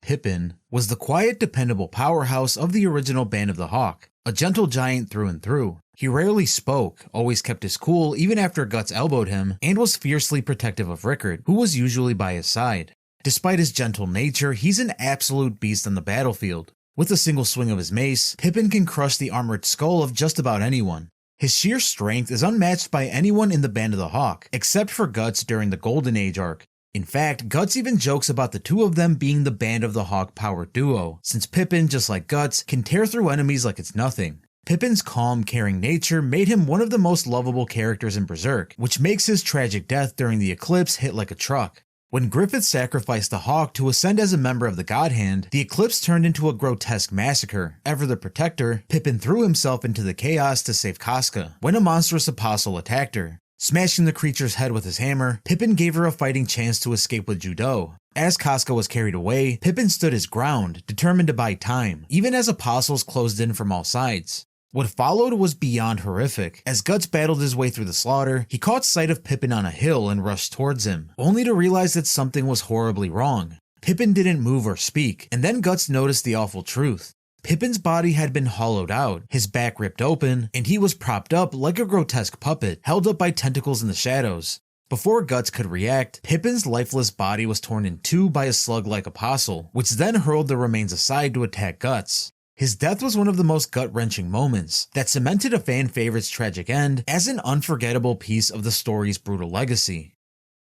Pippin, was the quiet, dependable powerhouse of the original Band of the Hawk, a gentle giant through and through. He rarely spoke, always kept his cool even after Guts elbowed him, and was fiercely protective of Rickard, who was usually by his side. Despite his gentle nature, he's an absolute beast on the battlefield. With a single swing of his mace, Pippin can crush the armored skull of just about anyone. His sheer strength is unmatched by anyone in the Band of the Hawk, except for Guts during the Golden Age arc. In fact, Guts even jokes about the two of them being the Band of the Hawk power duo, since Pippin, just like Guts, can tear through enemies like it's nothing. Pippin's calm, caring nature made him one of the most lovable characters in Berserk, which makes his tragic death during the eclipse hit like a truck. When Griffith sacrificed the Hawk to ascend as a member of the God Hand, the eclipse turned into a grotesque massacre. Ever the protector, Pippin threw himself into the chaos to save Casca, when a monstrous apostle attacked her. Smashing the creature's head with his hammer, Pippin gave her a fighting chance to escape with Judo. As Casca was carried away, Pippin stood his ground, determined to buy time, even as apostles closed in from all sides. What followed was beyond horrific. As Guts battled his way through the slaughter, he caught sight of Pippin on a hill and rushed towards him, only to realize that something was horribly wrong. Pippin didn't move or speak, and then Guts noticed the awful truth. Pippin's body had been hollowed out, his back ripped open, and he was propped up like a grotesque puppet, held up by tentacles in the shadows. Before Guts could react, Pippin's lifeless body was torn in two by a slug-like apostle, which then hurled the remains aside to attack Guts. His death was one of the most gut-wrenching moments that cemented a fan favorite's tragic end as an unforgettable piece of the story's brutal legacy.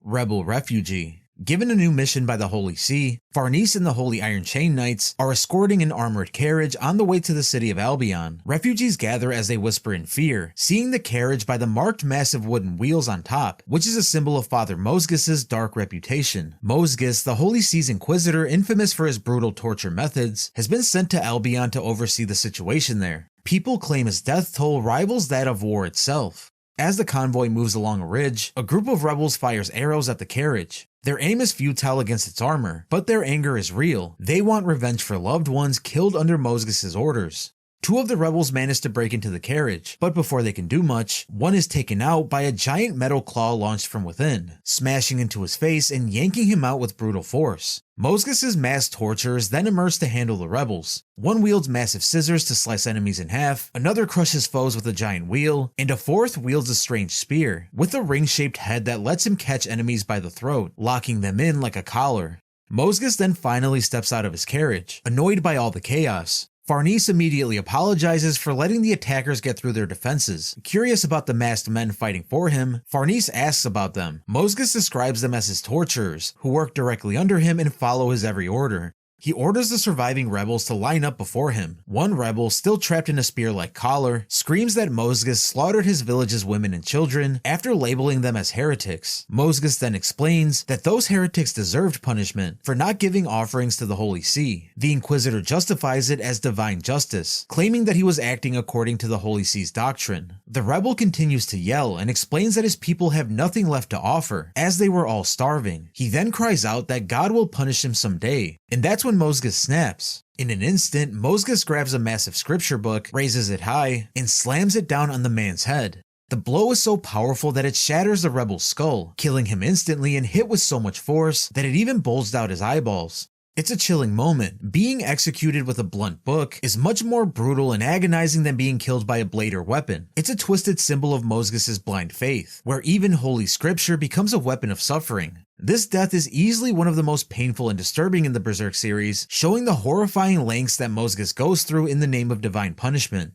Rebel Refugee. Given a new mission by the Holy See, Farnese and the Holy Iron Chain Knights are escorting an armored carriage on the way to the city of Albion. Refugees gather as they whisper in fear, seeing the carriage by the marked massive wooden wheels on top, which is a symbol of Father Mosgis's dark reputation. Mosgis, the Holy See's Inquisitor infamous for his brutal torture methods, has been sent to Albion to oversee the situation there. People claim his death toll rivals that of war itself. As the convoy moves along a ridge, a group of rebels fires arrows at the carriage. Their aim is futile against its armor, but their anger is real. They want revenge for loved ones killed under Mosgis's orders. Two of the rebels manage to break into the carriage, but before they can do much, one is taken out by a giant metal claw launched from within, smashing into his face and yanking him out with brutal force. Mosgis's masked torturers then emerge to handle the rebels. One wields massive scissors to slice enemies in half, another crushes foes with a giant wheel, and a fourth wields a strange spear, with a ring-shaped head that lets him catch enemies by the throat, locking them in like a collar. Mosgis then finally steps out of his carriage, annoyed by all the chaos. Farnese immediately apologizes for letting the attackers get through their defenses. Curious about the masked men fighting for him, Farnese asks about them. Mosgis describes them as his torturers, who work directly under him and follow his every order. He orders the surviving rebels to line up before him. One rebel, still trapped in a spear-like collar, screams that Mosgis slaughtered his village's women and children after labeling them as heretics. Mosgis then explains that those heretics deserved punishment for not giving offerings to the Holy See. The Inquisitor justifies it as divine justice, claiming that he was acting according to the Holy See's doctrine. The rebel continues to yell and explains that his people have nothing left to offer, as they were all starving. He then cries out that God will punish him someday, and that's when Mosgis snaps. In an instant, Mosgis grabs a massive scripture book, raises it high, and slams it down on the man's head. The blow is so powerful that it shatters the rebel's skull, killing him instantly and hit with so much force that it even bulged out his eyeballs. It's a chilling moment. Being executed with a blunt book is much more brutal and agonizing than being killed by a blade or weapon. It's a twisted symbol of Mosgis's blind faith, where even holy scripture becomes a weapon of suffering. This death is easily one of the most painful and disturbing in the Berserk series, showing the horrifying lengths that Mosgis goes through in the name of divine punishment.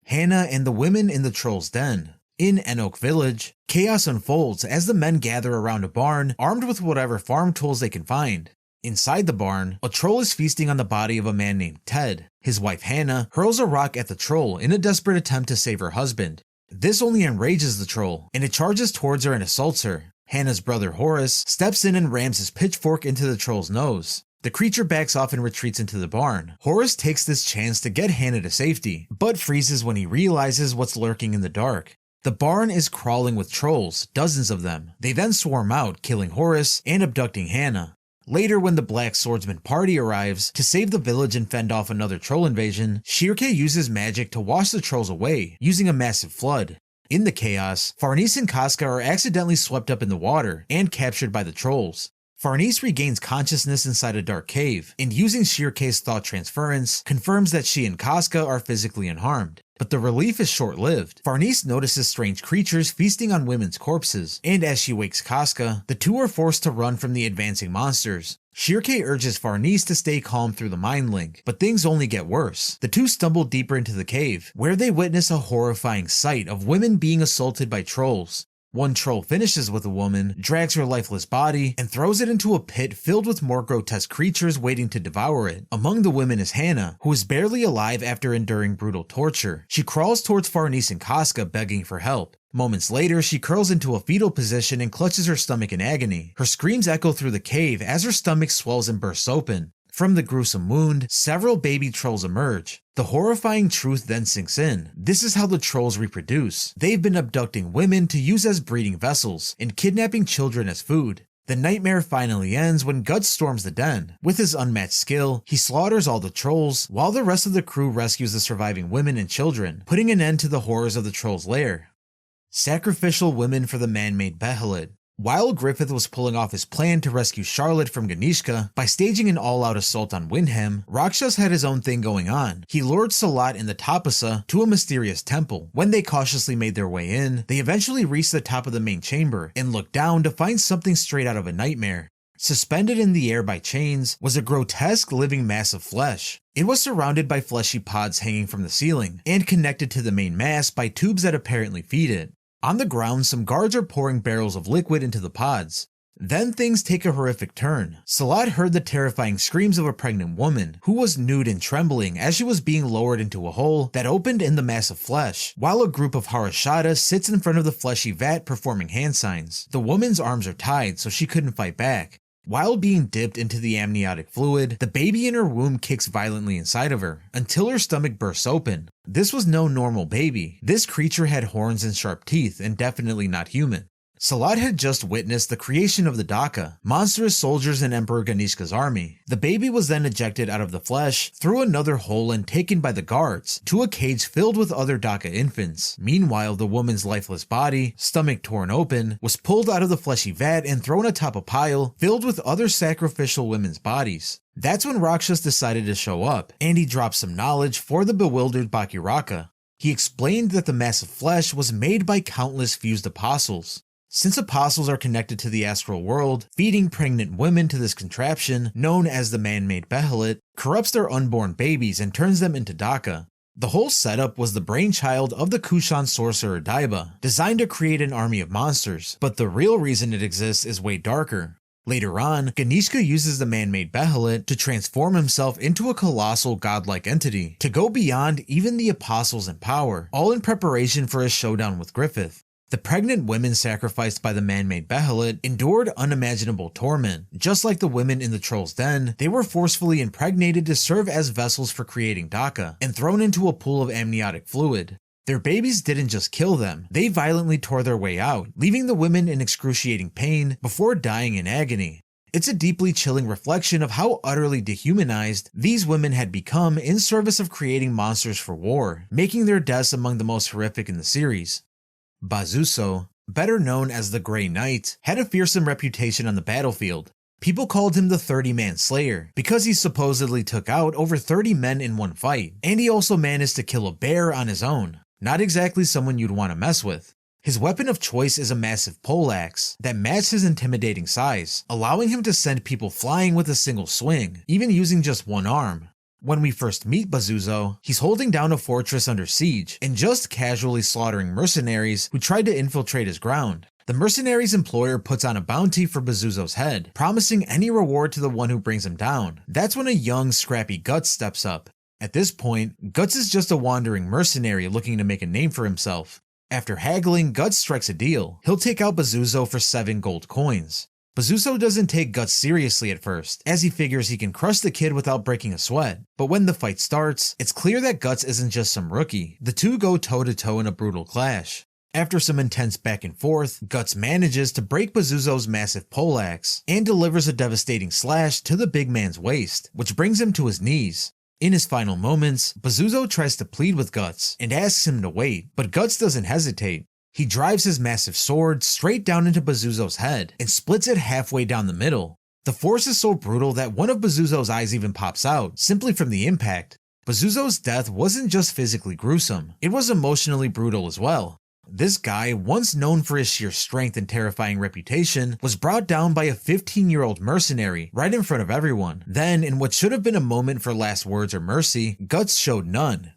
Hannah and the women in the Troll's Den. In Enoch Village, chaos unfolds as the men gather around a barn, armed with whatever farm tools they can find. Inside the barn, a troll is feasting on the body of a man named Ted. His wife Hannah hurls a rock at the troll in a desperate attempt to save her husband. This only enrages the troll, and it charges towards her and assaults her. Hannah's brother Horace steps in and rams his pitchfork into the troll's nose. The creature backs off and retreats into the barn. Horace takes this chance to get Hannah to safety, but freezes when he realizes what's lurking in the dark. The barn is crawling with trolls, dozens of them. They then swarm out, killing Horace and abducting Hannah. Later, when the Black Swordsman party arrives to save the village and fend off another troll invasion, Shirke uses magic to wash the trolls away, using a massive flood. In the chaos, Farnese and Casca are accidentally swept up in the water and captured by the trolls. Hanis regains consciousness inside a dark cave, and using Shirke's thought transference, confirms that she and Casca are physically unharmed. But the relief is short-lived. Hanis notices strange creatures feasting on women's corpses, and as she wakes Casca, the two are forced to run from the advancing monsters. Shirke urges Hanis to stay calm through the mind link, but things only get worse. The two stumble deeper into the cave, where they witness a horrifying sight of women being assaulted by trolls. One troll finishes with a woman, drags her lifeless body, and throws it into a pit filled with more grotesque creatures waiting to devour it. Among the women is Hannah, who is barely alive after enduring brutal torture. She crawls towards Hanis and Casca, begging for help. Moments later, she curls into a fetal position and clutches her stomach in agony. Her screams echo through the cave as her stomach swells and bursts open. From the gruesome wound, several baby trolls emerge. The horrifying truth then sinks in. This is how the trolls reproduce. They've been abducting women to use as breeding vessels, and kidnapping children as food. The nightmare finally ends when Guts storms the den. With his unmatched skill, he slaughters all the trolls, while the rest of the crew rescues the surviving women and children, putting an end to the horrors of the trolls' lair. Sacrificial women for the ManMade Bethalid. While Griffith was pulling off his plan to rescue Charlotte from Ganeska by staging an all-out assault on Windham, Rakshas had his own thing going on. He lured Salat and the Tapasa to a mysterious temple. When they cautiously made their way in, they eventually reached the top of the main chamber and looked down to find something straight out of a nightmare. Suspended in the air by chains was a grotesque living mass of flesh. It was surrounded by fleshy pods hanging from the ceiling and connected to the main mass by tubes that apparently feed it. On the ground, some guards are pouring barrels of liquid into the pods. Then things take a horrific turn. Salat heard the terrifying screams of a pregnant woman, who was nude and trembling as she was being lowered into a hole that opened in the mass of flesh, while a group of Harashada sits in front of the fleshy vat performing hand signs. The woman's arms are tied so she couldn't fight back. While being dipped into the amniotic fluid, the baby in her womb kicks violently inside of her, until her stomach bursts open. This was no normal baby. This creature had horns and sharp teeth, and definitely not human. Salat had just witnessed the creation of the Daka, monstrous soldiers in Emperor Ganeska's army. The baby was then ejected out of the flesh through another hole and taken by the guards to a cage filled with other Daka infants. Meanwhile, the woman's lifeless body, stomach torn open, was pulled out of the fleshy vat and thrown atop a pile filled with other sacrificial women's bodies. That's when Rakshas decided to show up, and he dropped some knowledge for the bewildered Bakiraka. He explained that the mass of flesh was made by countless fused apostles. Since apostles are connected to the astral world, feeding pregnant women to this contraption, known as the ManMade Bethalid, corrupts their unborn babies and turns them into Daka. The whole setup was the brainchild of the Kushan sorcerer Daiba, designed to create an army of monsters, but the real reason it exists is way darker. Later on, Ganeska uses the ManMade Bethalid to transform himself into a colossal godlike entity, to go beyond even the apostles in power, all in preparation for a showdown with Griffith. The pregnant women sacrificed by the ManMade Bethalid endured unimaginable torment. Just like the women in the Troll's Den, they were forcefully impregnated to serve as vessels for creating Daka, and thrown into a pool of amniotic fluid. Their babies didn't just kill them, they violently tore their way out, leaving the women in excruciating pain before dying in agony. It's a deeply chilling reflection of how utterly dehumanized these women had become in service of creating monsters for war, making their deaths among the most horrific in the series. Bazuso, better known as the Grey Knight, had a fearsome reputation on the battlefield. People called him the 30-man slayer because he supposedly took out over 30 men in one fight, and he also managed to kill a bear on his own. Not exactly someone you'd want to mess with. His weapon of choice is a massive poleaxe that matched his intimidating size, allowing him to send people flying with a single swing, even using just one arm. When we first meet Bazuzo, he's holding down a fortress under siege and just casually slaughtering mercenaries who tried to infiltrate his ground. The mercenaries' employer puts on a bounty for Bazuzo's head, promising any reward to the one who brings him down. That's when a young, scrappy Guts steps up. At this point, Guts is just a wandering mercenary looking to make a name for himself. After haggling, Guts strikes a deal. He'll take out Bazuzo for 7 gold coins. Bazuzo doesn't take Guts seriously at first, as he figures he can crush the kid without breaking a sweat. But when the fight starts, it's clear that Guts isn't just some rookie. The two go toe-to-toe in a brutal clash. After some intense back and forth, Guts manages to break Bazuzo's massive poleaxe, and delivers a devastating slash to the big man's waist, which brings him to his knees. In his final moments, Bazuzo tries to plead with Guts, and asks him to wait, but Guts doesn't hesitate. He drives his massive sword straight down into Bazuzo's head and splits it halfway down the middle. The force is so brutal that one of Bezuzo's eyes even pops out, simply from the impact. Bezuzo's death wasn't just physically gruesome, it was emotionally brutal as well. This guy, once known for his sheer strength and terrifying reputation, was brought down by a 15-year-old mercenary right in front of everyone. Then, in what should have been a moment for last words or mercy, Guts showed none.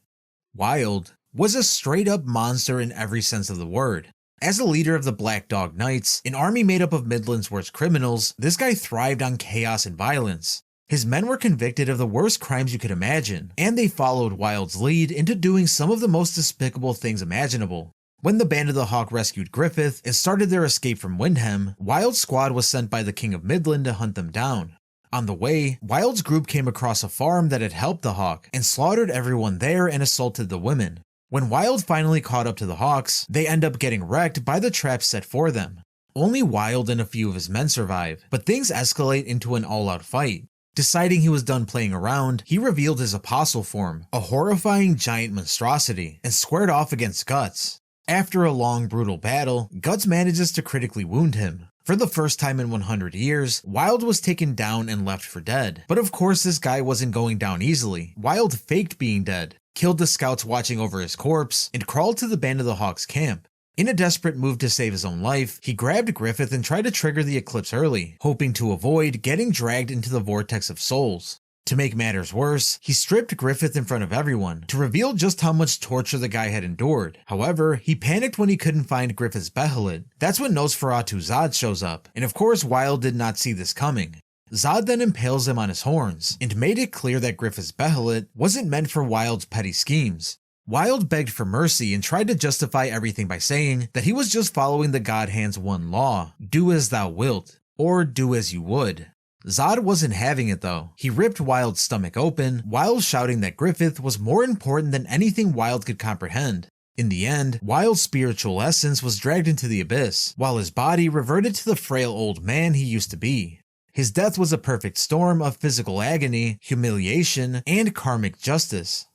Wild was a straight-up monster in every sense of the word. As a leader of the Black Dog Knights, an army made up of Midland's worst criminals, this guy thrived on chaos and violence. His men were convicted of the worst crimes you could imagine, and they followed Wild's lead into doing some of the most despicable things imaginable. When the Band of the Hawk rescued Griffith and started their escape from Windham, Wild's squad was sent by the King of Midland to hunt them down. On the way, Wild's group came across a farm that had helped the Hawk and slaughtered everyone there and assaulted the women. When Wild finally caught up to the Hawks, they end up getting wrecked by the traps set for them. Only Wild and a few of his men survive, but things escalate into an all-out fight. Deciding he was done playing around, he revealed his apostle form, a horrifying giant monstrosity, and squared off against Guts. After a long, brutal battle, Guts manages to critically wound him. For the first time in 100 years, Wild was taken down and left for dead. But of course this guy wasn't going down easily. Wild faked being dead, killed the scouts watching over his corpse, and crawled to the Band of the Hawk's camp. In a desperate move to save his own life, he grabbed Griffith and tried to trigger the eclipse early, hoping to avoid getting dragged into the vortex of souls. To make matters worse, he stripped Griffith in front of everyone to reveal just how much torture the guy had endured. However, he panicked when he couldn't find Griffith's Bethalid. That's when Nosferatu Zod shows up, and of course Wild did not see this coming. Zod then impales him on his horns, and made it clear that Griffith's Bethalid wasn't meant for Wild's petty schemes. Wild begged for mercy and tried to justify everything by saying that he was just following the God Hand's one law, do as thou wilt, or do as you would. Zod wasn't having it though. He ripped Wild's stomach open, while shouting that Griffith was more important than anything Wild could comprehend. In the end, Wild's spiritual essence was dragged into the abyss, while his body reverted to the frail old man he used to be. His death was a perfect storm of physical agony, humiliation, and karmic justice.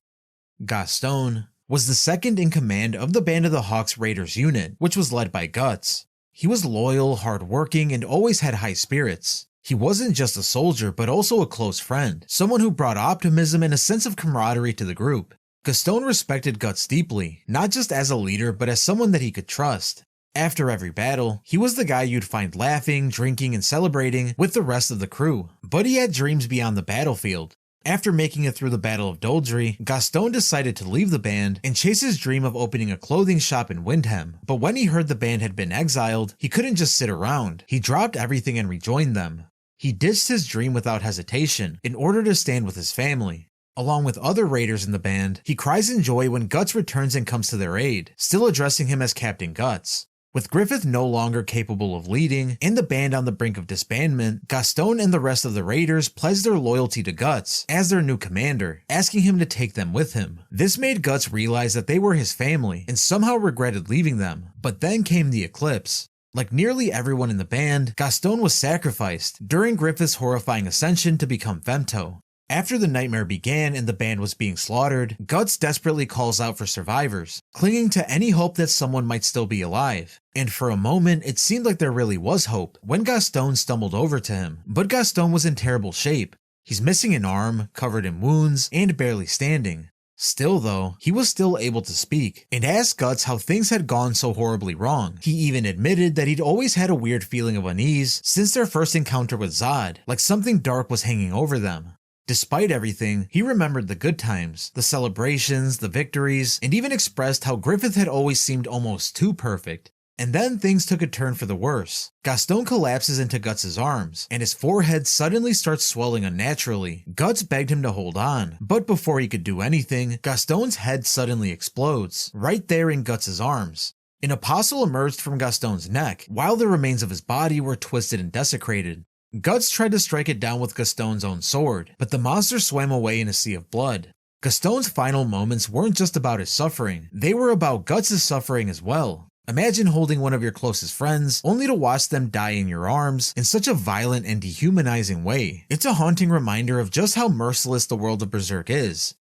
Gaston was the second in command of the Band of the Hawk's Raiders unit, which was led by Guts. He was loyal, hardworking, and always had high spirits. He wasn't just a soldier, but also a close friend, someone who brought optimism and a sense of camaraderie to the group. Gaston respected Guts deeply, not just as a leader, but as someone that he could trust. After every battle, he was the guy you'd find laughing, drinking, and celebrating with the rest of the crew. But he had dreams beyond the battlefield. After making it through the Battle of Doldry, Gaston decided to leave the band and chase his dream of opening a clothing shop in Windham. But when he heard the band had been exiled, he couldn't just sit around. He dropped everything and rejoined them. He ditched his dream without hesitation in order to stand with his family. Along with other raiders in the band, he cries in joy when Guts returns and comes to their aid, still addressing him as Captain Guts. With Griffith no longer capable of leading, and the band on the brink of disbandment, Gaston and the rest of the raiders pledged their loyalty to Guts as their new commander, asking him to take them with him. This made Guts realize that they were his family, and somehow regretted leaving them. But then came the eclipse. Like nearly everyone in the band, Gaston was sacrificed during Griffith's horrifying ascension to become Femto. After the nightmare began and the band was being slaughtered, Guts desperately calls out for survivors, clinging to any hope that someone might still be alive. And for a moment, it seemed like there really was hope when Gaston stumbled over to him. But Gaston was in terrible shape. He's missing an arm, covered in wounds, and barely standing. Still though, he was still able to speak, and asked Guts how things had gone so horribly wrong. He even admitted that he'd always had a weird feeling of unease since their first encounter with Zod, like something dark was hanging over them. Despite everything, he remembered the good times, the celebrations, the victories, and even expressed how Griffith had always seemed almost too perfect. And then things took a turn for the worse. Gaston collapses into Guts' arms, and his forehead suddenly starts swelling unnaturally. Guts begged him to hold on, but before he could do anything, Gaston's head suddenly explodes, right there in Guts' arms. An apostle emerged from Gaston's neck, while the remains of his body were twisted and desecrated. Guts tried to strike it down with Gaston's own sword, but the monster swam away in a sea of blood. Gaston's final moments weren't just about his suffering, they were about Guts' suffering as well. Imagine holding one of your closest friends, only to watch them die in your arms in such a violent and dehumanizing way. It's a haunting reminder of just how merciless the world of Berserk is.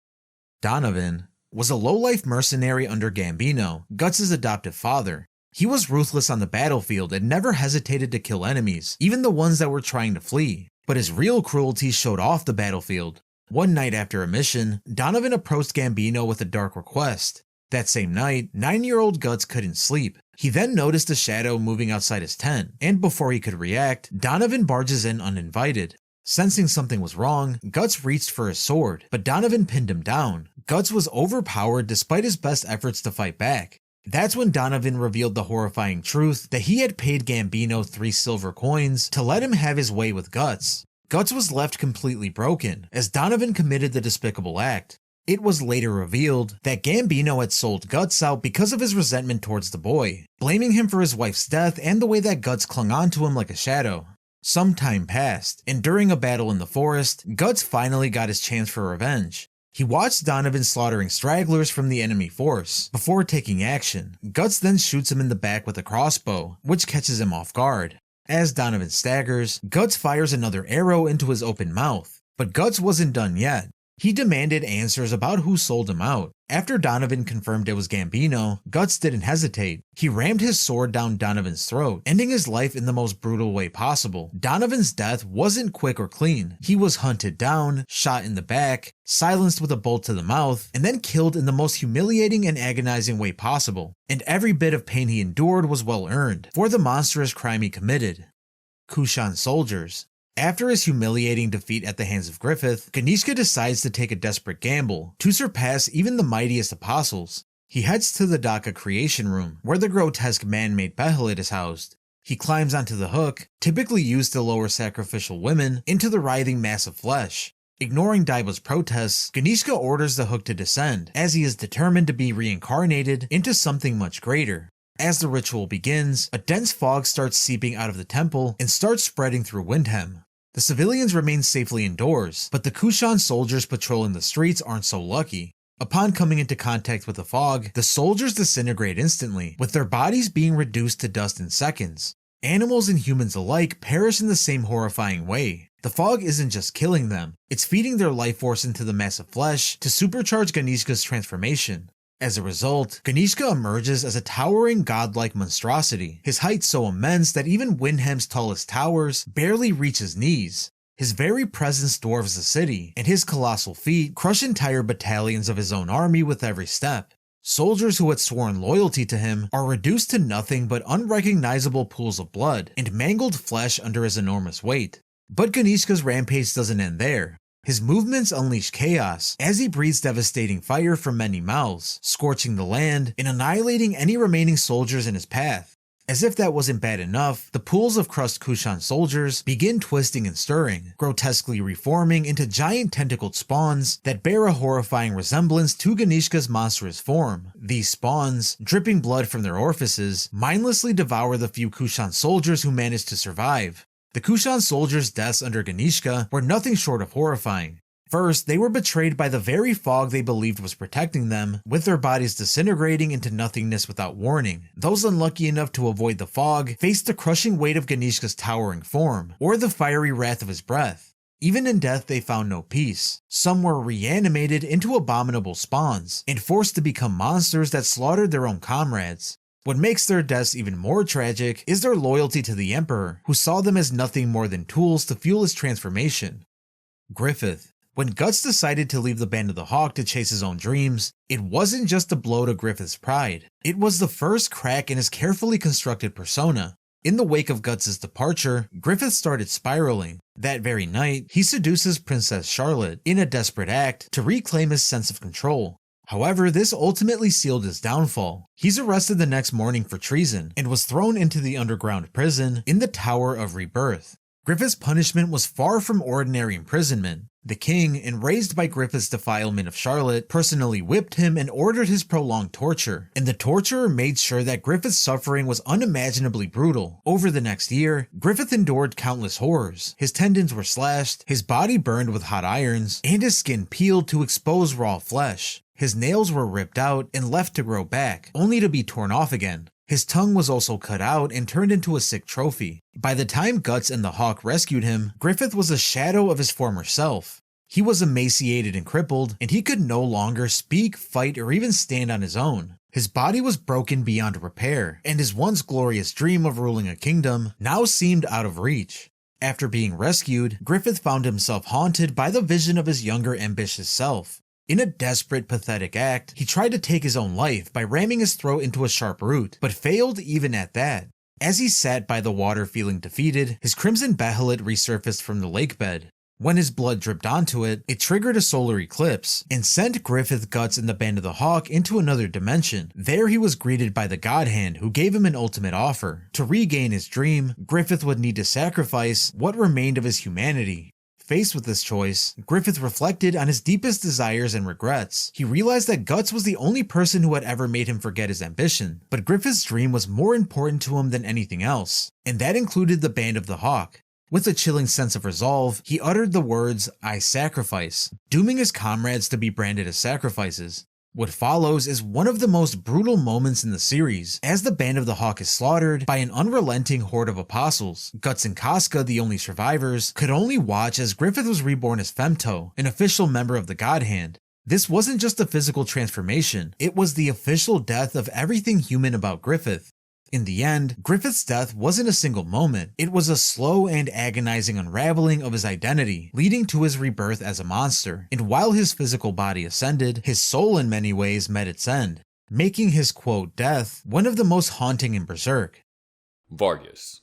Donovan was a low-life mercenary under Gambino, Guts' adoptive father. He was ruthless on the battlefield and never hesitated to kill enemies, even the ones that were trying to flee. But his real cruelty showed off the battlefield. One night after a mission, Donovan approached Gambino with a dark request. That same night, 9-year-old Guts couldn't sleep. He then noticed a shadow moving outside his tent, and before he could react, Donovan barges in uninvited. Sensing something was wrong, Guts reached for his sword, but Donovan pinned him down. Guts was overpowered despite his best efforts to fight back. That's when Donovan revealed the horrifying truth that he had paid Gambino 3 silver coins to let him have his way with Guts. Guts was left completely broken, as Donovan committed the despicable act. It was later revealed that Gambino had sold Guts out because of his resentment towards the boy, blaming him for his wife's death and the way that Guts clung on to him like a shadow. Some time passed, and during a battle in the forest, Guts finally got his chance for revenge. He watched Donovan slaughtering stragglers from the enemy force. Before taking action, Guts then shoots him in the back with a crossbow, which catches him off guard. As Donovan staggers, Guts fires another arrow into his open mouth. But Guts wasn't done yet. He demanded answers about who sold him out. After Donovan confirmed it was Gambino, Guts didn't hesitate. He rammed his sword down Donovan's throat, ending his life in the most brutal way possible. Donovan's death wasn't quick or clean. He was hunted down, shot in the back, silenced with a bolt to the mouth, and then killed in the most humiliating and agonizing way possible. And every bit of pain he endured was well earned, for the monstrous crime he committed. Kushan soldiers. After his humiliating defeat at the hands of Griffith, Ganeska decides to take a desperate gamble to surpass even the mightiest apostles. He heads to the Daka creation room, where the grotesque man-made Bethalid is housed. He climbs onto the hook, typically used to lower sacrificial women, into the writhing mass of flesh. Ignoring Daiba's protests, Ganeska orders the hook to descend, as he is determined to be reincarnated into something much greater. As the ritual begins, a dense fog starts seeping out of the temple and starts spreading through Windhem. The civilians remain safely indoors, but the Kushan soldiers patrolling the streets aren't so lucky. Upon coming into contact with the fog, the soldiers disintegrate instantly, with their bodies being reduced to dust in seconds. Animals and humans alike perish in the same horrifying way. The fog isn't just killing them, it's feeding their life force into the mass of flesh to supercharge Ganeska's transformation. As a result, Ganeska emerges as a towering godlike monstrosity, his height so immense that even Windhem's tallest towers barely reach his knees. His very presence dwarfs the city, and his colossal feet crush entire battalions of his own army with every step. Soldiers who had sworn loyalty to him are reduced to nothing but unrecognizable pools of blood and mangled flesh under his enormous weight. But Ganeska's rampage doesn't end there. His movements unleash chaos as he breathes devastating fire from many mouths, scorching the land and annihilating any remaining soldiers in his path. As if that wasn't bad enough, the pools of crushed Kushan soldiers begin twisting and stirring, grotesquely reforming into giant tentacled spawns that bear a horrifying resemblance to Ganeska's monstrous form. These spawns, dripping blood from their orifices, mindlessly devour the few Kushan soldiers who manage to survive. The Kushan soldiers' deaths under Ganeska were nothing short of horrifying. First, they were betrayed by the very fog they believed was protecting them, with their bodies disintegrating into nothingness without warning. Those unlucky enough to avoid the fog faced the crushing weight of Ganeska's towering form, or the fiery wrath of his breath. Even in death they found no peace. Some were reanimated into abominable spawns, and forced to become monsters that slaughtered their own comrades. What makes their deaths even more tragic is their loyalty to the Emperor, who saw them as nothing more than tools to fuel his transformation. Griffith. When Guts decided to leave the Band of the Hawk to chase his own dreams, it wasn't just a blow to Griffith's pride. It was the first crack in his carefully constructed persona. In the wake of Guts' departure, Griffith started spiraling. That very night, he seduces Princess Charlotte in a desperate act to reclaim his sense of control. However, this ultimately sealed his downfall. He's arrested the next morning for treason and was thrown into the underground prison in the Tower of Rebirth. Griffith's punishment was far from ordinary imprisonment. The king, enraged by Griffith's defilement of Charlotte, personally whipped him and ordered his prolonged torture, and the torturer made sure that Griffith's suffering was unimaginably brutal. Over the next year, Griffith endured countless horrors. His tendons were slashed, his body burned with hot irons, and his skin peeled to expose raw flesh. His nails were ripped out and left to grow back, only to be torn off again. His tongue was also cut out and turned into a sick trophy. By the time Guts and the Hawk rescued him, Griffith was a shadow of his former self. He was emaciated and crippled, and he could no longer speak, fight, or even stand on his own. His body was broken beyond repair, and his once glorious dream of ruling a kingdom now seemed out of reach. After being rescued, Griffith found himself haunted by the vision of his younger, ambitious self. In a desperate, pathetic act, he tried to take his own life by ramming his throat into a sharp root, but failed even at that. As he sat by the water feeling defeated, his crimson Bethalid resurfaced from the lake bed. When his blood dripped onto it, it triggered a solar eclipse and sent Griffith, Guts, and the Band of the Hawk into another dimension. There he was greeted by the God Hand, who gave him an ultimate offer. To regain his dream, Griffith would need to sacrifice what remained of his humanity. Faced with this choice, Griffith reflected on his deepest desires and regrets. He realized that Guts was the only person who had ever made him forget his ambition, but Griffith's dream was more important to him than anything else, and that included the Band of the Hawk. With a chilling sense of resolve, he uttered the words, "I sacrifice," dooming his comrades to be branded as sacrifices. What follows is one of the most brutal moments in the series, as the Band of the Hawk is slaughtered by an unrelenting horde of apostles. Guts and Casca, the only survivors, could only watch as Griffith was reborn as Femto, an official member of the God Hand. This wasn't just a physical transformation, it was the official death of everything human about Griffith. In the end, Griffith's death wasn't a single moment, it was a slow and agonizing unraveling of his identity, leading to his rebirth as a monster, and while his physical body ascended, his soul in many ways met its end, making his quote death one of the most haunting in Berserk. Vargas.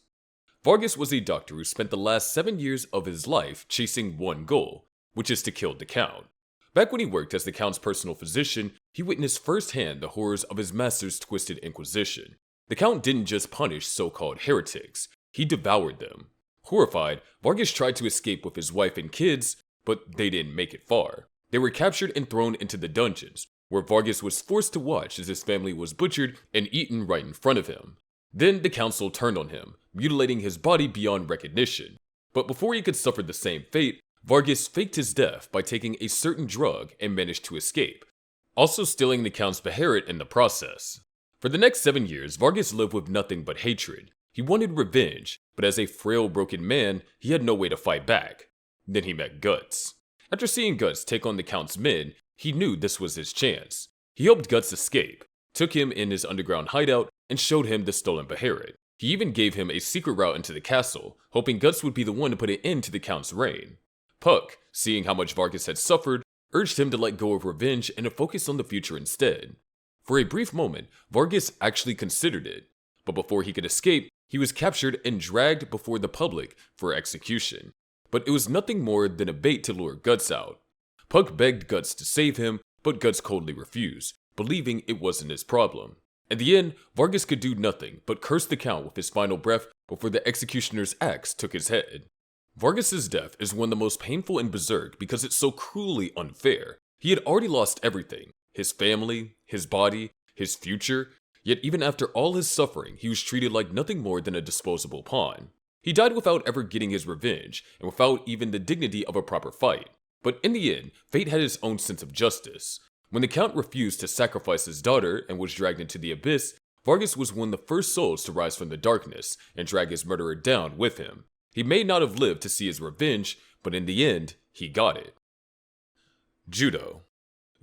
Vargas was a doctor who spent the last 7 years of his life chasing one goal, which is to kill the Count. Back when he worked as the Count's personal physician, he witnessed firsthand the horrors of his master's twisted inquisition. The Count didn't just punish so-called heretics, he devoured them. Horrified, Vargas tried to escape with his wife and kids, but they didn't make it far. They were captured and thrown into the dungeons, where Vargas was forced to watch as his family was butchered and eaten right in front of him. Then the council turned on him, mutilating his body beyond recognition. But before he could suffer the same fate, Vargas faked his death by taking a certain drug and managed to escape, also stealing the Count's Beharit in the process. For the next 7 years, Vargas lived with nothing but hatred. He wanted revenge, but as a frail, broken man, he had no way to fight back. Then he met Guts. After seeing Guts take on the Count's men, he knew this was his chance. He helped Guts escape, took him in his underground hideout, and showed him the stolen Beharit. He even gave him a secret route into the castle, hoping Guts would be the one to put an end to the Count's reign. Puck, seeing how much Vargas had suffered, urged him to let go of revenge and to focus on the future instead. For a brief moment, Vargas actually considered it, but before he could escape, he was captured and dragged before the public for execution. But it was nothing more than a bait to lure Guts out. Puck begged Guts to save him, but Guts coldly refused, believing it wasn't his problem. In the end, Vargas could do nothing but curse the Count with his final breath before the executioner's axe took his head. Vargas's death is one of the most painful in Berserk because it's so cruelly unfair. He had already lost everything. His family, his body, his future, yet even after all his suffering, he was treated like nothing more than a disposable pawn. He died without ever getting his revenge, and without even the dignity of a proper fight. But in the end, fate had its own sense of justice. When the Count refused to sacrifice his daughter and was dragged into the abyss, Vargas was one of the first souls to rise from the darkness and drag his murderer down with him. He may not have lived to see his revenge, but in the end, he got it. Judo.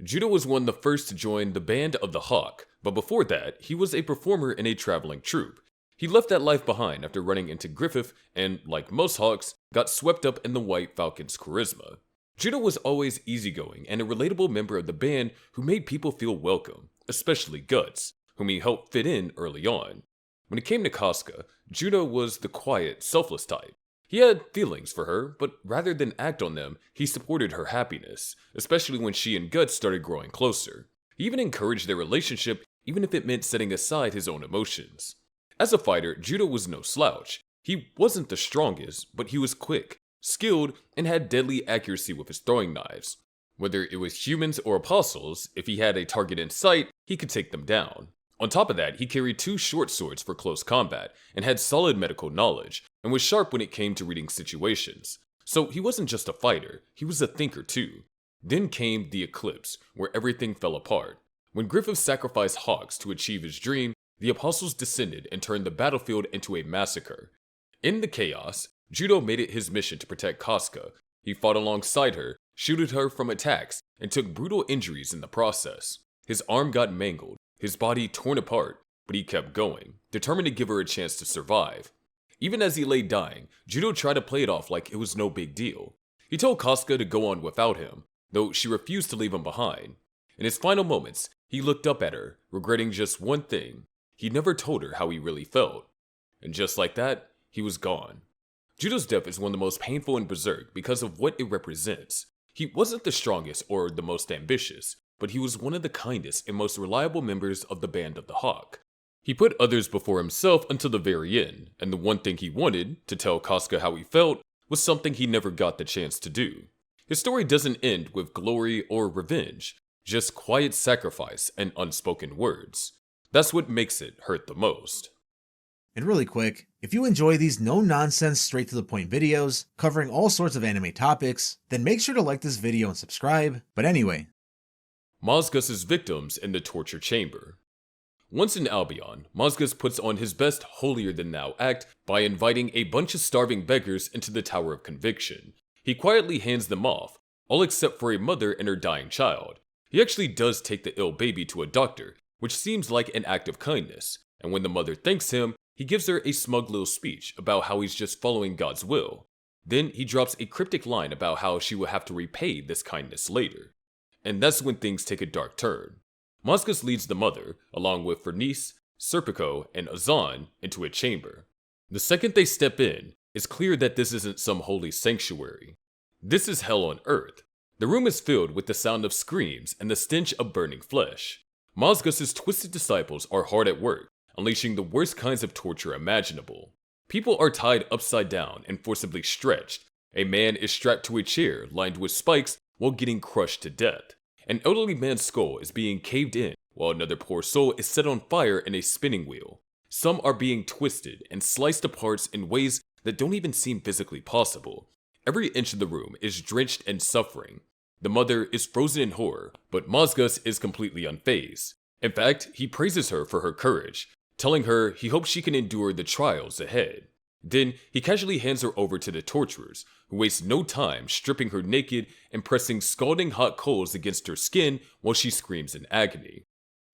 Judo was one of the first to join the Band of the Hawk, but before that, he was a performer in a traveling troupe. He left that life behind after running into Griffith and, like most Hawks, got swept up in the White Falcon's charisma. Judo was always easygoing and a relatable member of the band who made people feel welcome, especially Guts, whom he helped fit in early on. When it came to Casca, Judo was the quiet, selfless type. He had feelings for her, but rather than act on them, he supported her happiness, especially when she and Guts started growing closer. He even encouraged their relationship, even if it meant setting aside his own emotions. As a fighter, Judo was no slouch. He wasn't the strongest, but he was quick, skilled, and had deadly accuracy with his throwing knives. Whether it was humans or apostles, if he had a target in sight, he could take them down. On top of that, he carried 2 short swords for close combat, and had solid medical knowledge, and was sharp when it came to reading situations. So he wasn't just a fighter, he was a thinker too. Then came the eclipse, where everything fell apart. When Griffith sacrificed Hawks to achieve his dream, the apostles descended and turned the battlefield into a massacre. In the chaos, Judo made it his mission to protect Casca. He fought alongside her, shielded her from attacks, and took brutal injuries in the process. His arm got mangled, his body torn apart, but he kept going, determined to give her a chance to survive. Even as he lay dying, Judo tried to play it off like it was no big deal. He told Casca to go on without him, though she refused to leave him behind. In his final moments, he looked up at her, regretting just one thing. He never told her how he really felt. And just like that, he was gone. Judo's death is one of the most painful in Berserk because of what it represents. He wasn't the strongest or the most ambitious, but he was one of the kindest and most reliable members of the Band of the Hawk. He put others before himself until the very end, and the one thing he wanted, to tell Casca how he felt, was something he never got the chance to do. His story doesn't end with glory or revenge, just quiet sacrifice and unspoken words. That's what makes it hurt the most. And really quick, if you enjoy these no-nonsense, straight-to-the-point videos covering all sorts of anime topics, then make sure to like this video and subscribe. But anyway. Mazgus's victims in the torture chamber. Once in Albion, Mazgus puts on his best holier-than-thou act by inviting a bunch of starving beggars into the Tower of Conviction. He quietly hands them off, all except for a mother and her dying child. He actually does take the ill baby to a doctor, which seems like an act of kindness, and when the mother thanks him, he gives her a smug little speech about how he's just following God's will. Then he drops a cryptic line about how she will have to repay this kindness later. And that's when things take a dark turn. Mazgus leads the mother, along with Vernice, Serpico, and Azan, into a chamber. The second they step in, it's clear that this isn't some holy sanctuary. This is hell on earth. The room is filled with the sound of screams and the stench of burning flesh. Mazgus's twisted disciples are hard at work, unleashing the worst kinds of torture imaginable. People are tied upside down and forcibly stretched. A man is strapped to a chair lined with spikes while getting crushed to death. An elderly man's skull is being caved in, while another poor soul is set on fire in a spinning wheel. Some are being twisted and sliced apart in ways that don't even seem physically possible. Every inch of the room is drenched in suffering. The mother is frozen in horror, but Mazgus is completely unfazed. In fact, he praises her for her courage, telling her he hopes she can endure the trials ahead. Then, he casually hands her over to the torturers, who waste no time stripping her naked and pressing scalding hot coals against her skin while she screams in agony.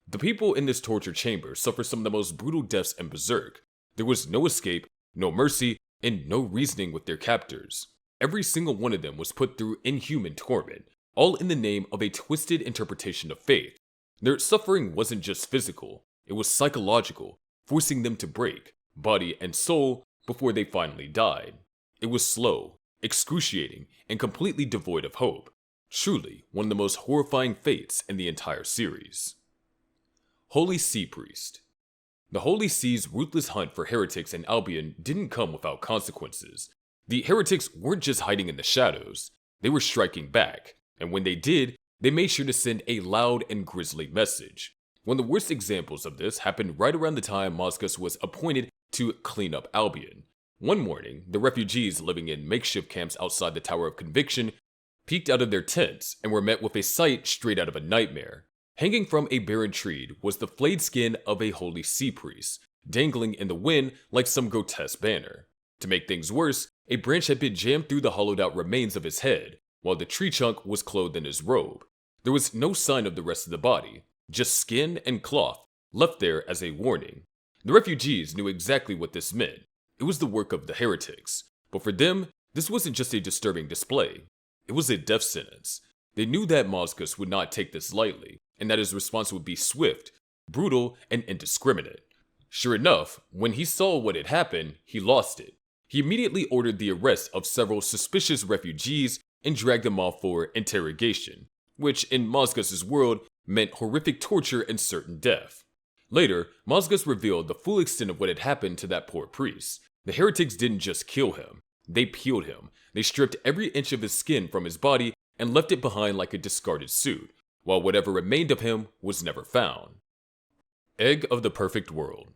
The people in this torture chamber suffer some of the most brutal deaths in Berserk. There was no escape, no mercy, and no reasoning with their captors. Every single one of them was put through inhuman torment, all in the name of a twisted interpretation of faith. Their suffering wasn't just physical, it was psychological, forcing them to break, body and soul, before they finally died. It was slow, excruciating, and completely devoid of hope. Truly, one of the most horrifying fates in the entire series. Holy Sea Priest. The Holy Sea's ruthless hunt for heretics in Albion didn't come without consequences. The heretics weren't just hiding in the shadows, they were striking back, and when they did, they made sure to send a loud and grisly message. One of the worst examples of this happened right around the time Mazgus was appointed to clean up Albion. One morning, the refugees living in makeshift camps outside the Tower of Conviction peeked out of their tents and were met with a sight straight out of a nightmare. Hanging from a barren tree was the flayed skin of a holy sea priest, dangling in the wind like some grotesque banner. To make things worse, a branch had been jammed through the hollowed-out remains of his head, while the tree trunk was clothed in his robe. There was no sign of the rest of the body, just skin and cloth, left there as a warning. The refugees knew exactly what this meant. It was the work of the heretics. But for them, this wasn't just a disturbing display. It was a death sentence. They knew that Mazgus would not take this lightly, and that his response would be swift, brutal, and indiscriminate. Sure enough, when he saw what had happened, he lost it. He immediately ordered the arrest of several suspicious refugees and dragged them off for interrogation, which in Mazgus's world meant horrific torture and certain death. Later, Mazgus revealed the full extent of what had happened to that poor priest. The heretics didn't just kill him, they peeled him. They stripped every inch of his skin from his body and left it behind like a discarded suit, while whatever remained of him was never found. Egg of the Perfect World.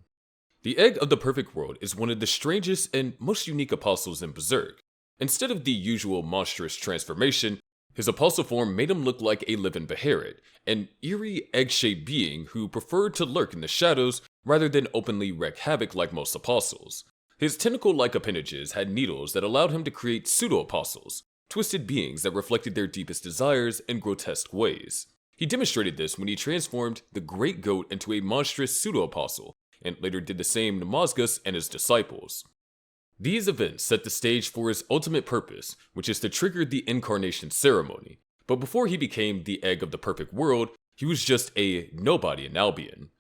The Egg of the Perfect World is one of the strangest and most unique apostles in Berserk. Instead of the usual monstrous transformation, his apostle form made him look like a living Beharit, an eerie egg-shaped being who preferred to lurk in the shadows rather than openly wreak havoc like most apostles. His tentacle-like appendages had needles that allowed him to create pseudo-apostles, twisted beings that reflected their deepest desires in grotesque ways. He demonstrated this when he transformed the Great Goat into a monstrous pseudo-apostle, and later did the same to Mazgus and his disciples. These events set the stage for his ultimate purpose, which is to trigger the incarnation ceremony. But before he became the egg of the perfect world, he was just a nobody in Albion.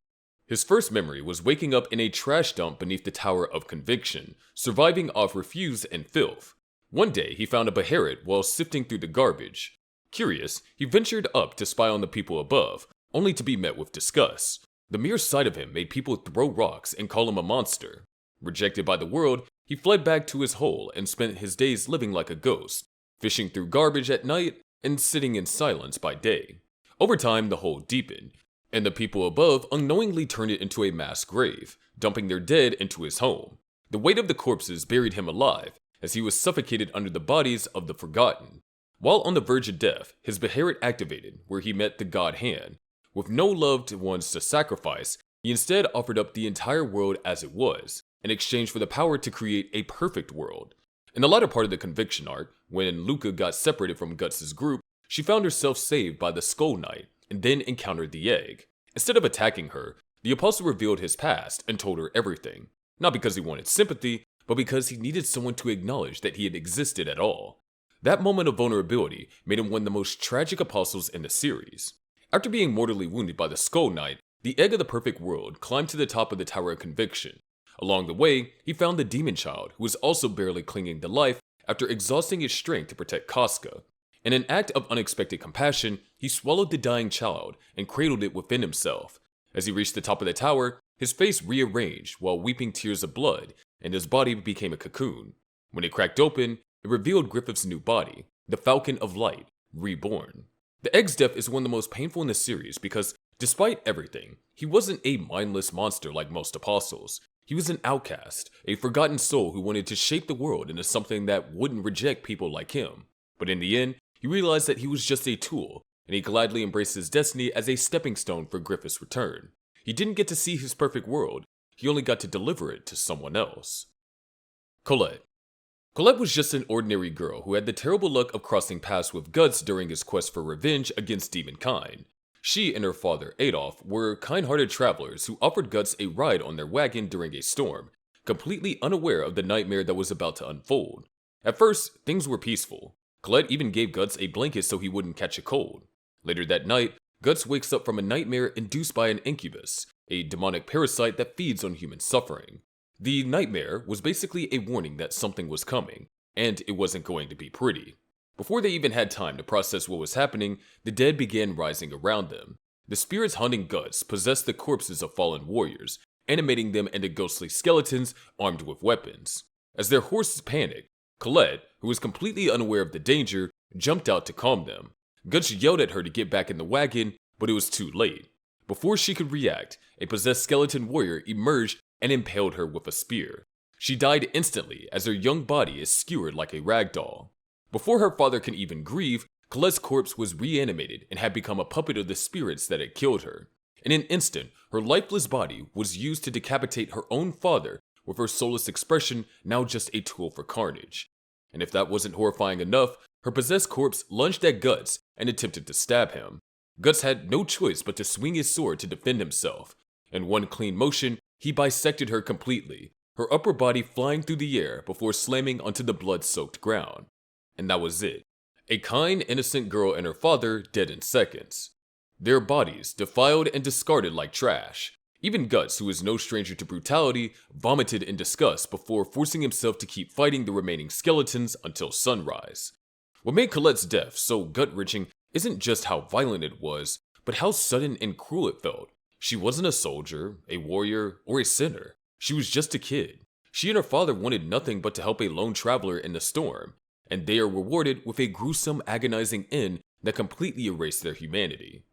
His first memory was waking up in a trash dump beneath the Tower of Conviction, surviving off refuse and filth. One day, he found a Beharit while sifting through the garbage. Curious, he ventured up to spy on the people above, only to be met with disgust. The mere sight of him made people throw rocks and call him a monster. Rejected by the world, he fled back to his hole and spent his days living like a ghost, fishing through garbage at night and sitting in silence by day. Over time, the hole deepened, and the people above unknowingly turned it into a mass grave, dumping their dead into his home. The weight of the corpses buried him alive, as he was suffocated under the bodies of the forgotten. While on the verge of death, his Beharit activated, where he met the god hand. With no loved ones to sacrifice, he instead offered up the entire world as it was, in exchange for the power to create a perfect world. In the latter part of the Conviction arc, when Luca got separated from Guts' group, she found herself saved by the Skull Knight, and then encountered the egg. Instead of attacking her, the Apostle revealed his past and told her everything, not because he wanted sympathy, but because he needed someone to acknowledge that he had existed at all. That moment of vulnerability made him one of the most tragic apostles in the series. After being mortally wounded by the Skull Knight, the Egg of the Perfect World climbed to the top of the Tower of Conviction. Along the way, he found the Demon Child, who was also barely clinging to life after exhausting his strength to protect Casca. In an act of unexpected compassion, he swallowed the dying child and cradled it within himself. As he reached the top of the tower, his face rearranged while weeping tears of blood, and his body became a cocoon. When it cracked open, it revealed Griffith's new body, the Falcon of Light, reborn. The Egg's death is one of the most painful in the series because, despite everything, he wasn't a mindless monster like most apostles. He was an outcast, a forgotten soul who wanted to shape the world into something that wouldn't reject people like him. But in the end, he realized that he was just a tool, and he gladly embraced his destiny as a stepping stone for Griffith's return. He didn't get to see his perfect world, he only got to deliver it to someone else. Colette. Colette was just an ordinary girl who had the terrible luck of crossing paths with Guts during his quest for revenge against demonkind. She and her father, Adolf, were kind-hearted travelers who offered Guts a ride on their wagon during a storm, completely unaware of the nightmare that was about to unfold. At first, things were peaceful. Colette even gave Guts a blanket so he wouldn't catch a cold. Later that night, Guts wakes up from a nightmare induced by an incubus, a demonic parasite that feeds on human suffering. The nightmare was basically a warning that something was coming, and it wasn't going to be pretty. Before they even had time to process what was happening, the dead began rising around them. The spirits haunting Guts possessed the corpses of fallen warriors, animating them into ghostly skeletons armed with weapons. As their horses panicked, Colette, who was completely unaware of the danger, jumped out to calm them. Guts yelled at her to get back in the wagon, but it was too late. Before she could react, a possessed skeleton warrior emerged and impaled her with a spear. She died instantly as her young body is skewered like a rag doll. Before her father can even grieve, Colette's corpse was reanimated and had become a puppet of the spirits that had killed her. In an instant, her lifeless body was used to decapitate her own father, with her soulless expression now just a tool for carnage. And if that wasn't horrifying enough, her possessed corpse lunged at Guts and attempted to stab him. Guts had no choice but to swing his sword to defend himself. In one clean motion, he bisected her completely, her upper body flying through the air before slamming onto the blood-soaked ground. And that was it. A kind, innocent girl and her father dead in seconds. Their bodies defiled and discarded like trash. Even Guts, who is no stranger to brutality, vomited in disgust before forcing himself to keep fighting the remaining skeletons until sunrise. What made Colette's death so gut-wrenching isn't just how violent it was, but how sudden and cruel it felt. She wasn't a soldier, a warrior, or a sinner. She was just a kid. She and her father wanted nothing but to help a lone traveler in the storm, and they are rewarded with a gruesome, agonizing end that completely erased their humanity.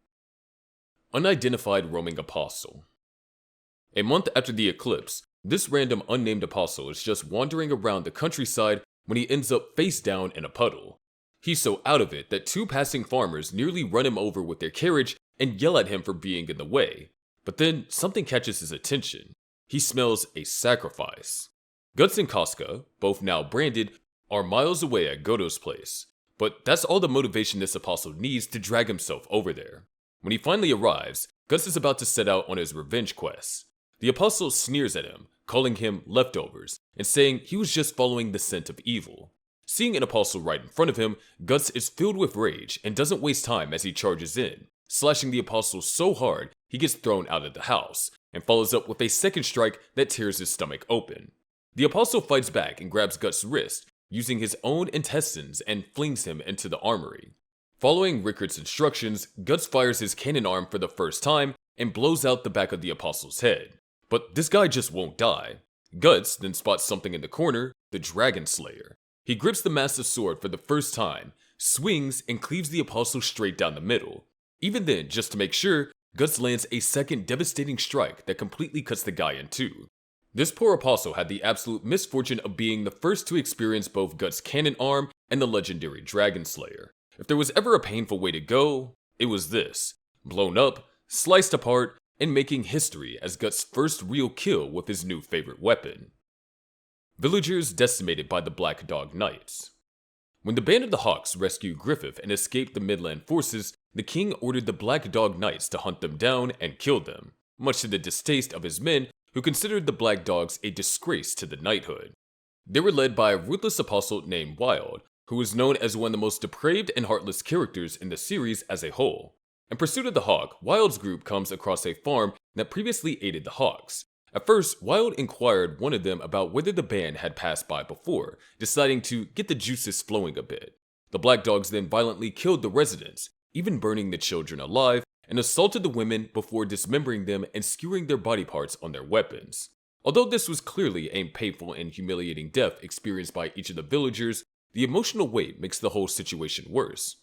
Unidentified roaming apostle. A month after the eclipse, this random unnamed apostle is just wandering around the countryside when he ends up face down in a puddle. He's so out of it that two passing farmers nearly run him over with their carriage and yell at him for being in the way. But then something catches his attention. He smells a sacrifice. Guts and Casca, both now branded, are miles away at Godo's place. But that's all the motivation this apostle needs to drag himself over there. When he finally arrives, Guts is about to set out on his revenge quest. The apostle sneers at him, calling him leftovers and saying he was just following the scent of evil. Seeing an apostle right in front of him, Guts is filled with rage and doesn't waste time as he charges in, slashing the apostle so hard he gets thrown out of the house, and follows up with a second strike that tears his stomach open. The apostle fights back and grabs Guts' wrist, using his own intestines, and flings him into the armory. Following Rickard's instructions, Guts fires his cannon arm for the first time and blows out the back of the apostle's head. But this guy just won't die. Guts then spots something in the corner, the Dragon Slayer. He grips the massive sword for the first time, swings, and cleaves the apostle straight down the middle. Even then, just to make sure, Guts lands a second devastating strike that completely cuts the guy in two. This poor apostle had the absolute misfortune of being the first to experience both Guts' cannon arm and the legendary Dragon Slayer. If there was ever a painful way to go, it was this. Blown up, sliced apart, and making history as Guts' first real kill with his new favorite weapon. Villagers decimated by the Black Dog Knights. When the Band of the Hawks rescued Griffith and escaped the Midland forces, the king ordered the Black Dog Knights to hunt them down and kill them, much to the distaste of his men who considered the Black Dogs a disgrace to the knighthood. They were led by a ruthless apostle named Wild, who was known as one of the most depraved and heartless characters in the series as a whole. In pursuit of the Hawk, Wild's group comes across a farm that previously aided the Hawks. At first, Wild inquired one of them about whether the band had passed by before, deciding to get the juices flowing a bit. The Black Dogs then violently killed the residents, even burning the children alive, and assaulted the women before dismembering them and skewering their body parts on their weapons. Although this was clearly a painful and humiliating death experienced by each of the villagers, the emotional weight makes the whole situation worse.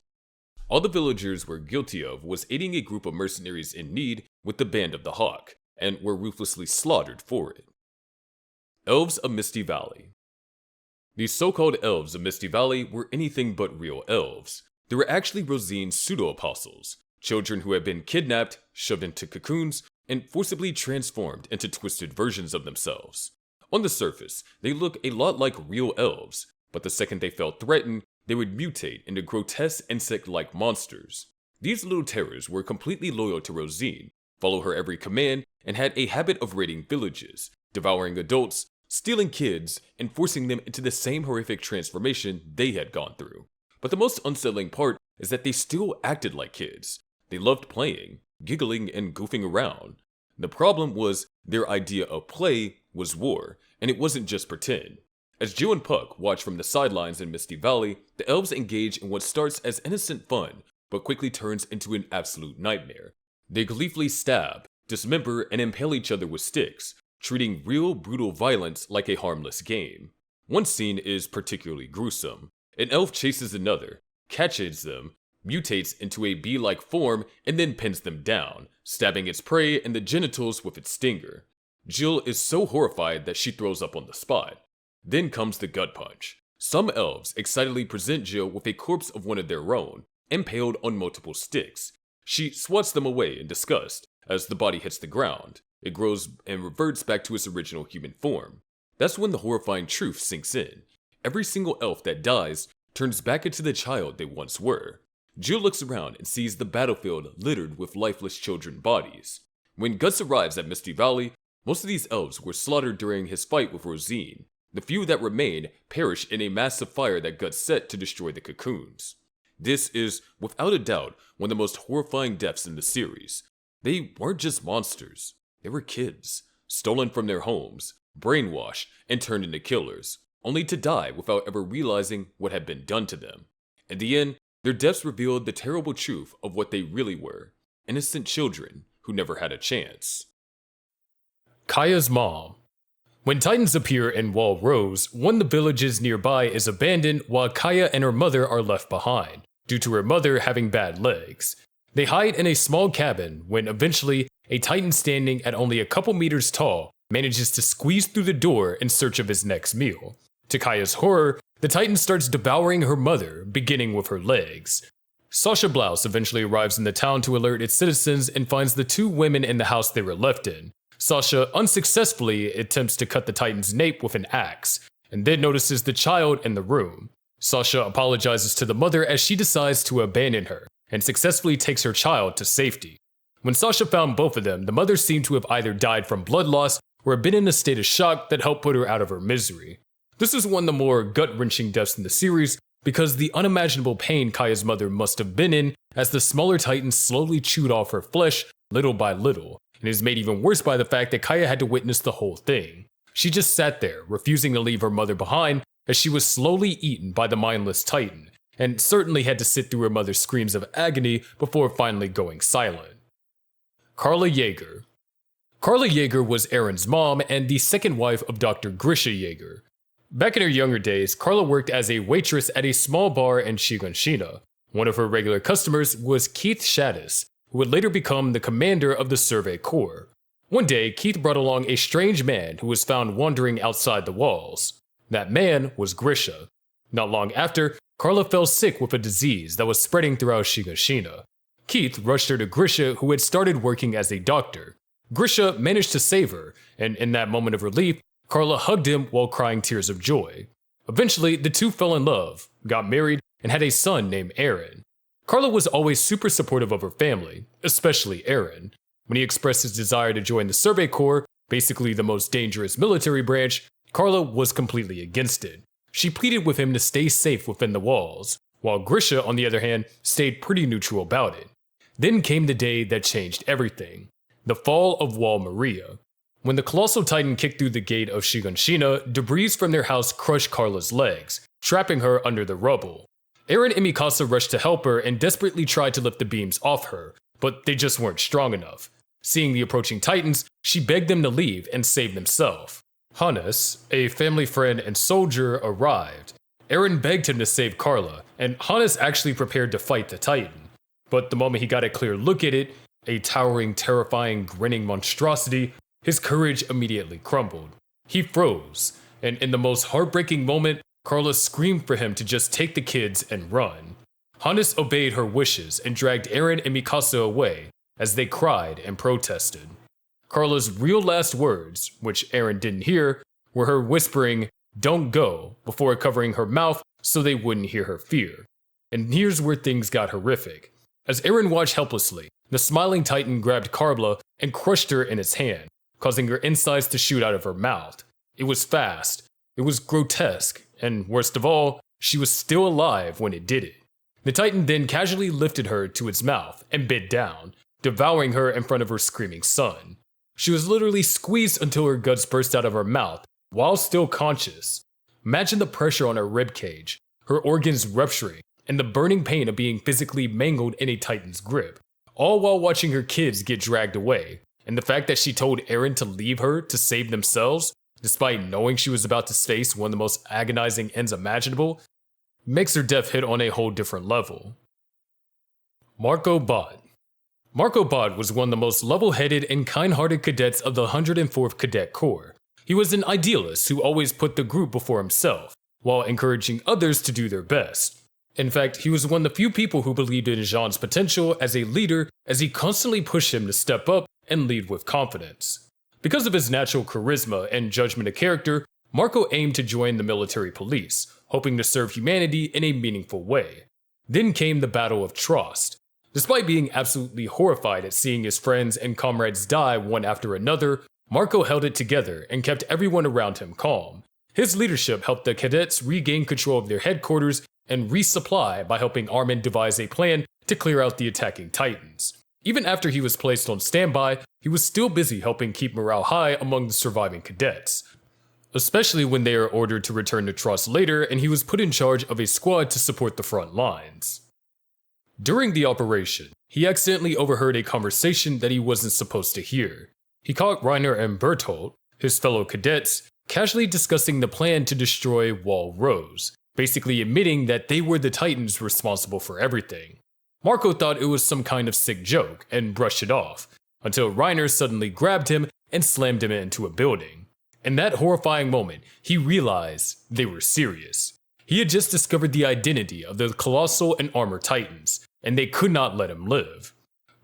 All the villagers were guilty of was aiding a group of mercenaries in need with the Band of the Hawk, and were ruthlessly slaughtered for it. Elves of Misty Valley. These so-called Elves of Misty Valley were anything but real elves. They were actually Rosine's pseudo-apostles, children who had been kidnapped, shoved into cocoons, and forcibly transformed into twisted versions of themselves. On the surface, they look a lot like real elves, but the second they felt threatened, they would mutate into grotesque insect-like monsters. These little terrors were completely loyal to Rosine, follow her every command, and had a habit of raiding villages, devouring adults, stealing kids, and forcing them into the same horrific transformation they had gone through. But the most unsettling part is that they still acted like kids. They loved playing, giggling, and goofing around. The problem was their idea of play was war, and it wasn't just pretend. As Jill and Puck watch from the sidelines in Misty Valley, the elves engage in what starts as innocent fun, but quickly turns into an absolute nightmare. They gleefully stab, dismember, and impale each other with sticks, treating real, brutal violence like a harmless game. One scene is particularly gruesome. An elf chases another, catches them, mutates into a bee-like form, and then pins them down, stabbing its prey in the genitals with its stinger. Jill is so horrified that she throws up on the spot. Then comes the gut punch. Some elves excitedly present Jill with a corpse of one of their own, impaled on multiple sticks. She swats them away in disgust. As the body hits the ground, it grows and reverts back to its original human form. That's when the horrifying truth sinks in. Every single elf that dies turns back into the child they once were. Jill looks around and sees the battlefield littered with lifeless children's bodies. When Gus arrives at Misty Valley, most of these elves were slaughtered during his fight with Rosine. The few that remain perish in a massive fire that Gus set to destroy the cocoons. This is, without a doubt, one of the most horrifying deaths in the series. They weren't just monsters. They were kids, stolen from their homes, brainwashed, and turned into killers, only to die without ever realizing what had been done to them. In the end, their deaths revealed the terrible truth of what they really were, innocent children who never had a chance. Kaya's mom. When Titans appear in Wall Rose, one of the villages nearby is abandoned while Kaya and her mother are left behind, due to her mother having bad legs. They hide in a small cabin when eventually a Titan standing at only a couple meters tall manages to squeeze through the door in search of his next meal. To Kaya's horror, the Titan starts devouring her mother, beginning with her legs. Sasha Blouse eventually arrives in the town to alert its citizens and finds the two women in the house they were left in. Sasha unsuccessfully attempts to cut the Titan's nape with an axe, and then notices the child in the room. Sasha apologizes to the mother as she decides to abandon her, and successfully takes her child to safety. When Sasha found both of them, the mother seemed to have either died from blood loss were a bit in a state of shock that helped put her out of her misery. This is one of the more gut-wrenching deaths in the series because the unimaginable pain Kaya's mother must have been in as the smaller Titans slowly chewed off her flesh little by little, and is made even worse by the fact that Kaya had to witness the whole thing. She just sat there, refusing to leave her mother behind as she was slowly eaten by the mindless Titan, and certainly had to sit through her mother's screams of agony before finally going silent. Carla Joerger. Carla Joerger was Aaron's mom and the second wife of Dr. Grisha Joerger. Back in her younger days, Carla worked as a waitress at a small bar in Shiganshina. One of her regular customers was Keith Shaddis, who would later become the commander of the Survey Corps. One day, Keith brought along a strange man who was found wandering outside the walls. That man was Grisha. Not long after, Carla fell sick with a disease that was spreading throughout Shiganshina. Keith rushed her to Grisha, who had started working as a doctor. Grisha managed to save her, and in that moment of relief, Carla hugged him while crying tears of joy. Eventually, the two fell in love, got married, and had a son named Aaron. Carla was always super supportive of her family, especially Aaron. When he expressed his desire to join the Survey Corps, basically the most dangerous military branch, Carla was completely against it. She pleaded with him to stay safe within the walls, while Grisha, on the other hand, stayed pretty neutral about it. Then came the day that changed everything, the fall of Wall Maria. When the Colossal Titan kicked through the gate of Shiganshina, debris from their house crushed Carla's legs, trapping her under the rubble. Aaron and Mikasa rushed to help her and desperately tried to lift the beams off her, but they just weren't strong enough. Seeing the approaching Titans, she begged them to leave and save themselves. Hanis, a family friend and soldier, arrived. Aaron begged him to save Carla, and Hanis actually prepared to fight the Titan. But the moment he got a clear look at it, a towering, terrifying, grinning monstrosity, his courage immediately crumbled. He froze, and in the most heartbreaking moment, Carla screamed for him to just take the kids and run. Hanis obeyed her wishes and dragged Aaron and Mikasa away as they cried and protested. Carla's real last words, which Aaron didn't hear, were her whispering, "Don't go," before covering her mouth so they wouldn't hear her fear. And here's where things got horrific. As Aaron watched helplessly, the smiling Titan grabbed Carla and crushed her in its hand, causing her insides to shoot out of her mouth. It was fast, it was grotesque, and worst of all, she was still alive when it did it. The Titan then casually lifted her to its mouth and bit down, devouring her in front of her screaming son. She was literally squeezed until her guts burst out of her mouth, while still conscious. Imagine the pressure on her ribcage, her organs rupturing, and the burning pain of being physically mangled in a Titan's grip, all while watching her kids get dragged away. And the fact that she told Aaron to leave her to save themselves, despite knowing she was about to face one of the most agonizing ends imaginable, makes her death hit on a whole different level. Marco Bot. Marco Bot was one of the most level-headed and kind-hearted cadets of the 104th Cadet Corps. He was an idealist who always put the group before himself, while encouraging others to do their best. In fact, he was one of the few people who believed in Jean's potential as a leader, as he constantly pushed him to step up and lead with confidence. Because of his natural charisma and judgment of character, Marco aimed to join the military police, hoping to serve humanity in a meaningful way. Then came the Battle of Trost. Despite being absolutely horrified at seeing his friends and comrades die one after another, Marco held it together and kept everyone around him calm. His leadership helped the cadets regain control of their headquarters and resupply by helping Armin devise a plan to clear out the attacking Titans. Even after he was placed on standby, he was still busy helping keep morale high among the surviving cadets, especially when they are ordered to return to Trost later and he was put in charge of a squad to support the front lines. During the operation, he accidentally overheard a conversation that he wasn't supposed to hear. He caught Reiner and Bertolt, his fellow cadets, casually discussing the plan to destroy Wall Rose, basically admitting that they were the Titans responsible for everything. Marco thought it was some kind of sick joke and brushed it off, until Reiner suddenly grabbed him and slammed him into a building. In that horrifying moment, he realized they were serious. He had just discovered the identity of the Colossal and Armor Titans, and they could not let him live.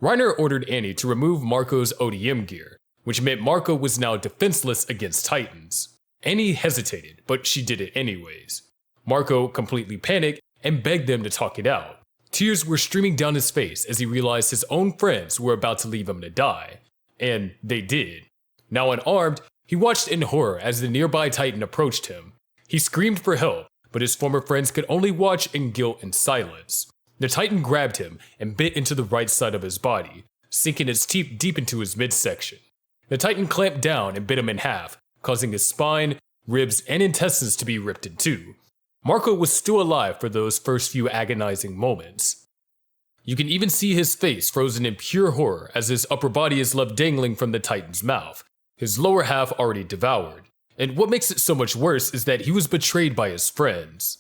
Reiner ordered Annie to remove Marco's ODM gear, which meant Marco was now defenseless against Titans. Annie hesitated, but she did it anyways. Marco completely panicked and begged them to talk it out. Tears were streaming down his face as he realized his own friends were about to leave him to die. And they did. Now unarmed, He watched in horror as the nearby Titan approached him. He screamed for help, but his former friends could only watch in guilt and silence. The Titan grabbed him and bit into the right side of his body, sinking its teeth deep into his midsection. The Titan clamped down and bit him in half, causing his spine, ribs, and intestines to be ripped in two. Marco was still alive for those first few agonizing moments. You can even see his face frozen in pure horror as his upper body is left dangling from the Titan's mouth, his lower half already devoured. And what makes it so much worse is that he was betrayed by his friends.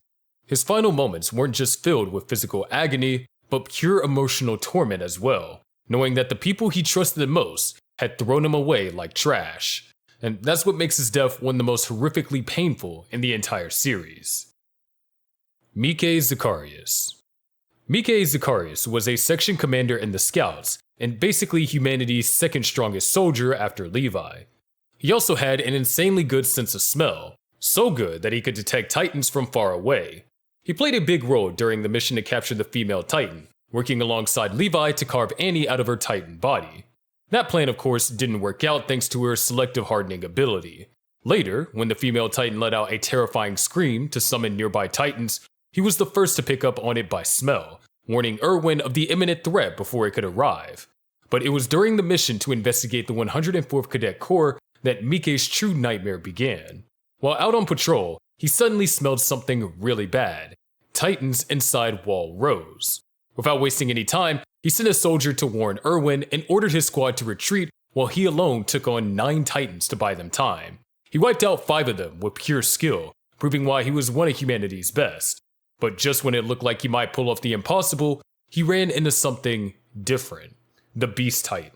His final moments weren't just filled with physical agony, but pure emotional torment as well, knowing that the people he trusted the most had thrown him away like trash. And that's what makes his death one of the most horrifically painful in the entire series. Mik Zakarius. Mik Zakarius was a section commander in the Scouts, and basically humanity's second strongest soldier after Levi. He also had an insanely good sense of smell, so good that he could detect Titans from far away. He played a big role during the mission to capture the female Titan, working alongside Levi to carve Annie out of her Titan body. That plan, of course, didn't work out thanks to her selective hardening ability. Later, when the female Titan let out a terrifying scream to summon nearby Titans, he was the first to pick up on it by smell, warning Erwin of the imminent threat before it could arrive. But it was during the mission to investigate the 104th Cadet Corps that Mike's true nightmare began. While out on patrol, he suddenly smelled something really bad: Titans inside Wall Rose. Without wasting any time, he sent a soldier to warn Erwin and ordered his squad to retreat while he alone took on 9 Titans to buy them time. He wiped out 5 of them with pure skill, proving why he was one of humanity's best. But just when it looked like he might pull off the impossible, he ran into something different: the Beast Titan.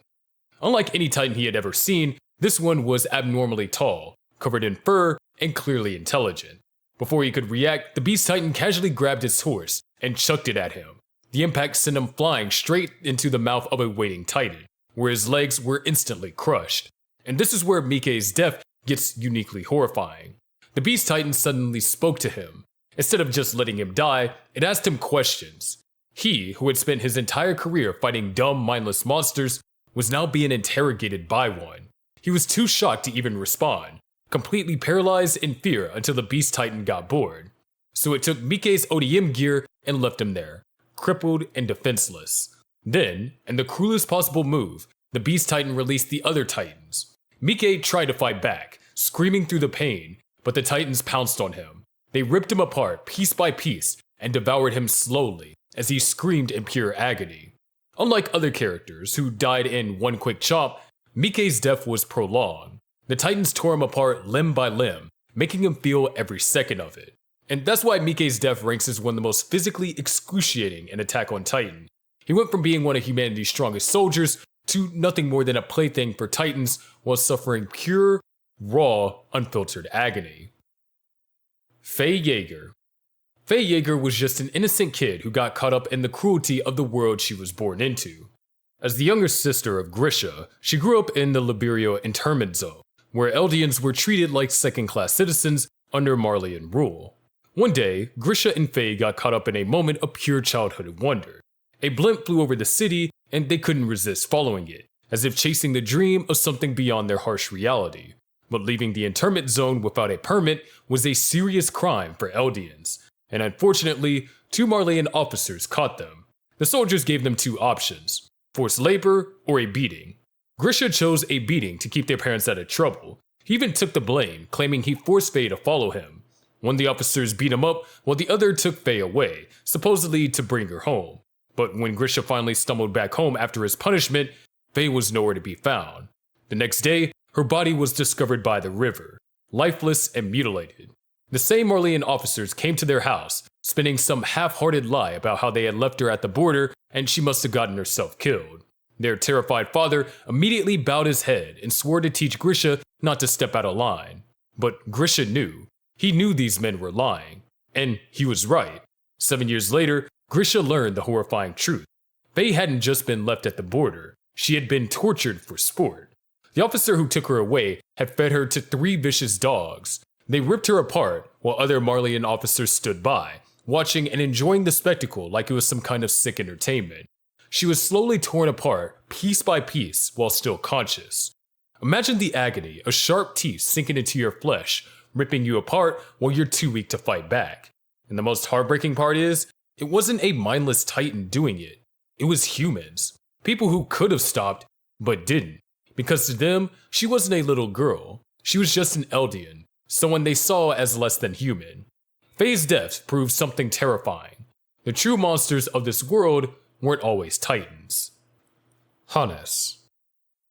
Unlike any Titan he had ever seen, this one was abnormally tall, covered in fur, and clearly intelligent. Before he could react, the Beast Titan casually grabbed his horse and chucked it at him. The impact sent him flying straight into the mouth of a waiting Titan, where his legs were instantly crushed. And this is where Mike's death gets uniquely horrifying. The Beast Titan suddenly spoke to him. Instead of just letting him die, it asked him questions. He, who had spent his entire career fighting dumb, mindless monsters, was now being interrogated by one. He was too shocked to even respond, completely paralyzed in fear until the Beast Titan got bored. So it took Mike's ODM gear and left him there, crippled and defenseless. Then, in the cruelest possible move, the Beast Titan released the other Titans. Mik tried to fight back, screaming through the pain, but the Titans pounced on him. They ripped him apart piece by piece and devoured him slowly as he screamed in pure agony. Unlike other characters who died in one quick chop, Mike's death was prolonged. The Titans tore him apart limb by limb, making him feel every second of it. And that's why Mike's death ranks as one of the most physically excruciating in Attack on Titan. He went from being one of humanity's strongest soldiers to nothing more than a plaything for Titans while suffering pure, raw, unfiltered agony. Faye Yeager. Faye Yeager was just an innocent kid who got caught up in the cruelty of the world she was born into. As the younger sister of Grisha, she grew up in the Liberia internment zone, where Eldians were treated like second-class citizens under Marleyan rule. One day, Grisha and Faye got caught up in a moment of pure childhood wonder. A blimp flew over the city, and they couldn't resist following it, as if chasing the dream of something beyond their harsh reality. But leaving the internment zone without a permit was a serious crime for Eldians, and unfortunately, 2 Marleyan officers caught them. The soldiers gave them 2 options: forced labor or a beating. Grisha chose a beating to keep their parents out of trouble. He even took the blame, claiming he forced Faye to follow him. One of the officers beat him up, while the other took Faye away, supposedly to bring her home. But when Grisha finally stumbled back home after his punishment, Faye was nowhere to be found. The next day, her body was discovered by the river, lifeless and mutilated. The same Marleyan officers came to their house, spinning some half-hearted lie about how they had left her at the border and she must have gotten herself killed. Their terrified father immediately bowed his head and swore to teach Grisha not to step out of line. But Grisha knew. He knew these men were lying. And he was right. 7 years later, Grisha learned the horrifying truth. Faye hadn't just been left at the border. She had been tortured for sport. The officer who took her away had fed her to 3 vicious dogs. They ripped her apart while other Marleyan officers stood by, watching and enjoying the spectacle like it was some kind of sick entertainment. She was slowly torn apart, piece by piece, while still conscious. Imagine the agony of sharp teeth sinking into your flesh, ripping you apart while you're too weak to fight back. And the most heartbreaking part is, it wasn't a mindless titan doing it. It was humans. People who could have stopped, but didn't. Because to them, she wasn't a little girl. She was just an Eldian, someone they saw as less than human. Faye's death proved something terrifying. The true monsters of this world weren't always titans. Hanis.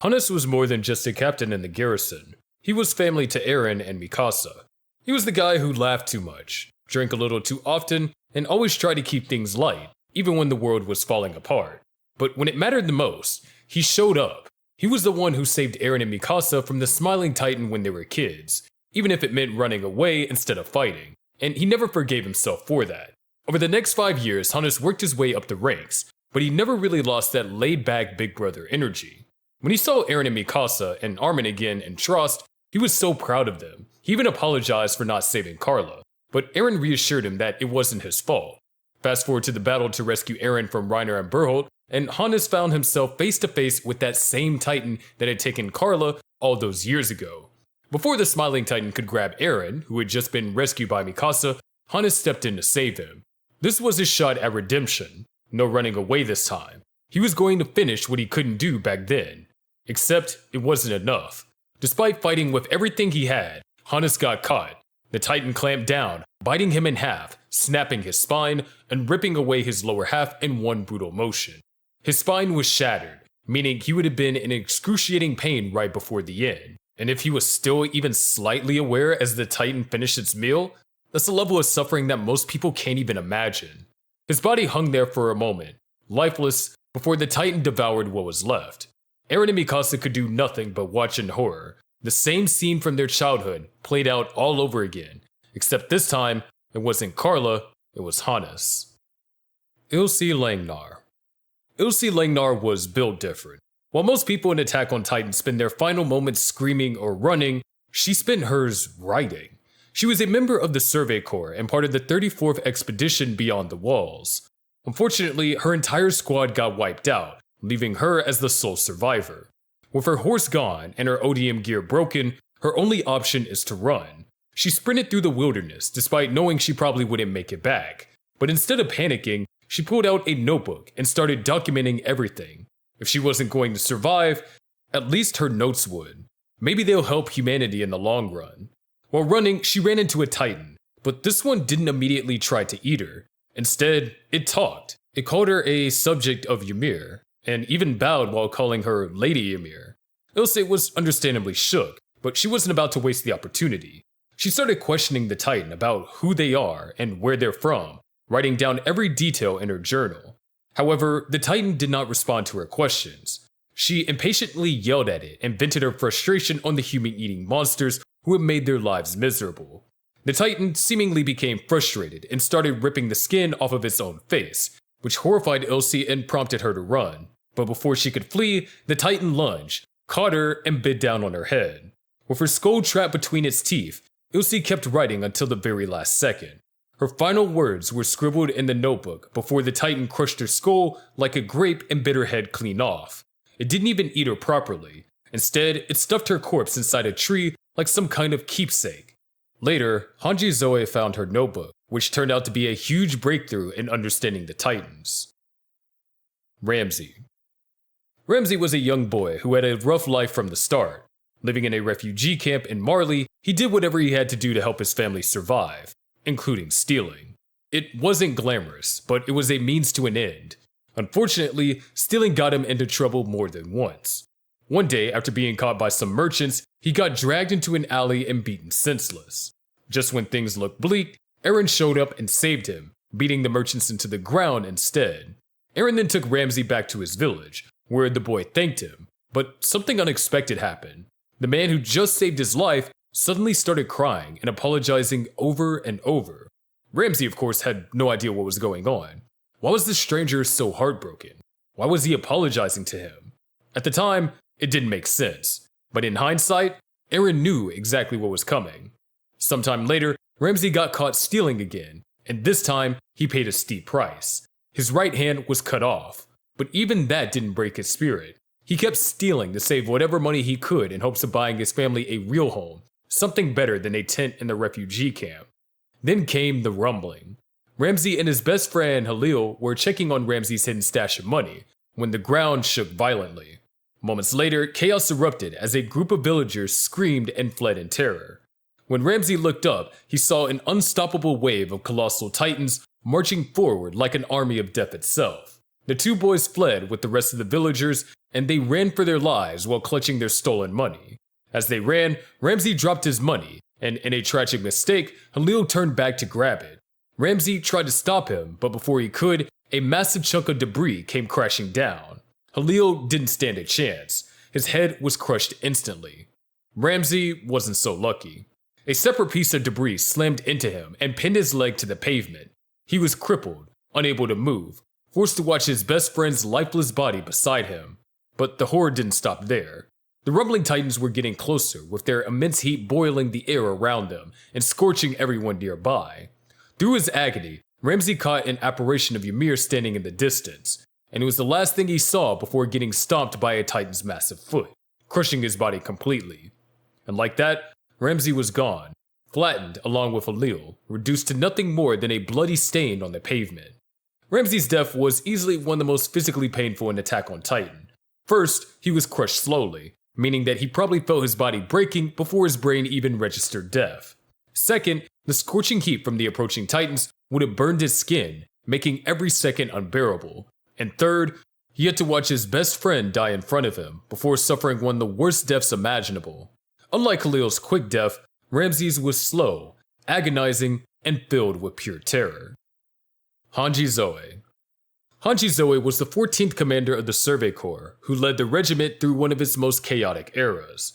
Hanis was more than just a captain in the garrison. He was family to Eren and Mikasa. He was the guy who laughed too much, drank a little too often, and always tried to keep things light, even when the world was falling apart. But when it mattered the most, he showed up. He was the one who saved Eren and Mikasa from the Smiling Titan when they were kids, even if it meant running away instead of fighting, and he never forgave himself for that. Over the next 5 years, Hanis worked his way up the ranks, but he never really lost that laid-back big brother energy. When he saw Eren and Mikasa and Armin again in Trost, he was so proud of them. He even apologized for not saving Carla, but Eren reassured him that it wasn't his fault. Fast forward to the battle to rescue Eren from Reiner and Berholt, and Hanis found himself face to face with that same Titan that had taken Carla all those years ago. Before the Smiling Titan could grab Eren, who had just been rescued by Mikasa, Hanis stepped in to save him. This was his shot at redemption. No running away this time. He was going to finish what he couldn't do back then. Except it wasn't enough. Despite fighting with everything he had, Hanis got caught. The Titan clamped down, biting him in half, snapping his spine, and ripping away his lower half in one brutal motion. His spine was shattered, meaning he would have been in excruciating pain right before the end. And if he was still even slightly aware as the Titan finished its meal, that's a level of suffering that most people can't even imagine. His body hung there for a moment, lifeless, before the Titan devoured what was left. Eren and Mikasa could do nothing but watch in horror. The same scene from their childhood played out all over again, except this time, it wasn't Carla, it was Hanis. Elsie Langnar. Elsie Langnar was built different. While most people in Attack on Titan spend their final moments screaming or running, she spent hers writing. She was a member of the Survey Corps and part of the 34th Expedition Beyond the Walls. Unfortunately, her entire squad got wiped out, leaving her as the sole survivor. With her horse gone and her odium gear broken, her only option is to run. She sprinted through the wilderness despite knowing she probably wouldn't make it back. But instead of panicking, she pulled out a notebook and started documenting everything. If she wasn't going to survive, at least her notes would. Maybe they'll help humanity in the long run. While running, she ran into a Titan, but this one didn't immediately try to eat her. Instead, it talked. It called her a subject of Ymir, and even bowed while calling her Lady Ymir. Elsie was understandably shook, but she wasn't about to waste the opportunity. She started questioning the Titan about who they are and where they're from, writing down every detail in her journal. However, the Titan did not respond to her questions. She impatiently yelled at it and vented her frustration on the human-eating monsters who had made their lives miserable. The Titan seemingly became frustrated and started ripping the skin off of its own face, which horrified Elsie and prompted her to run. But before she could flee, the Titan lunged, caught her, and bit down on her head. With her skull trapped between its teeth, Elsie kept writing until the very last second. Her final words were scribbled in the notebook before the Titan crushed her skull like a grape and bit her head clean off. It didn't even eat her properly. Instead, it stuffed her corpse inside a tree like some kind of keepsake. Later, Hanji Zoey found her notebook, which turned out to be a huge breakthrough in understanding the Titans. Ramsey. Ramsey was a young boy who had a rough life from the start. Living in a refugee camp in Marley, he did whatever he had to do to help his family survive, including stealing. It wasn't glamorous, but it was a means to an end. Unfortunately, stealing got him into trouble more than once. One day, after being caught by some merchants, he got dragged into an alley and beaten senseless. Just when things looked bleak, Eren showed up and saved him, beating the merchants into the ground instead. Eren then took Ramsey back to his village, where the boy thanked him. But something unexpected happened. The man who just saved his life suddenly started crying and apologizing over and over. Ramsey, of course, had no idea what was going on. Why was the stranger so heartbroken? Why was he apologizing to him? At the time, it didn't make sense. But in hindsight, Eren knew exactly what was coming. Sometime later, Ramsey got caught stealing again, and this time, he paid a steep price. His right hand was cut off, but even that didn't break his spirit. He kept stealing to save whatever money he could in hopes of buying his family a real home, something better than a tent in the refugee camp. Then came the rumbling. Ramsey and his best friend Halil were checking on Ramsey's hidden stash of money when the ground shook violently. Moments later, chaos erupted as a group of villagers screamed and fled in terror. When Ramsey looked up, he saw an unstoppable wave of colossal titans marching forward like an army of death itself. The two boys fled with the rest of the villagers, and they ran for their lives while clutching their stolen money. As they ran, Ramsey dropped his money, and in a tragic mistake, Halil turned back to grab it. Ramsey tried to stop him, but before he could, a massive chunk of debris came crashing down. Halil didn't stand a chance. His head was crushed instantly. Ramsey wasn't so lucky. A separate piece of debris slammed into him and pinned his leg to the pavement. He was crippled, unable to move, forced to watch his best friend's lifeless body beside him. But the horror didn't stop there. The rumbling titans were getting closer, with their immense heat boiling the air around them and scorching everyone nearby. Through his agony, Ramsey caught an apparition of Ymir standing in the distance, and it was the last thing he saw before getting stomped by a titan's massive foot, crushing his body completely. And like that, Ramsey was gone, flattened along with Halil, reduced to nothing more than a bloody stain on the pavement. Ramsey's death was easily one of the most physically painful in Attack on Titan. First, he was crushed slowly, meaning that he probably felt his body breaking before his brain even registered death. Second, the scorching heat from the approaching titans would have burned his skin, making every second unbearable. And third, he had to watch his best friend die in front of him before suffering one of the worst deaths imaginable. Unlike Khalil's quick death, Ramsey's was slow, agonizing, and filled with pure terror. Hanji Zoey. Hanji Zoey was the 14th commander of the Survey Corps, who led the regiment through one of its most chaotic eras.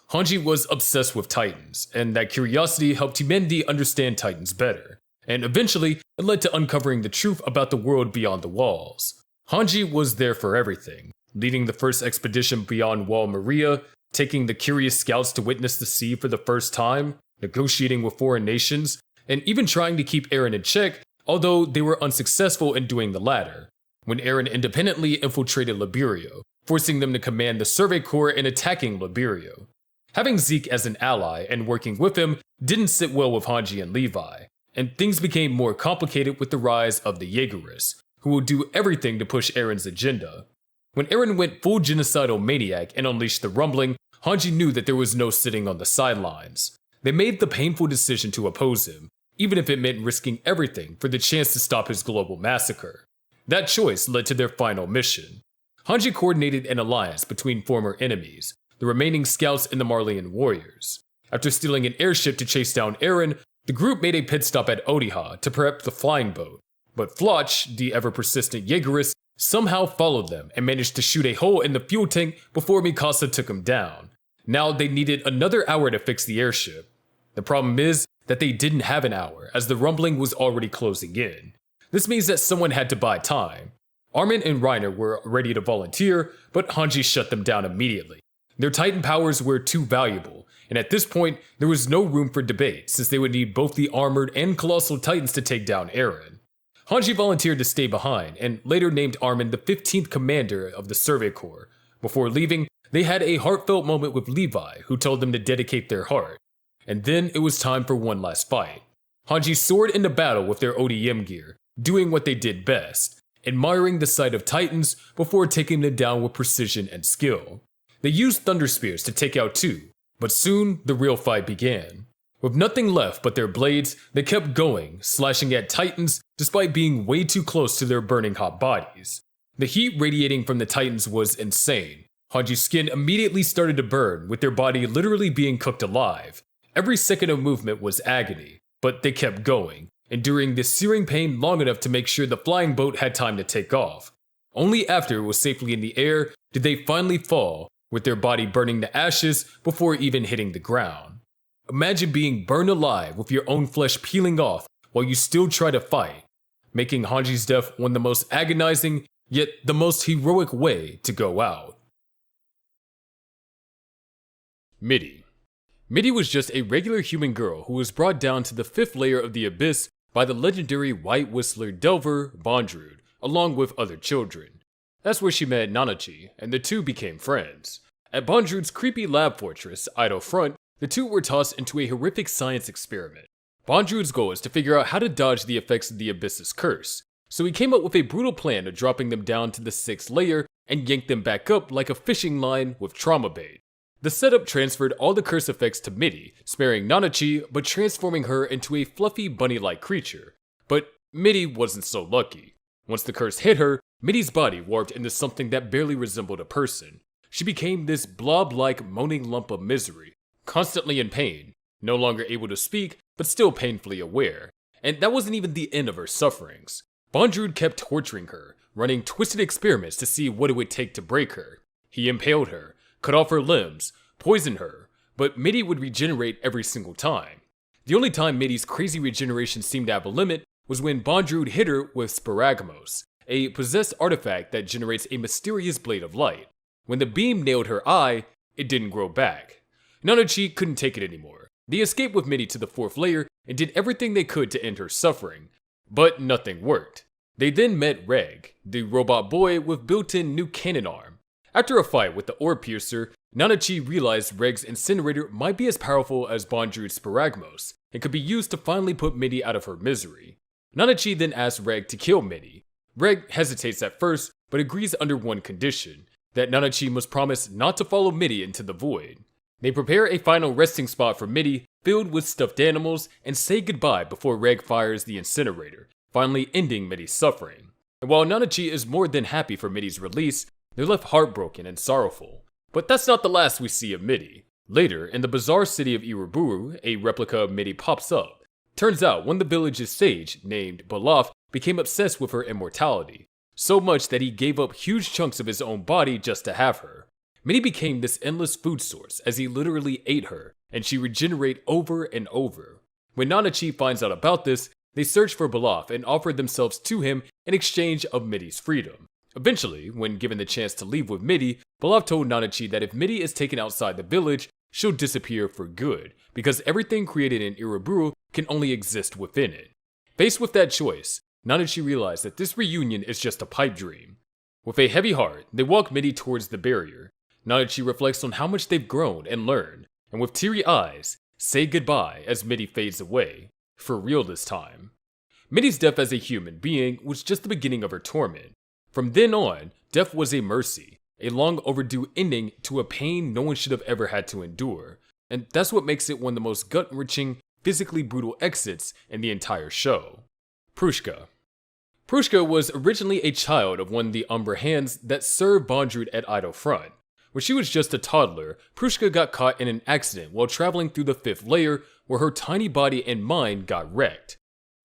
Hanji was obsessed with Titans, and that curiosity helped humanity understand Titans better, and eventually it led to uncovering the truth about the world beyond the walls. Hanji was there for everything, leading the first expedition beyond Wall Maria, taking the curious scouts to witness the sea for the first time, negotiating with foreign nations, and even trying to keep Eren in check, although they were unsuccessful in doing the latter, when Eren independently infiltrated Liberio, forcing them to command the Survey Corps and attacking Liberio. Having Zeke as an ally and working with him didn't sit well with Hanji and Levi, and things became more complicated with the rise of the Jaegerists, who will do everything to push Eren's agenda. When Eren went full genocidal maniac and unleashed the rumbling, Hanji knew that there was no sitting on the sidelines. They made the painful decision to oppose him, even if it meant risking everything for the chance to stop his global massacre. That choice led to their final mission. Hanji coordinated an alliance between former enemies, the remaining scouts and the Marleyan warriors. After stealing an airship to chase down Eren, the group made a pit stop at Odiha to prep the flying boat. But Floch, the ever-persistent Jaegerist, somehow followed them and managed to shoot a hole in the fuel tank before Mikasa took him down. Now they needed another hour to fix the airship. The problem is that they didn't have an hour, as the rumbling was already closing in. This means that someone had to buy time. Armin and Reiner were ready to volunteer, but Hanji shut them down immediately. Their Titan powers were too valuable, and at this point, there was no room for debate since they would need both the armored and colossal Titans to take down Eren. Hanji volunteered to stay behind and later named Armin the 15th commander of the Survey Corps. Before leaving, they had a heartfelt moment with Levi, who told them to dedicate their heart. And then it was time for one last fight. Hanji soared into battle with their ODM gear, doing what they did best, admiring the sight of Titans before taking them down with precision and skill. They used Thunder Spears to take out two, but soon the real fight began. With nothing left but their blades, they kept going, slashing at Titans despite being way too close to their burning hot bodies. The heat radiating from the Titans was insane. Hanji's skin immediately started to burn, with their body literally being cooked alive. Every second of movement was agony, but they kept going, enduring this searing pain long enough to make sure the flying boat had time to take off. Only after it was safely in the air did they finally fall, with their body burning to ashes before even hitting the ground. Imagine being burned alive with your own flesh peeling off while you still try to fight, making Hanji's death one of the most agonizing, yet the most heroic way to go out. Misty. Misty was just a regular human girl who was brought down to the 5th layer of the Abyss by the legendary White Whistler Delver, Bondrewd, along with other children. That's where she met Nanachi, and the two became friends. At Bondrewd's creepy lab fortress, Idle Front, the two were tossed into a horrific science experiment. Bondrewd's goal is to figure out how to dodge the effects of the Abyss's curse, so he came up with a brutal plan of dropping them down to the 6th layer and yank them back up like a fishing line with trauma bait. The setup transferred all the curse effects to Mitty, sparing Nanachi but transforming her into a fluffy bunny-like creature. But Mitty wasn't so lucky. Once the curse hit her, Mitty's body warped into something that barely resembled a person. She became this blob-like moaning lump of misery, constantly in pain, no longer able to speak, but still painfully aware. And that wasn't even the end of her sufferings. Bondrewd kept torturing her, running twisted experiments to see what it would take to break her. He impaled her, cut off her limbs, poisoned her, but Mitty would regenerate every single time. The only time Mitty's crazy regeneration seemed to have a limit was when Bondrewd hit her with Sparagmos, a possessed artifact that generates a mysterious blade of light. When the beam nailed her eye, it didn't grow back. Nanachi couldn't take it anymore. They escaped with Mitty to the 4th layer and did everything they could to end her suffering. But nothing worked. They then met Reg, the robot boy with built-in new cannon arm. After a fight with the Orb Piercer, Nanachi realized Reg's incinerator might be as powerful as Bondrewd's Sparagmos and could be used to finally put Mitty out of her misery. Nanachi then asks Reg to kill Mitty. Reg hesitates at first, but agrees under one condition, that Nanachi must promise not to follow Mitty into the void. They prepare a final resting spot for Mitty, filled with stuffed animals, and say goodbye before Reg fires the incinerator, finally ending Mitty's suffering. And while Nanachi is more than happy for Mitty's release, they're left heartbroken and sorrowful. But that's not the last we see of Mitty. Later, in the bizarre city of Iruburu, a replica of Mitty pops up. Turns out one of the village's sage, named Balaf, became obsessed with her immortality, so much that he gave up huge chunks of his own body just to have her. Mitty became this endless food source as he literally ate her, and she regenerated over and over. When Nanachi finds out about this, they search for Balaf and offer themselves to him in exchange of Mitty's freedom. Eventually, when given the chance to leave with Mitty, Balaf told Nanachi that if Mitty is taken outside the village, she'll disappear for good, because everything created in Iruburu can only exist within it. Faced with that choice, Nanachi realized that this reunion is just a pipe dream. With a heavy heart, they walk Mitty towards the barrier. Nanachi reflects on how much they've grown and learned, and with teary eyes, say goodbye as Mitty fades away, for real this time. Mitty's death as a human being was just the beginning of her torment. From then on, death was a mercy, a long overdue ending to a pain no one should have ever had to endure, and that's what makes it one of the most gut-wrenching, physically brutal exits in the entire show. Prushka. Prushka was originally a child of one of the Umbra Hands that served Bondrewd at Idle Front. When she was just a toddler, Prushka got caught in an accident while traveling through the 5th layer where her tiny body and mind got wrecked.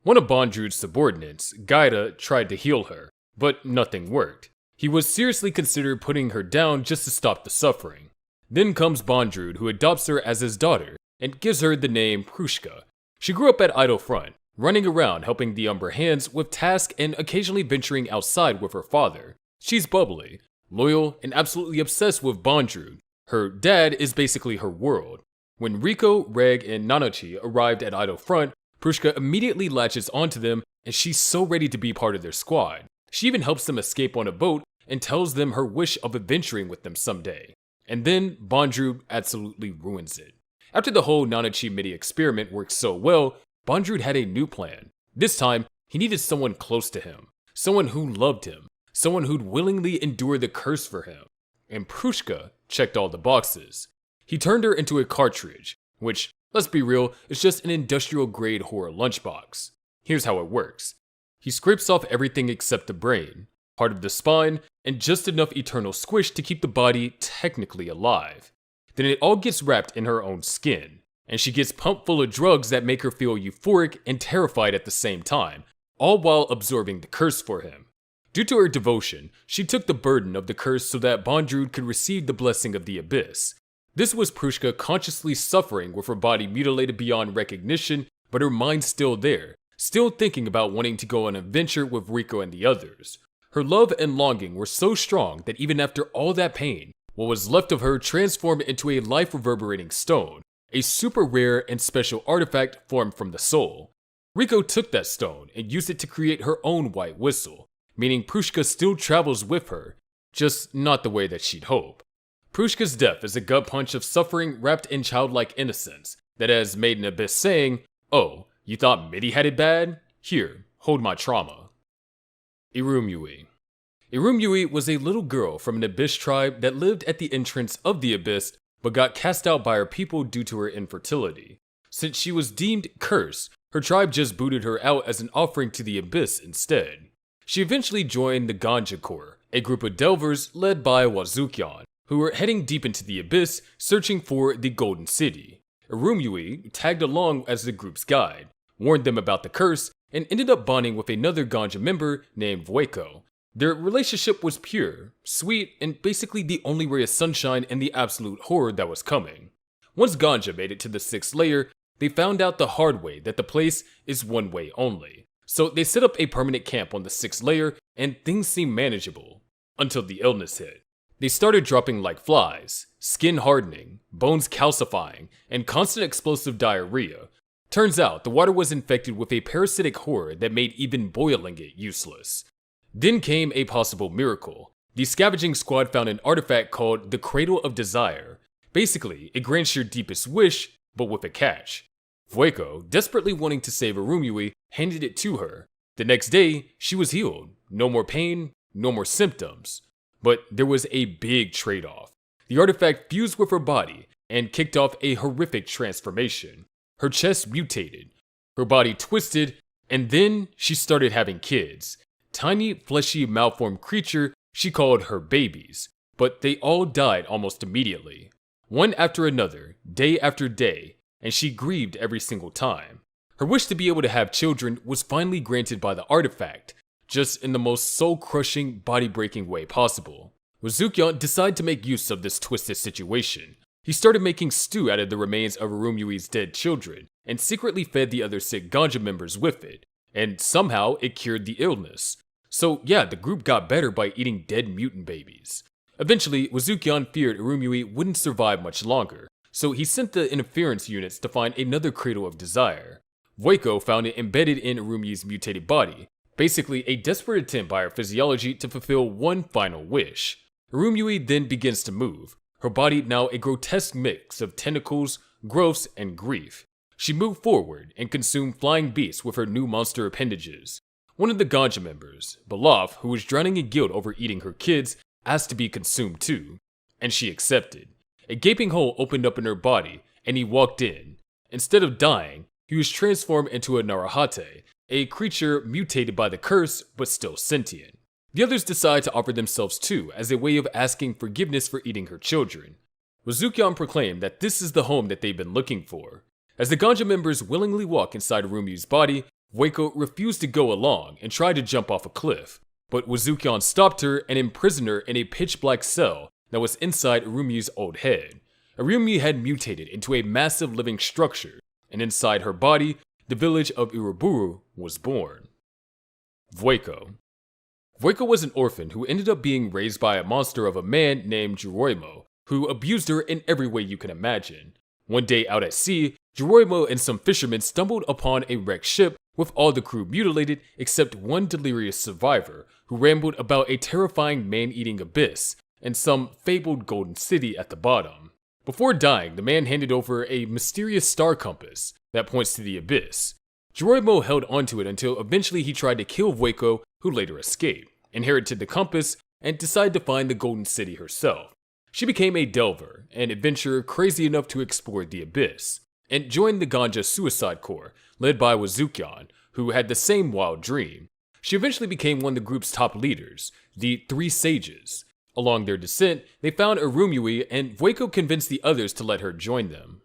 One of Bondrewd's subordinates, Gaida, tried to heal her, but nothing worked. He was seriously considered putting her down just to stop the suffering. Then comes Bondrewd, who adopts her as his daughter and gives her the name Prushka. She grew up at Idle Front, running around helping the Umbra Hands with tasks and occasionally venturing outside with her father. She's bubbly, loyal, and absolutely obsessed with Bondrewd. Her dad is basically her world. When Riko, Reg, and Nanachi arrived at Idle Front, Prushka immediately latches onto them and she's so ready to be part of their squad. She even helps them escape on a boat and tells them her wish of adventuring with them someday. And then Bondrewd absolutely ruins it. After the whole Nanachi-Mitty experiment worked so well, Bondrewd had a new plan. This time, he needed someone close to him, someone who loved him, someone who'd willingly endure the curse for him. And Prushka checked all the boxes. He turned her into a cartridge, which, let's be real, is just an industrial-grade horror lunchbox. Here's how it works. He scrapes off everything except the brain, part of the spine, and just enough eternal squish to keep the body technically alive. Then it all gets wrapped in her own skin, and she gets pumped full of drugs that make her feel euphoric and terrified at the same time, all while absorbing the curse for him. Due to her devotion, she took the burden of the curse so that Bondrewd could receive the blessing of the abyss. This was Prushka consciously suffering with her body mutilated beyond recognition, but her mind still there, still thinking about wanting to go on an adventure with Riko and the others. Her love and longing were so strong that even after all that pain, what was left of her transformed into a life-reverberating stone, a super rare and special artifact formed from the soul. Riko took that stone and used it to create her own white whistle, meaning Prushka still travels with her, just not the way that she'd hope. Prushka's death is a gut punch of suffering wrapped in childlike innocence that has made an abyss saying, "Oh, you thought Mitty had it bad? Here, hold my trauma." Irumyui. Irumyui was a little girl from an abyss tribe that lived at the entrance of the abyss but got cast out by her people due to her infertility. Since she was deemed cursed, her tribe just booted her out as an offering to the abyss instead. She eventually joined the Ganja Corps, a group of delvers led by Wazukyan, who were heading deep into the abyss searching for the Golden City. Irumyui tagged along as the group's guide, warned them about the curse, and ended up bonding with another Ganja member named Vueko. Their relationship was pure, sweet, and basically the only ray of sunshine in the absolute horror that was coming. Once Ganja made it to the 6th layer, they found out the hard way that the place is one way only. So they set up a permanent camp on the 6th layer and things seemed manageable. Until the illness hit. They started dropping like flies, skin hardening, bones calcifying, and constant explosive diarrhea. Turns out the water was infected with a parasitic horror that made even boiling it useless. Then came a possible miracle. The scavenging squad found an artifact called the Cradle of Desire. Basically, it grants your deepest wish, but with a catch. Vueko, desperately wanting to save Irumyui, handed it to her. The next day, she was healed. No more pain, no more symptoms. But there was a big trade-off. The artifact fused with her body and kicked off a horrific transformation. Her chest mutated, her body twisted, and then she started having kids. Tiny, fleshy, malformed creature she called her babies, but they all died almost immediately. One after another, day after day, and she grieved every single time. Her wish to be able to have children was finally granted by the artifact, just in the most soul-crushing, body-breaking way possible. Wazukyan decided to make use of this twisted situation. He started making stew out of the remains of Irumyui's dead children, and secretly fed the other sick Ganja members with it, and somehow it cured the illness. So yeah, the group got better by eating dead mutant babies. Eventually, Wazukyan feared Irumyui wouldn't survive much longer, so he sent the interference units to find another Cradle of Desire. Vueko found it embedded in Irumyui's mutated body, basically a desperate attempt by her physiology to fulfill one final wish. Irumyui then begins to move, her body now a grotesque mix of tentacles, growths, and grief. She moved forward and consumed flying beasts with her new monster appendages. One of the Ganja members, Belaf, who was drowning in guilt over eating her kids, asked to be consumed too, and she accepted. A gaping hole opened up in her body, and he walked in. Instead of dying, he was transformed into a Narahate, a creature mutated by the curse but still sentient. The others decide to offer themselves too as a way of asking forgiveness for eating her children. Wazukyan proclaimed that this is the home that they've been looking for. As the Ganja members willingly walk inside Irumyui's body, Vueko refused to go along and tried to jump off a cliff, but Wazukyan stopped her and imprisoned her in a pitch-black cell that was inside Irumyui's old head. Irumyu had mutated into a massive living structure, and inside her body, the village of Iruburu was born. Vueko. Vueko was an orphan who ended up being raised by a monster of a man named Juroimo, who abused her in every way you can imagine. One day out at sea, Juroimo and some fishermen stumbled upon a wrecked ship with all the crew mutilated except one delirious survivor who rambled about a terrifying man-eating abyss and some fabled golden city at the bottom. Before dying, the man handed over a mysterious star compass that points to the abyss. Juroimo held onto it until eventually he tried to kill Vueko, who later escaped, inherited the compass, and decided to find the golden city herself. She became a delver, an adventurer crazy enough to explore the abyss, and joined the Ganja Suicide Corps, led by Wazukyan, who had the same wild dream. She eventually became one of the group's top leaders, the Three Sages. Along their descent, they found Irumyui, and Vueko convinced the others to let her join them.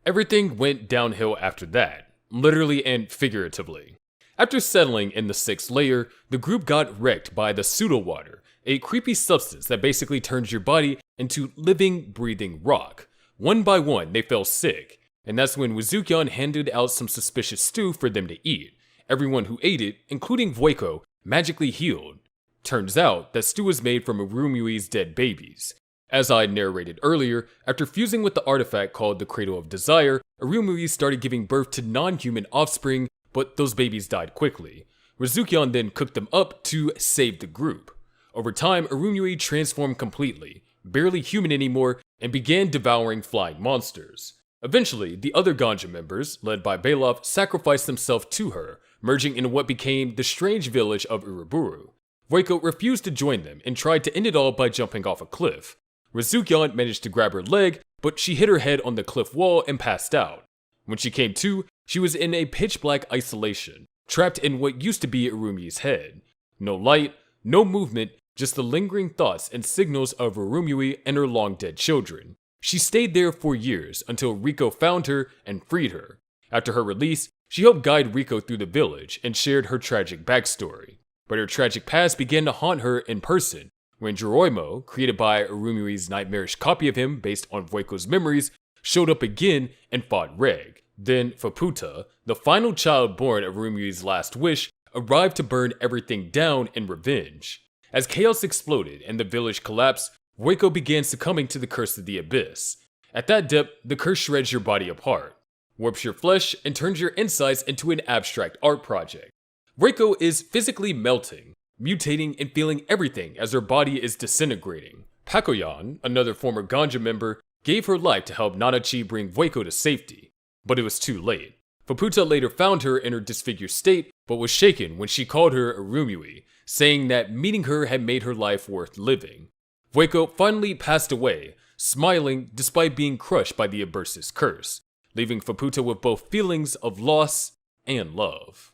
Everything went downhill after that, literally and figuratively. After settling in the 6th layer, the group got wrecked by the pseudo-water, a creepy substance that basically turns your body into living, breathing rock. One by one, they fell sick, and that's when Wazukyan handed out some suspicious stew for them to eat. Everyone who ate it, including Vueko, magically healed. Turns out that stew was made from Irumyui's dead babies. As I narrated earlier, after fusing with the artifact called the Cradle of Desire, Irumyui started giving birth to non-human offspring, but those babies died quickly. Wazukyan then cooked them up to save the group. Over time, Urumui transformed completely, barely human anymore, and began devouring flying monsters. Eventually, the other Ganja members, led by Bailoff, sacrificed themselves to her, merging into what became the strange village of Uruburu. Voiko refused to join them and tried to end it all by jumping off a cliff. Rizukyan managed to grab her leg, but she hit her head on the cliff wall and passed out. When she came to, she was in a pitch-black isolation, trapped in what used to be Urumi's head. No light, no movement, just the lingering thoughts and signals of Urumui and her long-dead children. She stayed there for years until Riko found her and freed her. After her release, she helped guide Riko through the village and shared her tragic backstory. But her tragic past began to haunt her in person, when Joroimo, created by Urumui's nightmarish copy of him based on Voiko's memories, showed up again and fought Reg. Then Faputa, the final child born of Urumui's last wish, arrived to burn everything down in revenge. As chaos exploded and the village collapsed, Voiko began succumbing to the curse of the abyss. At that depth, the curse shreds your body apart, warps your flesh, and turns your insides into an abstract art project. Voiko is physically melting, mutating and feeling everything as her body is disintegrating. Pakoyan, another former Ganja member, gave her life to help Nanachi bring Voiko to safety, but it was too late. Faputa later found her in her disfigured state, but was shaken when she called her Urumui, saying that meeting her had made her life worth living. Voiko finally passed away, smiling despite being crushed by the Abersis curse, leaving Faputa with both feelings of loss and love.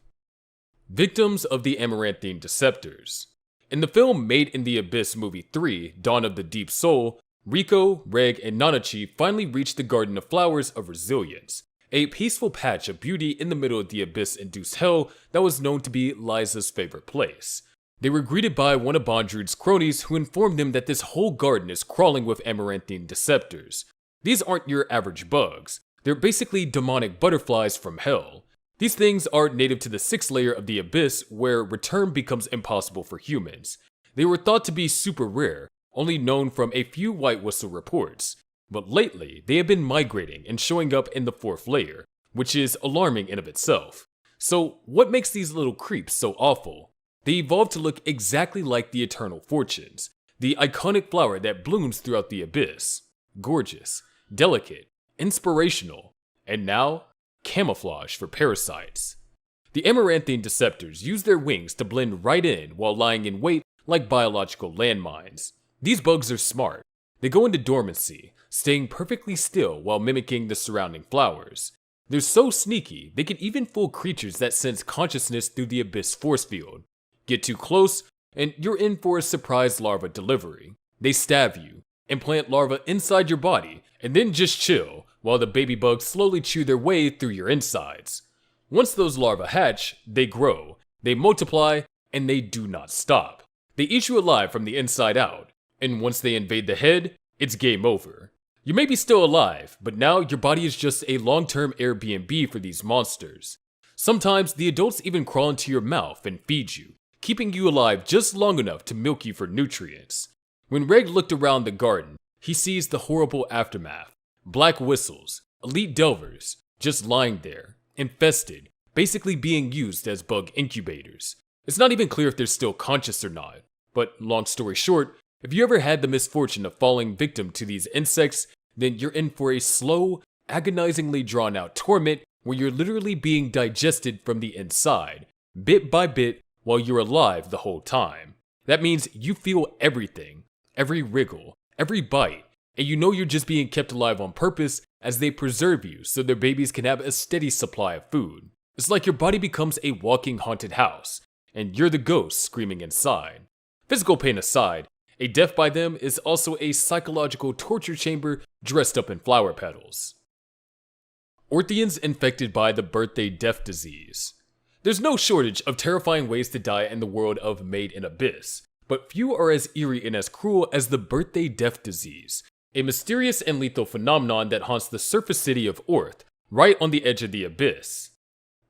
Victims of the Amaranthine Deceptors. In the film Made in the Abyss Movie 3, Dawn of the Deep Soul, Riko, Reg, and Nanachi finally reached the Garden of Flowers of Resilience, a peaceful patch of beauty in the middle of the abyss-induced hell that was known to be Liza's favorite place. They were greeted by one of Bondrewd's cronies who informed them that this whole garden is crawling with Amaranthine Deceptors. These aren't your average bugs. They're basically demonic butterflies from hell. These things are native to the 6th layer of the abyss, where return becomes impossible for humans. They were thought to be super rare, only known from a few White Whistle reports. But lately, they have been migrating and showing up in the 4th layer, which is alarming in of itself. So what makes these little creeps so awful? They evolved to look exactly like the Eternal Fortunes, the iconic flower that blooms throughout the abyss. Gorgeous, delicate, inspirational, and now, camouflage for parasites. The Amaranthine Deceptors use their wings to blend right in while lying in wait like biological landmines. These bugs are smart. They go into dormancy, staying perfectly still while mimicking the surrounding flowers. They're so sneaky, they can even fool creatures that sense consciousness through the abyss force field. Get too close, and you're in for a surprise larva delivery. They stab you, implant larvae inside your body, and then just chill while the baby bugs slowly chew their way through your insides. Once those larvae hatch, they grow, they multiply, and they do not stop. They eat you alive from the inside out, and once they invade the head, it's game over. You may be still alive, but now your body is just a long-term Airbnb for these monsters. Sometimes the adults even crawl into your mouth and feed you, keeping you alive just long enough to milk you for nutrients. When Reg looked around the garden, he sees the horrible aftermath. Black whistles, elite delvers, just lying there, infested, basically being used as bug incubators. It's not even clear if they're still conscious or not, but long story short, if you ever had the misfortune of falling victim to these insects, then you're in for a slow, agonizingly drawn out torment where you're literally being digested from the inside, bit by bit, while you're alive the whole time. That means you feel everything, every wriggle, every bite, and you know you're just being kept alive on purpose as they preserve you so their babies can have a steady supply of food. It's like your body becomes a walking haunted house, and you're the ghost screaming inside. Physical pain aside, a death by them is also a psychological torture chamber dressed up in flower petals. Orthians infected by the birthday death disease. There's no shortage of terrifying ways to die in the world of Made in Abyss, but few are as eerie and as cruel as the birthday death disease, a mysterious and lethal phenomenon that haunts the surface city of Orth, right on the edge of the abyss.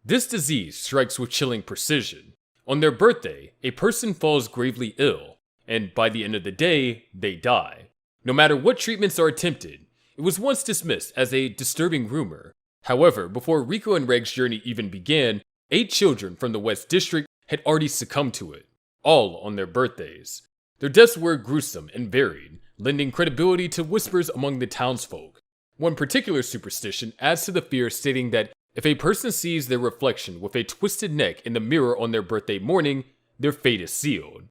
This disease strikes with chilling precision. On their birthday, a person falls gravely ill, and by the end of the day, they die. No matter what treatments are attempted, it was once dismissed as a disturbing rumor. However, before Riko and Reg's journey even began, 8 children from the West District had already succumbed to it, all on their birthdays. Their deaths were gruesome and varied, lending credibility to whispers among the townsfolk. One particular superstition adds to the fear, stating that if a person sees their reflection with a twisted neck in the mirror on their birthday morning, their fate is sealed.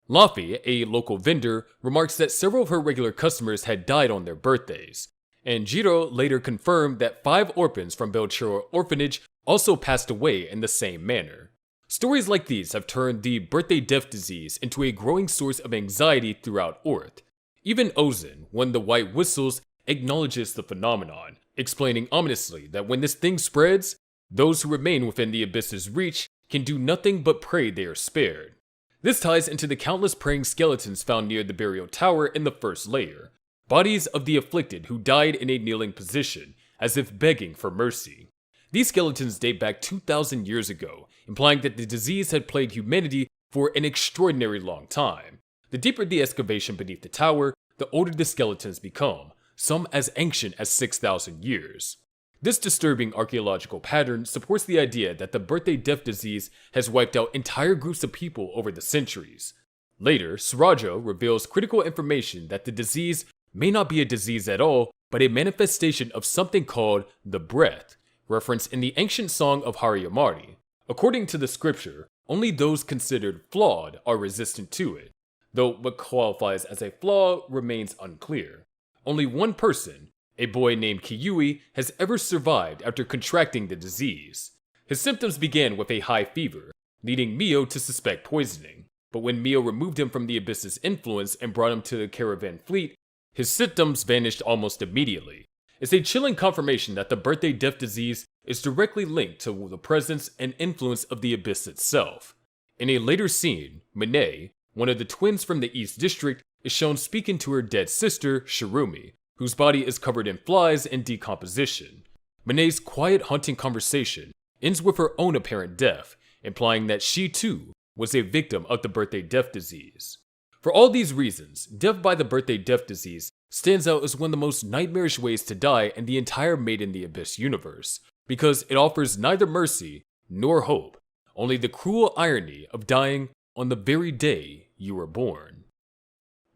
Laffy, a local vendor, remarks that several of her regular customers had died on their birthdays, and Judo later confirmed that 5 orphans from Belchero Orphanage also passed away in the same manner. Stories like these have turned the birthday death disease into a growing source of anxiety throughout Orth. Even Ozen, one of the White Whistles, acknowledges the phenomenon, explaining ominously that when this thing spreads, those who remain within the abyss's reach can do nothing but pray they are spared. This ties into the countless praying skeletons found near the burial tower in the first layer, bodies of the afflicted who died in a kneeling position, as if begging for mercy. These skeletons date back 2,000 years ago, implying that the disease had plagued humanity for an extraordinary long time. The deeper the excavation beneath the tower, the older the skeletons become, some as ancient as 6,000 years. This disturbing archaeological pattern supports the idea that the birthday death disease has wiped out entire groups of people over the centuries. Later, Surajo reveals critical information that the disease may not be a disease at all, but a manifestation of something called the breath, referenced in the ancient song of Hariyamari. According to the scripture, only those considered flawed are resistant to it, though what qualifies as a flaw remains unclear. Only one person, a boy named Kiyui, has ever survived after contracting the disease. His symptoms began with a high fever, leading Mio to suspect poisoning, but when Mio removed him from the abyss's influence and brought him to the caravan fleet, his symptoms vanished almost immediately. It's a chilling confirmation that the birthday death disease is directly linked to the presence and influence of the abyss itself. In a later scene, Mine, one of the twins from the East District, is shown speaking to her dead sister, Shirumi, whose body is covered in flies and decomposition. Mine's quiet haunting conversation ends with her own apparent death, implying that she too was a victim of the birthday death disease. For all these reasons, death by the birthday death disease stands out as one of the most nightmarish ways to die in the entire Made in the Abyss universe, because it offers neither mercy nor hope, only the cruel irony of dying on the very day you were born.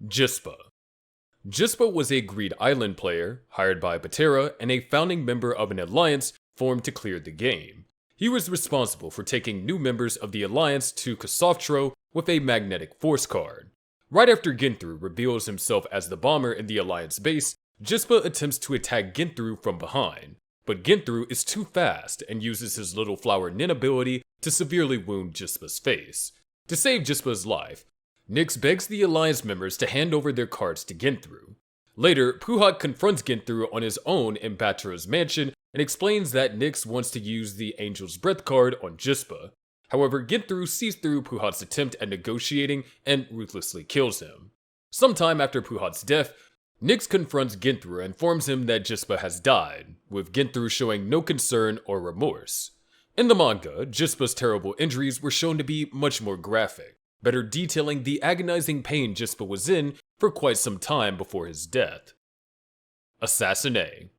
Jispa. Jispa was a Greed Island player, hired by Batera, and a founding member of an alliance formed to clear the game. He was responsible for taking new members of the alliance to Kasoftro with a magnetic force card. Right after Ginthru reveals himself as the bomber in the alliance base, Jispa attempts to attack Ginthru from behind, but Ginthru is too fast and uses his Little Flower Nin ability to severely wound Jispa's face. To save Jispa's life, Nyx begs the alliance members to hand over their cards to Ginthru. Later, Puhat confronts Ginthru on his own in Batera's mansion and explains that Nyx wants to use the Angel's Breath card on Jispa. However, Ginthru sees through Puhat's attempt at negotiating and ruthlessly kills him. Sometime after Puhat's death, Nyx confronts Ginthru and informs him that Jispa has died, with Ginthru showing no concern or remorse. In the manga, Jispa's terrible injuries were shown to be much more graphic, better detailing the agonizing pain Jispa was in for quite some time before his death. Assassin A.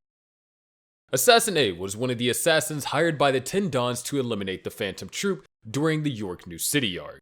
Assassin A was one of the assassins hired by the Ten Dons to eliminate the Phantom Troop during the York New City arc.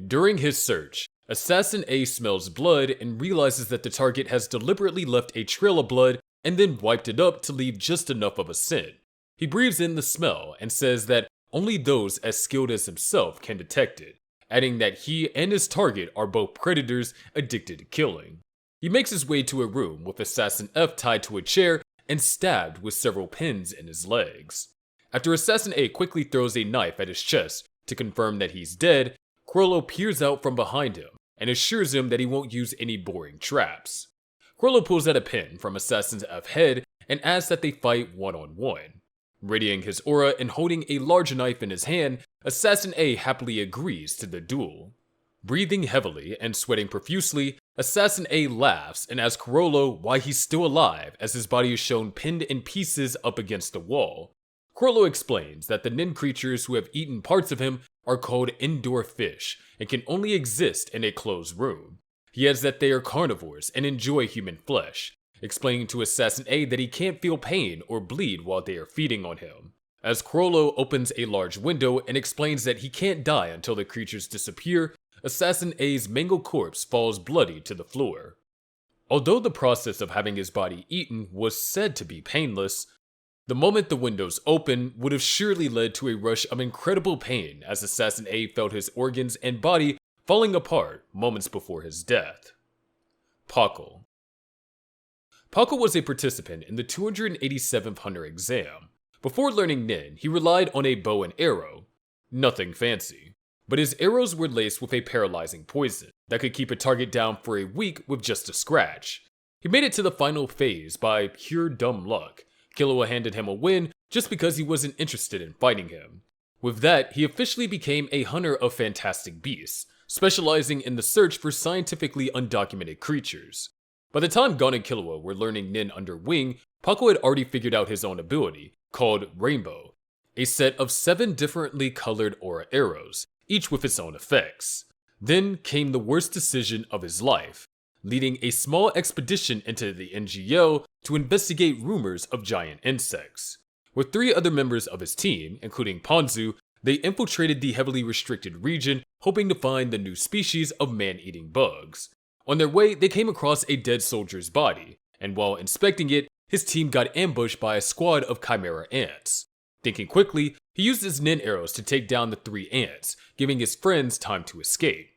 During his search, Assassin A smells blood and realizes that the target has deliberately left a trail of blood and then wiped it up to leave just enough of a scent. He breathes in the smell and says that only those as skilled as himself can detect it, adding that he and his target are both predators addicted to killing. He makes his way to a room with Assassin F tied to a chair and stabbed with several pins in his legs. After Assassin A quickly throws a knife at his chest to confirm that he's dead, Crollo peers out from behind him and assures him that he won't use any boring traps. Crollo pulls out a pin from Assassin F's head and asks that they fight one-on-one. Readying his aura and holding a large knife in his hand, Assassin A happily agrees to the duel. Breathing heavily and sweating profusely, Assassin A laughs and asks Crollo why he's still alive as his body is shown pinned in pieces up against the wall. Crollo explains that the Nin creatures who have eaten parts of him are called indoor fish and can only exist in a closed room. He adds that they are carnivores and enjoy human flesh, explaining to Assassin A that he can't feel pain or bleed while they are feeding on him. As Crollo opens a large window and explains that he can't die until the creatures disappear, Assassin A's mangled corpse falls bloody to the floor. Although the process of having his body eaten was said to be painless, the moment the windows opened would have surely led to a rush of incredible pain as Assassin A felt his organs and body falling apart moments before his death. Pakal. Pakal was a participant in the 287th Hunter exam. Before learning Nin, he relied on a bow and arrow. Nothing fancy. But his arrows were laced with a paralyzing poison that could keep a target down for a week with just a scratch. He made it to the final phase by pure dumb luck. Killua handed him a win just because he wasn't interested in fighting him. With that, he officially became a hunter of fantastic beasts, specializing in the search for scientifically undocumented creatures. By the time Gon and Killua were learning Nin under wing, Pakal had already figured out his own ability, called Rainbow, a set of 7 differently colored aura arrows, each with its own effects. Then came the worst decision of his life, leading a small expedition into the NGO to investigate rumors of giant insects. With 3 other members of his team, including Ponzu, they infiltrated the heavily restricted region, hoping to find the new species of man-eating bugs. On their way, they came across a dead soldier's body, and while inspecting it, his team got ambushed by a squad of chimera ants. Thinking quickly, he used his Nin arrows to take down the 3 ants, giving his friends time to escape.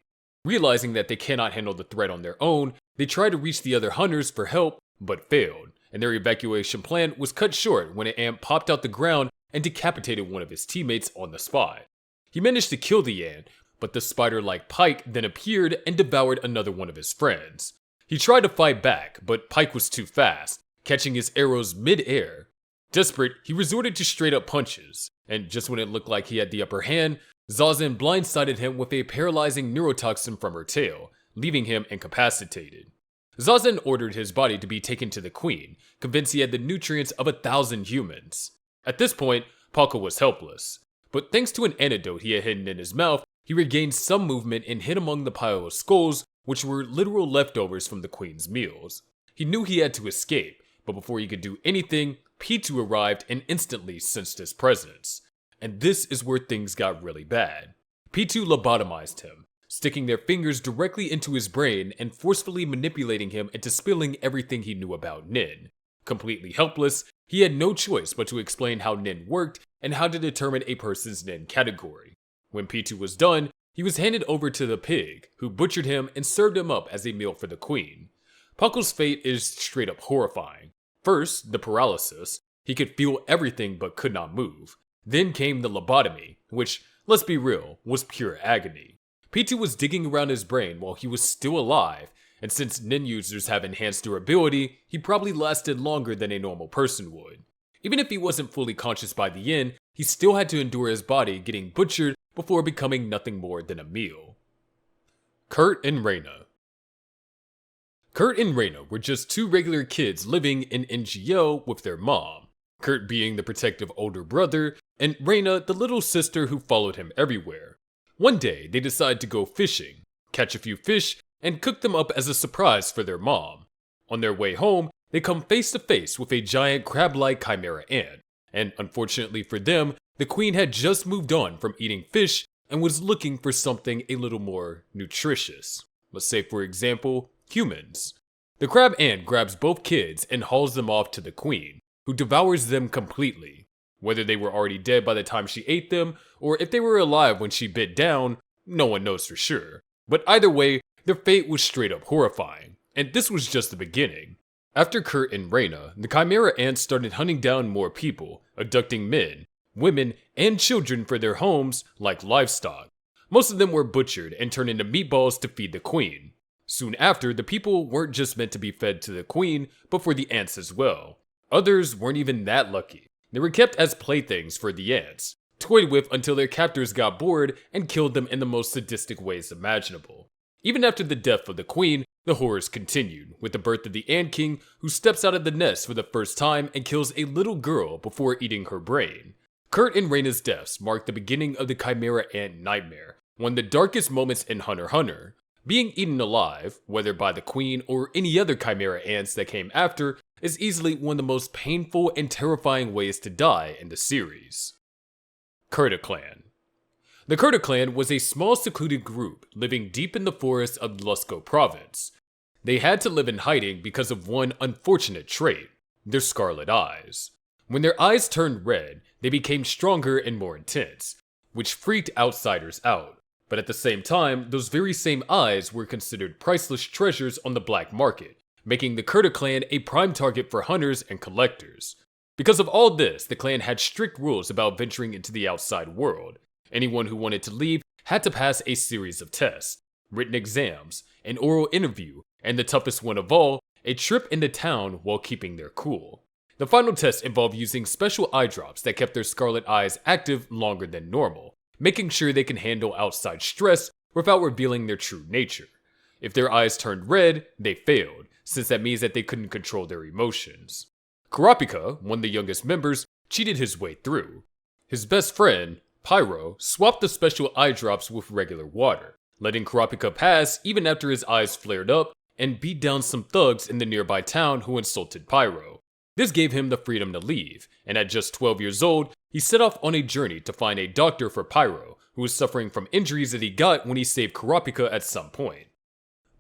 Realizing that they cannot handle the threat on their own, they tried to reach the other hunters for help, but failed, and their evacuation plan was cut short when an ant popped out the ground and decapitated one of his teammates on the spot. He managed to kill the ant, but the spider-like Pike then appeared and devoured another one of his friends. He tried to fight back, but Pike was too fast, catching his arrows mid-air. Desperate, he resorted to straight-up punches, and just when it looked like he had the upper hand, Zazen blindsided him with a paralyzing neurotoxin from her tail, leaving him incapacitated. Zazen ordered his body to be taken to the queen, convinced he had the nutrients of 1,000 humans. At this point, Pakal was helpless, but thanks to an antidote he had hidden in his mouth, he regained some movement and hid among the pile of skulls, which were literal leftovers from the queen's meals. He knew he had to escape, but before he could do anything, P2 arrived and instantly sensed his presence. And this is where things got really bad. P2 lobotomized him, sticking their fingers directly into his brain and forcefully manipulating him into spilling everything he knew about Nin. Completely helpless, he had no choice but to explain how Nin worked and how to determine a person's Nin category. When P2 was done, he was handed over to the pig, who butchered him and served him up as a meal for the queen. Pakal's fate is straight up horrifying. First, the paralysis. He could feel everything but could not move. Then came the lobotomy, which, let's be real, was pure agony. P2 was digging around his brain while he was still alive, and since Nin users have enhanced durability, he probably lasted longer than a normal person would. Even if he wasn't fully conscious by the end, he still had to endure his body getting butchered before becoming nothing more than a meal. Kurt and Reyna. Kurt and Reyna were just 2 regular kids living in NGO with their mom, Kurt being the protective older brother, and Reyna the little sister who followed him everywhere. One day, they decide to go fishing, catch a few fish, and cook them up as a surprise for their mom. On their way home, they come face to face with a giant crab-like chimera ant, and unfortunately for them, the queen had just moved on from eating fish and was looking for something a little more nutritious. Let's say, for example, humans. The crab ant grabs both kids and hauls them off to the queen, who devours them completely. Whether they were already dead by the time she ate them, or if they were alive when she bit down, no one knows for sure. But either way, their fate was straight up horrifying, and this was just the beginning. After Kurt and Reyna, the chimera ants started hunting down more people, abducting men, women, and children for their homes like livestock. Most of them were butchered and turned into meatballs to feed the queen. Soon after, the people weren't just meant to be fed to the queen, but for the ants as well. Others weren't even that lucky. They were kept as playthings for the ants, toyed with until their captors got bored and killed them in the most sadistic ways imaginable. Even after the death of the queen, the horrors continued, with the birth of the Ant King, who steps out of the nest for the first time and kills a little girl before eating her brain. Kurt and Reyna's deaths marked the beginning of the Chimera Ant nightmare, one of the darkest moments in Hunter x Hunter. Being eaten alive, whether by the queen or any other Chimera Ants that came after, is easily one of the most painful and terrifying ways to die in the series. Kurta Clan. The Kurta clan was a small secluded group living deep in the forests of Lusko province. They had to live in hiding because of one unfortunate trait, their scarlet eyes. When their eyes turned red, they became stronger and more intense, which freaked outsiders out. But at the same time, those very same eyes were considered priceless treasures on the black market, making the Kurta clan a prime target for hunters and collectors. Because of all this, the clan had strict rules about venturing into the outside world. Anyone who wanted to leave had to pass a series of tests, written exams, an oral interview, and the toughest one of all, a trip into town while keeping their cool. The final test involved using special eye drops that kept their scarlet eyes active longer than normal, making sure they can handle outside stress without revealing their true nature. If their eyes turned red, they failed, since that means that they couldn't control their emotions. Kurapika, one of the youngest members, cheated his way through. His best friend, Pyro, swapped the special eye drops with regular water, letting Kurapika pass even after his eyes flared up and beat down some thugs in the nearby town who insulted Pyro. This gave him the freedom to leave, and at just 12 years old, he set off on a journey to find a doctor for Pyro, who was suffering from injuries that he got when he saved Kurapika at some point.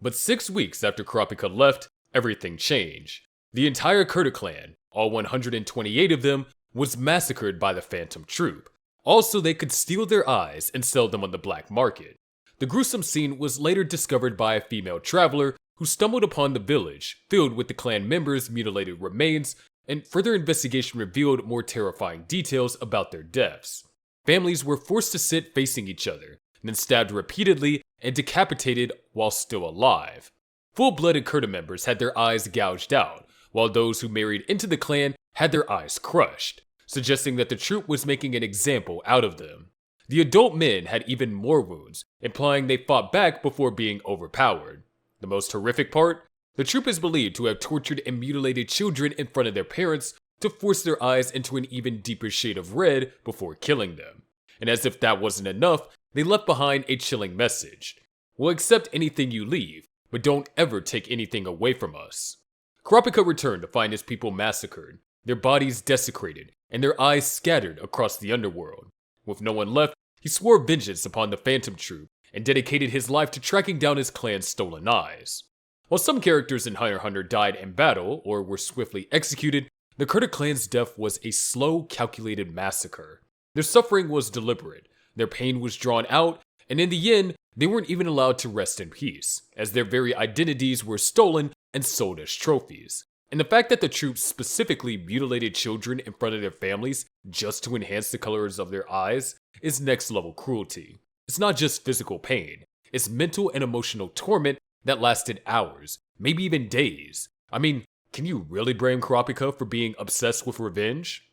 But 6 weeks after Kurapika left, everything changed. The entire Kurta clan, all 128 of them, was massacred by the Phantom Troop. Also, they could steal their eyes and sell them on the black market. The gruesome scene was later discovered by a female traveler who stumbled upon the village, filled with the clan members' mutilated remains, and further investigation revealed more terrifying details about their deaths. Families were forced to sit facing each other, then stabbed repeatedly and decapitated while still alive. Full-blooded Kurta members had their eyes gouged out, while those who married into the clan had their eyes crushed, suggesting that the troop was making an example out of them. The adult men had even more wounds, implying they fought back before being overpowered. The most horrific part? The troop is believed to have tortured and mutilated children in front of their parents to force their eyes into an even deeper shade of red before killing them. And as if that wasn't enough, they left behind a chilling message. We'll accept anything you leave, but don't ever take anything away from us. Kurapika returned to find his people massacred, their bodies desecrated, and their eyes scattered across the underworld. With no one left, he swore vengeance upon the Phantom Troop and dedicated his life to tracking down his clan's stolen eyes. While some characters in Hunter x Hunter died in battle or were swiftly executed, the Kurta clan's death was a slow, calculated massacre. Their suffering was deliberate, their pain was drawn out, and in the end, they weren't even allowed to rest in peace, as their very identities were stolen and sold as trophies. And the fact that the troops specifically mutilated children in front of their families just to enhance the colors of their eyes is next level cruelty. It's not just physical pain, it's mental and emotional torment that lasted hours, maybe even days. I mean, can you really blame Kurapika for being obsessed with revenge?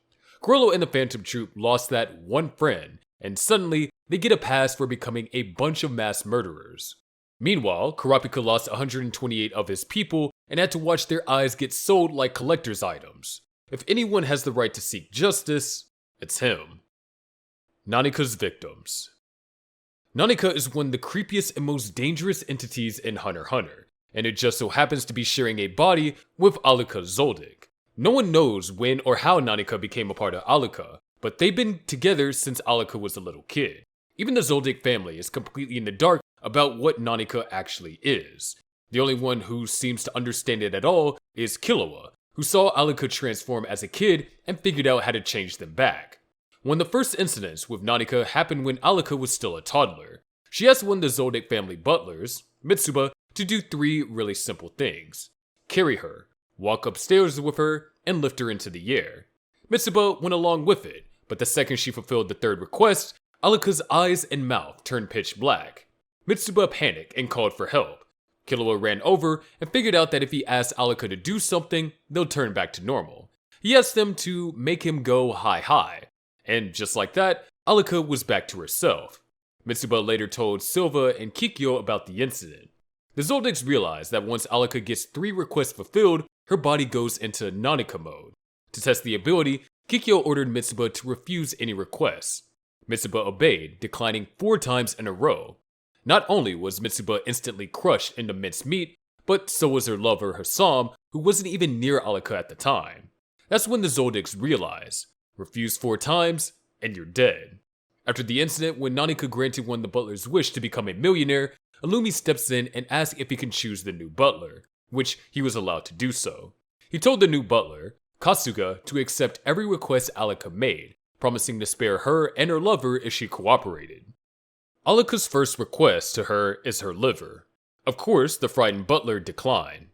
Corello and the Phantom Troop lost that one friend, and suddenly they get a pass for becoming a bunch of mass murderers. Meanwhile, Kurapika lost 128 of his people and had to watch their eyes get sold like collector's items. If anyone has the right to seek justice, it's him. Nanika's victims. Nanika is one of the creepiest and most dangerous entities in Hunter x Hunter, and it just so happens to be sharing a body with Alika Zoldyck. No one knows when or how Nanika became a part of Alika, but they've been together since Alika was a little kid. Even the Zoldyck family is completely in the dark about what Nanika actually is. The only one who seems to understand it at all is Killua, who saw Alika transform as a kid and figured out how to change them back. One of the first incidents with Nanika happened when Alika was still a toddler. She asked one of the Zoldyck family butlers, Mitsuba, to do 3 really simple things. Carry her, walk upstairs with her, and lift her into the air. Mitsuba went along with it, but the second she fulfilled the 3rd request, Alika's eyes and mouth turned pitch black. Mitsuba panicked and called for help. Killua ran over and figured out that if he asked Alika to do something, they'll turn back to normal. He asked them to make him go hi-hi. And just like that, Alika was back to herself. Mitsuba later told Silva and Kikyo about the incident. The Zoldycks realized that once Alika gets 3 requests fulfilled, her body goes into Nanika mode. To test the ability, Kikyo ordered Mitsuba to refuse any requests. Mitsuba obeyed, declining 4 times in a row. Not only was Mitsuba instantly crushed into mincemeat, but so was her lover Hasam, who wasn't even near Alika at the time. That's when the Zoldycks realized, refuse 4 times, and you're dead. After the incident when Nanika granted one of the butler's wish to become a millionaire, Illumi steps in and asks if he can choose the new butler, which he was allowed to do so. He told the new butler, Kasuga, to accept every request Alika made, promising to spare her and her lover if she cooperated. Alika's first request to her is her liver. Of course, the frightened butler declined.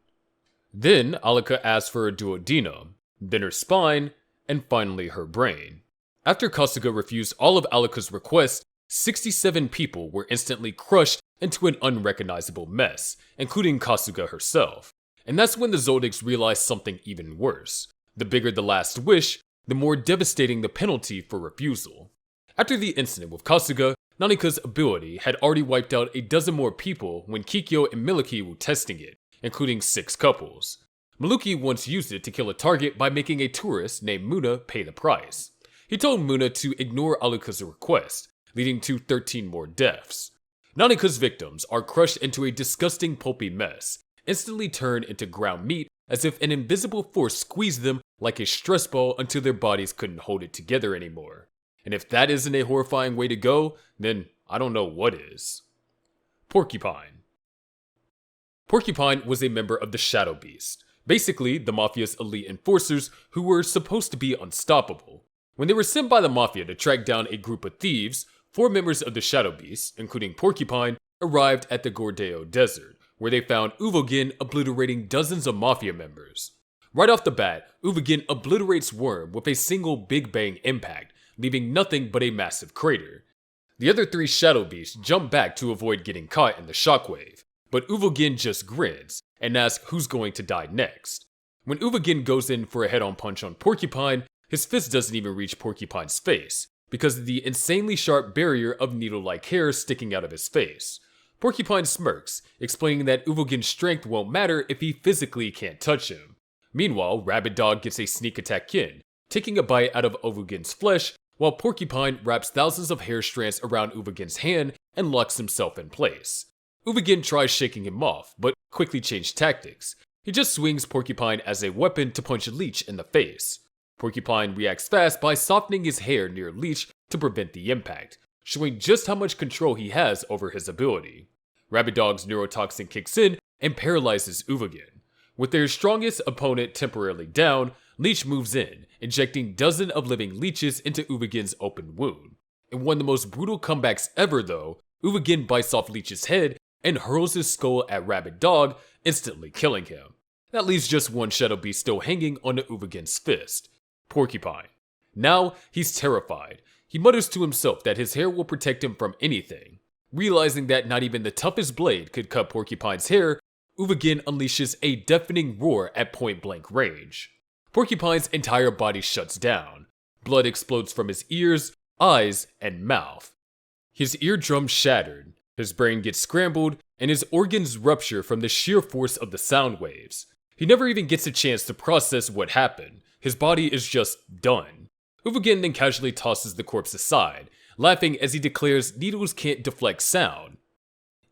Then Alika asks for her duodenum, then her spine, and finally her brain. After Kasuga refused all of Alika's requests, 67 people were instantly crushed into an unrecognizable mess, including Kasuga herself. And that's when the Zoldycks realized something even worse. The bigger the last wish, the more devastating the penalty for refusal. After the incident with Kasuga, Nanika's ability had already wiped out a dozen more people when Kikyo and Miluki were testing it, including 6 couples. Miluki once used it to kill a target by making a tourist named Muna pay the price. He told Muna to ignore Alika's request, leading to 13 more deaths. Nanika's victims are crushed into a disgusting pulpy mess, instantly turned into ground meat as if an invisible force squeezed them like a stress ball until their bodies couldn't hold it together anymore. And if that isn't a horrifying way to go, then I don't know what is. Porcupine. Porcupine was a member of the Shadow Beast, basically the Mafia's elite enforcers who were supposed to be unstoppable. When they were sent by the Mafia to track down a group of thieves, 4 members of the Shadow Beast, including Porcupine, arrived at the Gordeo Desert, where they found Uvogin obliterating dozens of Mafia members. Right off the bat, Uvogin obliterates Worm with a single Big Bang impact, leaving nothing but a massive crater. The other 3 Shadow Beasts jump back to avoid getting caught in the shockwave, but Uvogin just grins and asks who's going to die next. When Uvogin goes in for a head-on punch on Porcupine, his fist doesn't even reach Porcupine's face, because of the insanely sharp barrier of needle-like hair sticking out of his face. Porcupine smirks, explaining that Uvogin's strength won't matter if he physically can't touch him. Meanwhile, Rabbit Dog gets a sneak attack in, taking a bite out of Uvogin's flesh, while Porcupine wraps thousands of hair strands around Uvogin's hand and locks himself in place. Uvogin tries shaking him off, but quickly changes tactics. He just swings Porcupine as a weapon to punch Leech in the face. Porcupine reacts fast by softening his hair near Leech to prevent the impact, showing just how much control he has over his ability. Rabbit Dog's neurotoxin kicks in and paralyzes Uvogin. With their strongest opponent temporarily down, Leech moves in, injecting dozens of living leeches into Uvogin's open wound. In one of the most brutal comebacks ever though, Uvogin bites off Leech's head and hurls his skull at Rabbit Dog, instantly killing him. That leaves just one Shadow Beast still hanging onto Uvogin's fist. Porcupine. Now, he's terrified. He mutters to himself that his hair will protect him from anything. Realizing that not even the toughest blade could cut Porcupine's hair, Uvogin unleashes a deafening roar at point-blank range. Porcupine's entire body shuts down. Blood explodes from his ears, eyes, and mouth. His eardrums shattered, his brain gets scrambled, and his organs rupture from the sheer force of the sound waves. He never even gets a chance to process what happened. His body is just done. Uvogin then casually tosses the corpse aside, laughing as he declares needles can't deflect sound.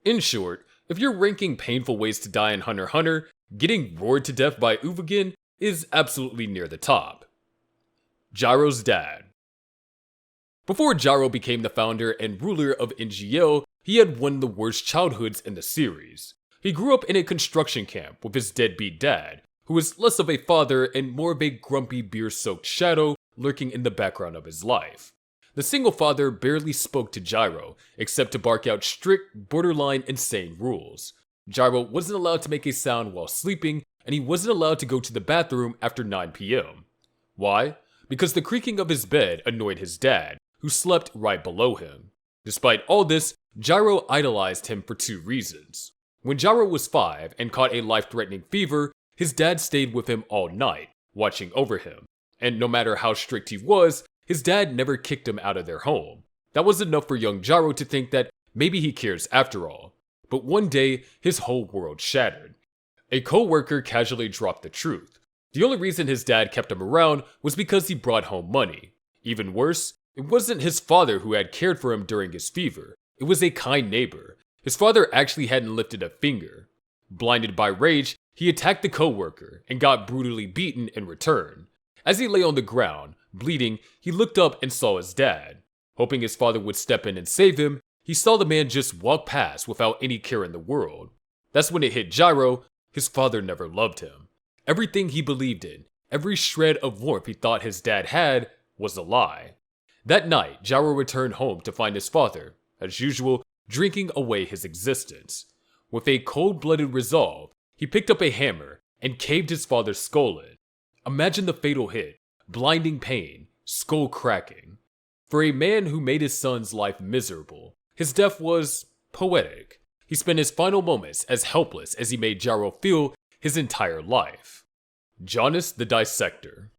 In short, if you're ranking painful ways to die in Hunter x Hunter, getting roared to death by Uvogin is absolutely near the top. Gyro's dad. Before Gyro became the founder and ruler of NGL, he had one of the worst childhoods in the series. He grew up in a construction camp with his deadbeat dad, who was less of a father and more of a grumpy beer-soaked shadow lurking in the background of his life. The single father barely spoke to Gyro, except to bark out strict, borderline insane rules. Gyro wasn't allowed to make a sound while sleeping, and he wasn't allowed to go to the bathroom after 9 p.m. Why? Because the creaking of his bed annoyed his dad, who slept right below him. Despite all this, Gyro idolized him for 2 reasons. When Gyro was 5 and caught a life-threatening fever, his dad stayed with him all night, watching over him. And no matter how strict he was, his dad never kicked him out of their home. That was enough for young Gyro to think that maybe he cares after all. But one day, his whole world shattered. A co-worker casually dropped the truth. The only reason his dad kept him around was because he brought home money. Even worse, it wasn't his father who had cared for him during his fever. It was a kind neighbor. His father actually hadn't lifted a finger. Blinded by rage, he attacked the co-worker and got brutally beaten in return. As he lay on the ground, bleeding, he looked up and saw his dad. Hoping his father would step in and save him, he saw the man just walk past without any care in the world. That's when it hit Gyro, his father never loved him. Everything he believed in, every shred of warmth he thought his dad had, was a lie. That night, Gyro returned home to find his father, as usual, drinking away his existence. With a cold-blooded resolve, he picked up a hammer and caved his father's skull in. Imagine the fatal hit, blinding pain, skull cracking. For a man who made his son's life miserable, his death was poetic. He spent his final moments as helpless as he made Gyro feel his entire life. Jonas the Dissector.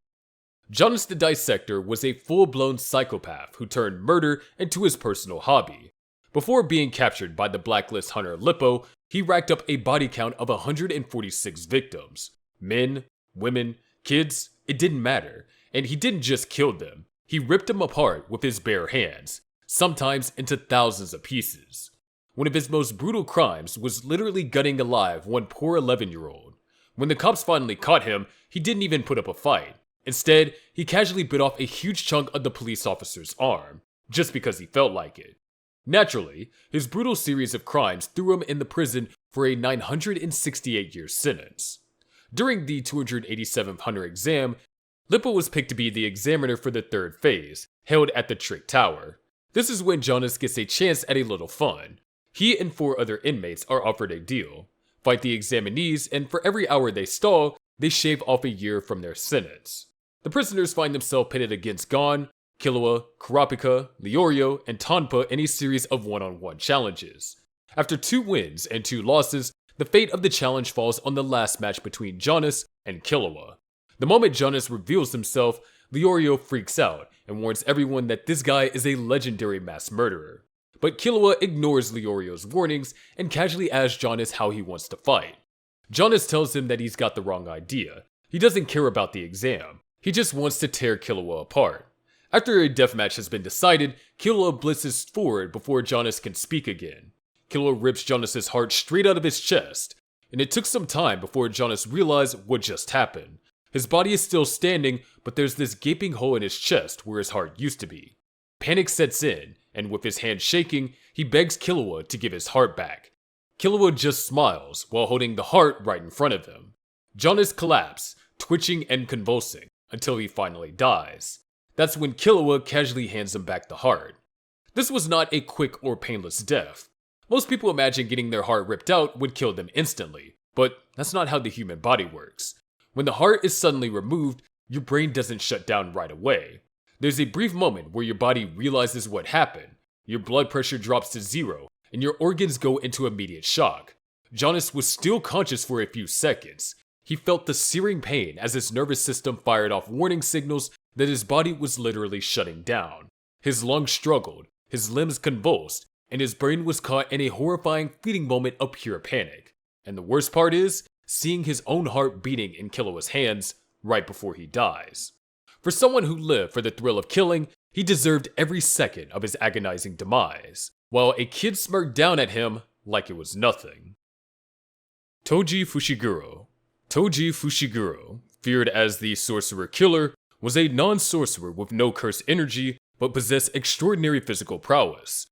Jonas the Dissector was a full-blown psychopath who turned murder into his personal hobby. Before being captured by the blacklist hunter Lippo, he racked up a body count of 146 victims. Men, women, kids, it didn't matter. And he didn't just kill them, he ripped them apart with his bare hands, sometimes into thousands of pieces. One of his most brutal crimes was literally gutting alive one poor 11-year-old. When the cops finally caught him, he didn't even put up a fight. Instead, he casually bit off a huge chunk of the police officer's arm, just because he felt like it. Naturally, his brutal series of crimes threw him in the prison for a 968-year sentence. During the 287th Hunter exam, Lippo was picked to be the examiner for the third phase, held at the Trick Tower. This is when Jonas gets a chance at a little fun. He and 4 other inmates are offered a deal. Fight the examinees, and for every hour they stall, they shave off a year from their sentence. The prisoners find themselves pitted against Gon, Killua, Kurapika, Leorio, and Tonpa in a series of one-on-one challenges. After 2 wins and 2 losses, the fate of the challenge falls on the last match between Jonas and Killua. The moment Jonas reveals himself, Leorio freaks out and warns everyone that this guy is a legendary mass murderer. But Killua ignores Leorio's warnings and casually asks Jonas how he wants to fight. Jonas tells him that he's got the wrong idea. He doesn't care about the exam. He just wants to tear Killua apart. After a deathmatch has been decided, Killua blitzes forward before Jonas can speak again. Killua rips Jonas' heart straight out of his chest, and it took some time before Jonas realized what just happened. His body is still standing, but there's this gaping hole in his chest where his heart used to be. Panic sets in, and with his hand shaking, he begs Killua to give his heart back. Killua just smiles while holding the heart right in front of him. Jonas collapses, twitching and convulsing, until he finally dies. That's when Killua casually hands him back the heart. This was not a quick or painless death. Most people imagine getting their heart ripped out would kill them instantly, but that's not how the human body works. When the heart is suddenly removed, your brain doesn't shut down right away. There's a brief moment where your body realizes what happened, your blood pressure drops to 0, and your organs go into immediate shock. Jonas was still conscious for a few seconds. He felt the searing pain as his nervous system fired off warning signals that his body was literally shutting down. His lungs struggled, his limbs convulsed, and his brain was caught in a horrifying fleeting moment of pure panic. And the worst part is, seeing his own heart beating in Killua's hands right before he dies. For someone who lived for the thrill of killing, he deserved every second of his agonizing demise, while a kid smirked down at him like it was nothing. Toji Fushiguro. Toji Fushiguro, feared as the Sorcerer Killer, was a non-sorcerer with no curse energy, but possessed extraordinary physical prowess.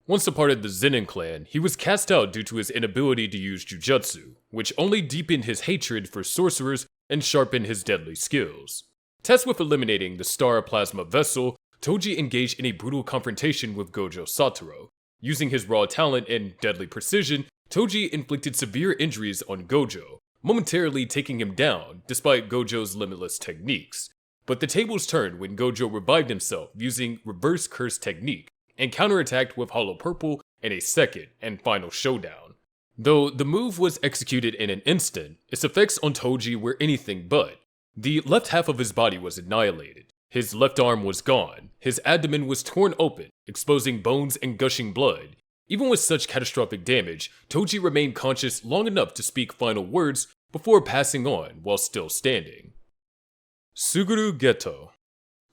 Once a part of the Zenin clan, he was cast out due to his inability to use jujutsu, which only deepened his hatred for sorcerers and sharpened his deadly skills. Tasked with eliminating the Star Plasma Vessel, Toji engaged in a brutal confrontation with Gojo Satoru. Using his raw talent and deadly precision, Toji inflicted severe injuries on Gojo, momentarily taking him down despite Gojo's limitless techniques. But the tables turned when Gojo revived himself using reverse curse technique and counterattacked with Hollow Purple in a second and final showdown. Though the move was executed in an instant, its effects on Toji were anything but. The left half of his body was annihilated. His left arm was gone. His abdomen was torn open, exposing bones and gushing blood. Even with such catastrophic damage, Toji remained conscious long enough to speak final words before passing on while still standing. Suguru Geto.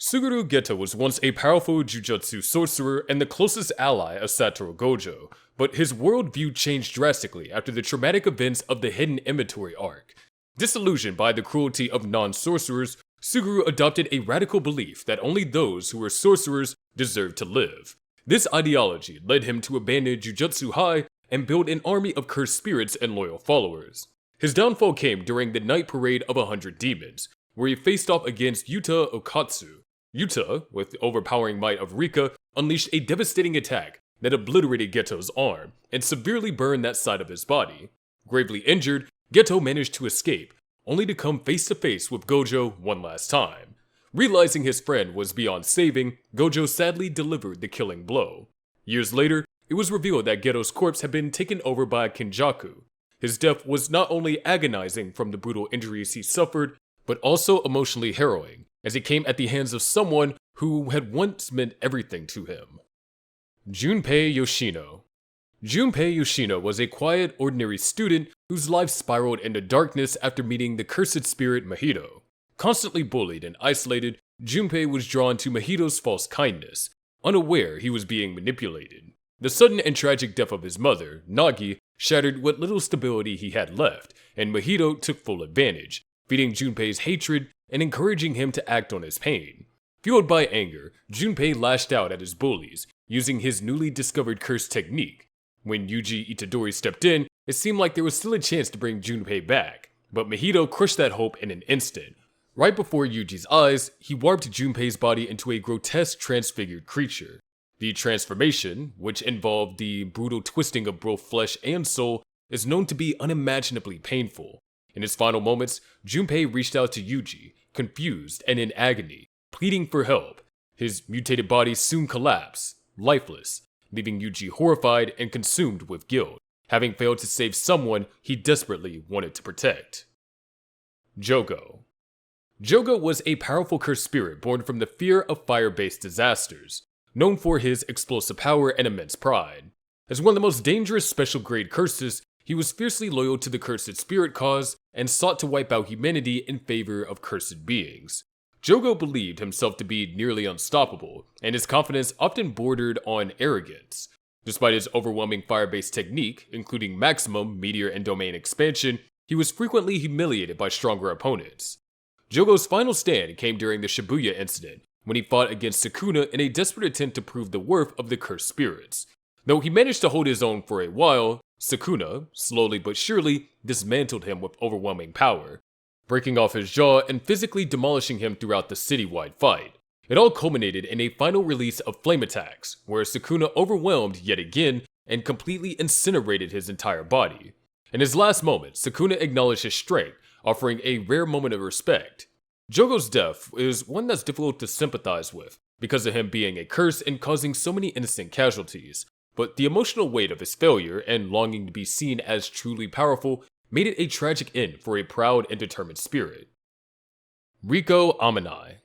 Suguru Geto was once a powerful jujutsu sorcerer and the closest ally of Satoru Gojo, but his worldview changed drastically after the traumatic events of the Hidden Inventory arc. Disillusioned by the cruelty of non-sorcerers, Suguru adopted a radical belief that only those who were sorcerers deserved to live. This ideology led him to abandon Jujutsu High and build an army of cursed spirits and loyal followers. His downfall came during the Night Parade of 100 Demons, where he faced off against Yuta Okatsu. Yuta, with the overpowering might of Rika, unleashed a devastating attack that obliterated Geto's arm and severely burned that side of his body. Gravely injured, Geto managed to escape, only to come face to face with Gojo one last time. Realizing his friend was beyond saving, Gojo sadly delivered the killing blow. Years later, it was revealed that Geto's corpse had been taken over by Kenjaku. His death was not only agonizing from the brutal injuries he suffered, but also emotionally harrowing, as it came at the hands of someone who had once meant everything to him. Junpei Yoshino. Junpei Yoshino was a quiet, ordinary student whose life spiraled into darkness after meeting the cursed spirit Mahito. Constantly bullied and isolated, Junpei was drawn to Mahito's false kindness, unaware he was being manipulated. The sudden and tragic death of his mother, Nagi, shattered what little stability he had left, and Mahito took full advantage, feeding Junpei's hatred and encouraging him to act on his pain. Fueled by anger, Junpei lashed out at his bullies, using his newly discovered curse technique. When Yuji Itadori stepped in, it seemed like there was still a chance to bring Junpei back, but Mahito crushed that hope in an instant. Right before Yuji's eyes, he warped Junpei's body into a grotesque transfigured creature. The transformation, which involved the brutal twisting of both flesh and soul, is known to be unimaginably painful. In his final moments, Junpei reached out to Yuji, confused and in agony, pleading for help. His mutated body soon collapsed, lifeless, leaving Yuji horrified and consumed with guilt, having failed to save someone he desperately wanted to protect. Jogo. Jogo was a powerful cursed spirit born from the fear of fire-based disasters, known for his explosive power and immense pride. As one of the most dangerous special-grade curses, he was fiercely loyal to the cursed spirit cause and sought to wipe out humanity in favor of cursed beings. Jogo believed himself to be nearly unstoppable, and his confidence often bordered on arrogance. Despite his overwhelming fire-based technique, including maximum, meteor, and domain expansion, he was frequently humiliated by stronger opponents. Jogo's final stand came during the Shibuya incident, when he fought against Sukuna in a desperate attempt to prove the worth of the cursed spirits. Though he managed to hold his own for a while, Sukuna, slowly but surely, dismantled him with overwhelming power, breaking off his jaw and physically demolishing him throughout the citywide fight. It all culminated in a final release of flame attacks, where Sukuna overwhelmed yet again and completely incinerated his entire body. In his last moment, Sukuna acknowledged his strength, offering a rare moment of respect. Jogo's death is one that's difficult to sympathize with, because of him being a curse and causing so many innocent casualties, but the emotional weight of his failure and longing to be seen as truly powerful made it a tragic end for a proud and determined spirit. Riko Amanai.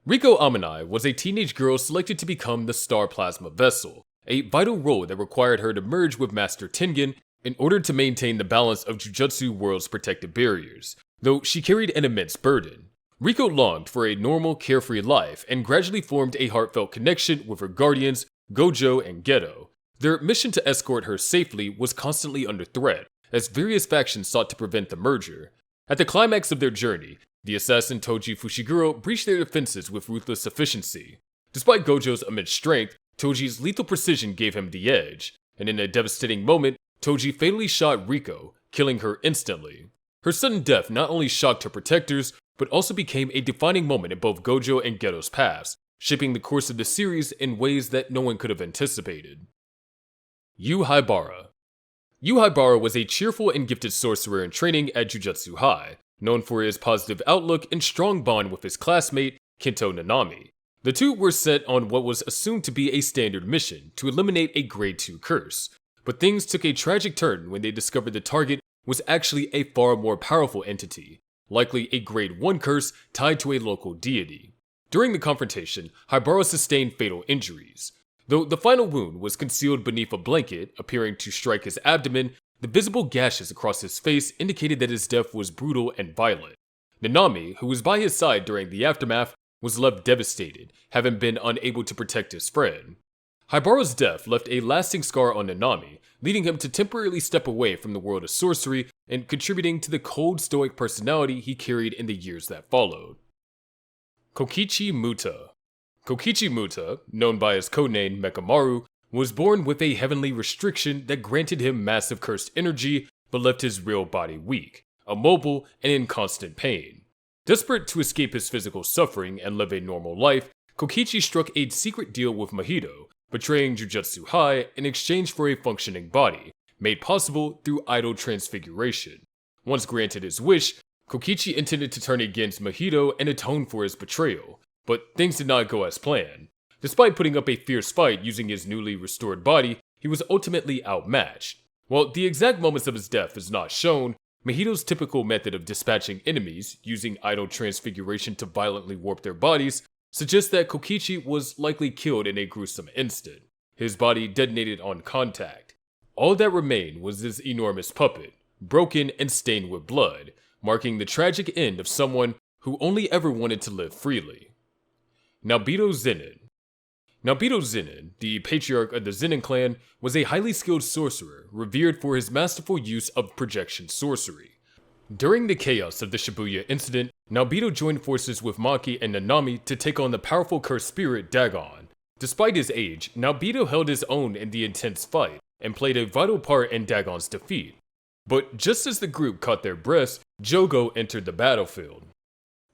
Riko Amanai was a teenage girl selected to become the Star Plasma Vessel, a vital role that required her to merge with Master Tengen in order to maintain the balance of Jujutsu World's protective barriers, though she carried an immense burden. Riko longed for a normal, carefree life and gradually formed a heartfelt connection with her guardians, Gojo and Geto. Their mission to escort her safely was constantly under threat, as various factions sought to prevent the merger. At the climax of their journey, the assassin Toji Fushiguro breached their defenses with ruthless efficiency. Despite Gojo's immense strength, Toji's lethal precision gave him the edge, and in a devastating moment, Toji fatally shot Riko, killing her instantly. Her sudden death not only shocked her protectors, but also became a defining moment in both Gojo and Geto's paths, shaping the course of the series in ways that no one could have anticipated. Yu Haibara. Yu Haibara was a cheerful and gifted sorcerer in training at Jujutsu High, known for his positive outlook and strong bond with his classmate, Kento Nanami. The two were set on what was assumed to be a standard mission to eliminate a Grade 2 curse, but things took a tragic turn when they discovered the target was actually a far more powerful entity, likely a Grade 1 curse tied to a local deity. During the confrontation, Haibara sustained fatal injuries. Though the final wound was concealed beneath a blanket, appearing to strike his abdomen, the visible gashes across his face indicated that his death was brutal and violent. Nanami, who was by his side during the aftermath, was left devastated, having been unable to protect his friend. Haibara's death left a lasting scar on Nanami, leading him to temporarily step away from the world of sorcery and contributing to the cold, stoic personality he carried in the years that followed. Kokichi Muta. Kokichi Muta, known by his codename Mekamaru, was born with a heavenly restriction that granted him massive cursed energy but left his real body weak, immobile, and in constant pain. Desperate to escape his physical suffering and live a normal life, Kokichi struck a secret deal with Mahito, betraying Jujutsu High in exchange for a functioning body, made possible through idol transfiguration. Once granted his wish, Kokichi intended to turn against Mahito and atone for his betrayal, but things did not go as planned. Despite putting up a fierce fight using his newly restored body, he was ultimately outmatched. While the exact moments of his death is not shown, Mahito's typical method of dispatching enemies, using idol transfiguration to violently warp their bodies, suggests that Kokichi was likely killed in a gruesome instant. His body detonated on contact. All that remained was this enormous puppet, broken and stained with blood, marking the tragic end of someone who only ever wanted to live freely. Naobito Zenin. Naobito Zenin, the patriarch of the Zenin clan, was a highly skilled sorcerer, revered for his masterful use of projection sorcery. During the chaos of the Shibuya incident, Naobito joined forces with Maki and Nanami to take on the powerful cursed spirit Dagon. Despite his age, Naobito held his own in the intense fight, and played a vital part in Dagon's defeat. But just as the group caught their breaths, Jogo entered the battlefield.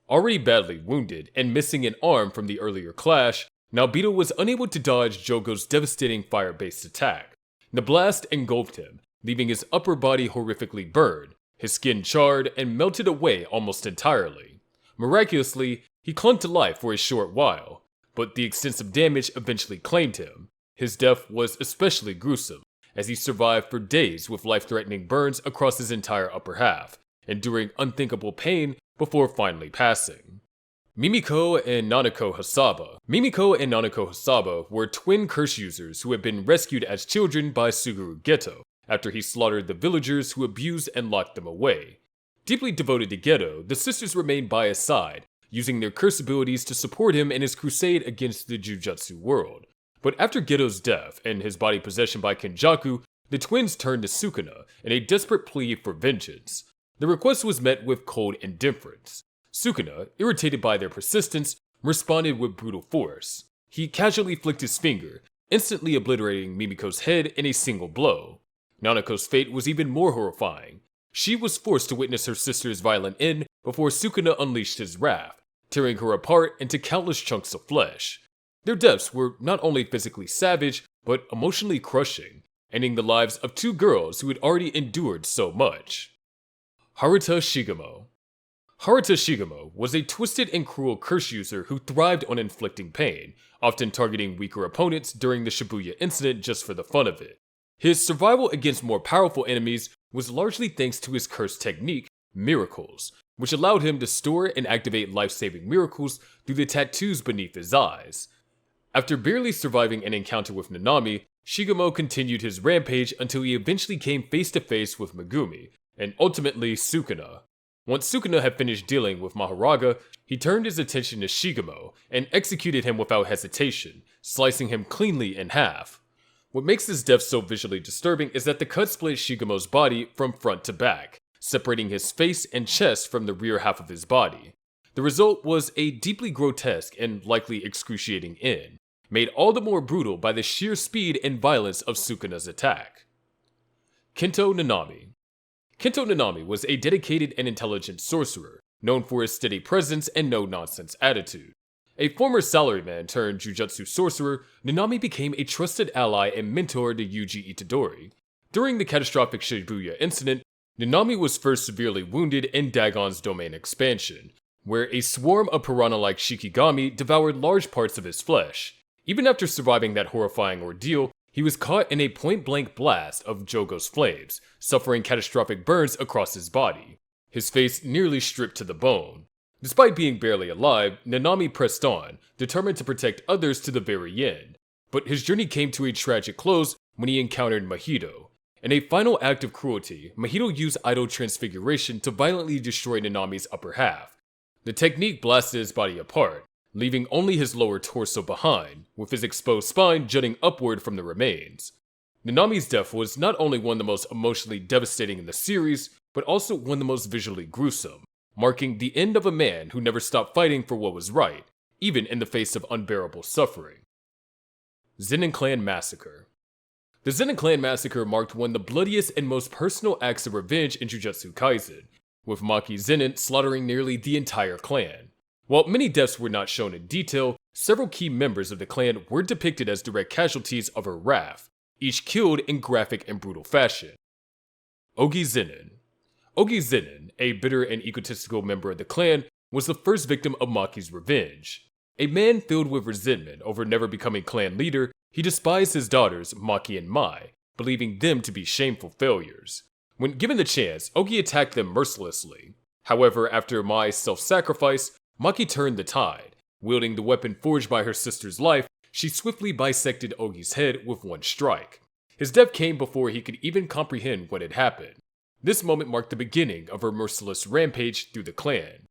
Already badly wounded and missing an arm from the earlier clash, Naobito was unable to dodge Jogo's devastating fire-based attack. The blast engulfed him, leaving his upper body horrifically burned, his skin charred and melted away almost entirely. Miraculously, he clung to life for a short while, but the extensive damage eventually claimed him. His death was especially gruesome, as he survived for days with life-threatening burns across his entire upper half, enduring unthinkable pain before finally passing. Mimiko and Nanako Hasaba. Mimiko and Nanako Hasaba were twin curse users who had been rescued as children by Suguru Geto after he slaughtered the villagers who abused and locked them away. Deeply devoted to Geto, the sisters remained by his side, using their curse abilities to support him in his crusade against the Jujutsu world. But after Geto's death and his body possession by Kenjaku, the twins turned to Sukuna in a desperate plea for vengeance. The request was met with cold indifference. Sukuna, irritated by their persistence, responded with brutal force. He casually flicked his finger, instantly obliterating Mimiko's head in a single blow. Nanako's fate was even more horrifying. She was forced to witness her sister's violent end before Sukuna unleashed his wrath, tearing her apart into countless chunks of flesh. Their deaths were not only physically savage, but emotionally crushing, ending the lives of two girls who had already endured so much. Haruta Shigamo. Haruta Shigamo was a twisted and cruel curse user who thrived on inflicting pain, often targeting weaker opponents during the Shibuya incident just for the fun of it. His survival against more powerful enemies was largely thanks to his curse technique, Miracles, which allowed him to store and activate life-saving miracles through the tattoos beneath his eyes. After barely surviving an encounter with Nanami, Shigamo continued his rampage until he eventually came face-to-face with Megumi, and ultimately Sukuna. Once Sukuna had finished dealing with Mahoraga, he turned his attention to Shigamo and executed him without hesitation, slicing him cleanly in half. What makes his death so visually disturbing is that the cut split Shigamo's body from front to back, separating his face and chest from the rear half of his body. The result was a deeply grotesque and likely excruciating end, made all the more brutal by the sheer speed and violence of Sukuna's attack. Kento Nanami. Kento Nanami was a dedicated and intelligent sorcerer, known for his steady presence and no-nonsense attitude. A former salaryman turned Jujutsu sorcerer, Nanami became a trusted ally and mentor to Yuji Itadori. During the catastrophic Shibuya incident, Nanami was first severely wounded in Dagon's domain expansion, where a swarm of piranha-like Shikigami devoured large parts of his flesh. Even after surviving that horrifying ordeal, he was caught in a point-blank blast of Jogo's flames, suffering catastrophic burns across his body, his face nearly stripped to the bone. Despite being barely alive, Nanami pressed on, determined to protect others to the very end. But his journey came to a tragic close when he encountered Mahito. In a final act of cruelty, Mahito used idol transfiguration to violently destroy Nanami's upper half. The technique blasted his body apart, leaving only his lower torso behind, with his exposed spine jutting upward from the remains. Nanami's death was not only one of the most emotionally devastating in the series, but also one of the most visually gruesome, marking the end of a man who never stopped fighting for what was right, even in the face of unbearable suffering. Zenin Clan Massacre. The Zenin Clan Massacre marked one of the bloodiest and most personal acts of revenge in Jujutsu Kaisen, with Maki Zenin slaughtering nearly the entire clan. While many deaths were not shown in detail, several key members of the clan were depicted as direct casualties of her wrath, each killed in graphic and brutal fashion. Ogi Zenin. Ogi Zenin, a bitter and egotistical member of the clan, was the first victim of Maki's revenge. A man filled with resentment over never becoming clan leader, he despised his daughters, Maki and Mai, believing them to be shameful failures. When given the chance, Ogi attacked them mercilessly. However, after Mai's self-sacrifice, Maki turned the tide. Wielding the weapon forged by her sister's life, she swiftly bisected Ogi's head with one strike. His death came before he could even comprehend what had happened. This moment marked the beginning of her merciless rampage through the clan.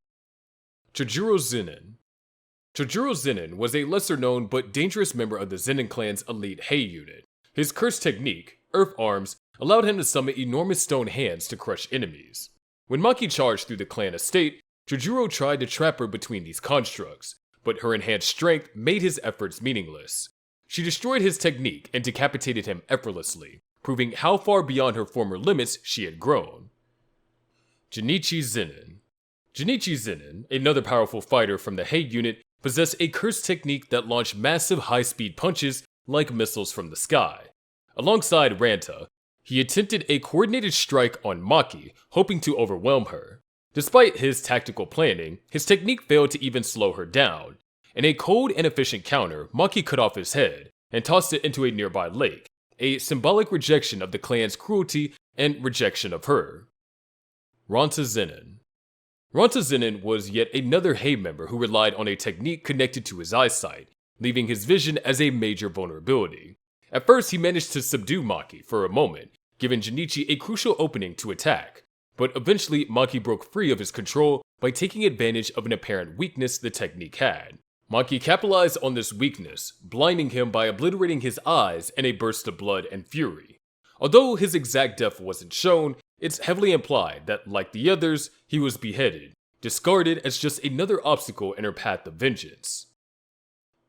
Chojuro Zenin. Chojuro Zenin was a lesser-known but dangerous member of the Zenin clan's elite Hei unit. His curse technique, Earth Arms, allowed him to summon enormous stone hands to crush enemies. When Maki charged through the clan estate, Chojuro tried to trap her between these constructs, but her enhanced strength made his efforts meaningless. She destroyed his technique and decapitated him effortlessly, proving how far beyond her former limits she had grown. Junichi Zenin. Junichi Zenin, another powerful fighter from the Hei unit, possessed a curse technique that launched massive high-speed punches like missiles from the sky. Alongside Ranta, he attempted a coordinated strike on Maki, hoping to overwhelm her. Despite his tactical planning, his technique failed to even slow her down. In a cold and efficient counter, Maki cut off his head and tossed it into a nearby lake, a symbolic rejection of the clan's cruelty and rejection of her. Ranta Zenin. Ranta Zenin was yet another Hei member who relied on a technique connected to his eyesight, leaving his vision as a major vulnerability. At first, he managed to subdue Maki for a moment, giving Junichi a crucial opening to attack. But eventually, Maki broke free of his control by taking advantage of an apparent weakness the technique had. Maki capitalized on this weakness, blinding him by obliterating his eyes in a burst of blood and fury. Although his exact death wasn't shown, it's heavily implied that, like the others, he was beheaded, discarded as just another obstacle in her path of vengeance.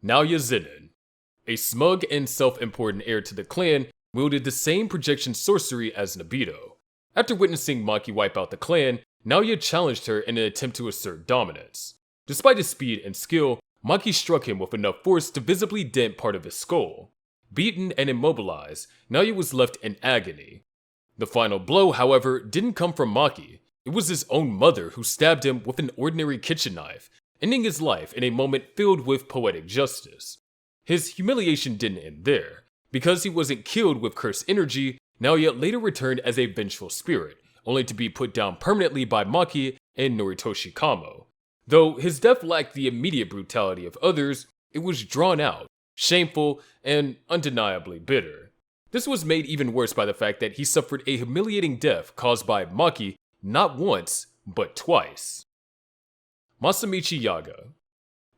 Naoya Zenin. A smug and self-important heir to the clan, wielded the same projection sorcery as Nobito. After witnessing Maki wipe out the clan, Naoya challenged her in an attempt to assert dominance. Despite his speed and skill, Maki struck him with enough force to visibly dent part of his skull. Beaten and immobilized, Naoya was left in agony. The final blow, however, didn't come from Maki. It was his own mother who stabbed him with an ordinary kitchen knife, ending his life in a moment filled with poetic justice. His humiliation didn't end there. Because he wasn't killed with cursed energy, Naoya later returned as a vengeful spirit, only to be put down permanently by Maki and Noritoshi Kamo. Though his death lacked the immediate brutality of others, it was drawn out, shameful, and undeniably bitter. This was made even worse by the fact that he suffered a humiliating death caused by Maki not once, but twice. Masamichi Yaga.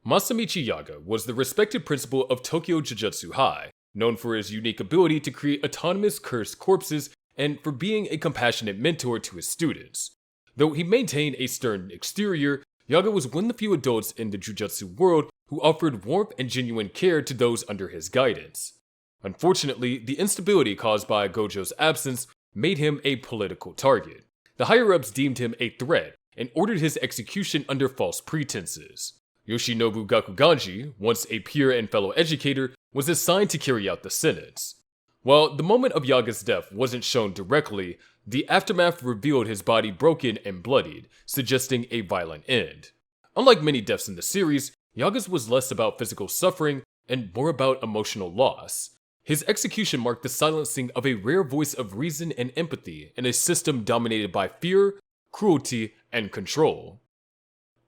Masamichi Yaga was the respected principal of Tokyo Jujutsu High, known for his unique ability to create autonomous cursed corpses and for being a compassionate mentor to his students. Though he maintained a stern exterior, Yaga was one of the few adults in the Jujutsu world who offered warmth and genuine care to those under his guidance. Unfortunately, the instability caused by Gojo's absence made him a political target. The higher-ups deemed him a threat and ordered his execution under false pretenses. Yoshinobu Gakuganji, once a peer and fellow educator, was assigned to carry out the sentence. While the moment of Yaga's death wasn't shown directly, the aftermath revealed his body broken and bloodied, suggesting a violent end. Unlike many deaths in the series, Yaga's was less about physical suffering and more about emotional loss. His execution marked the silencing of a rare voice of reason and empathy in a system dominated by fear, cruelty, and control.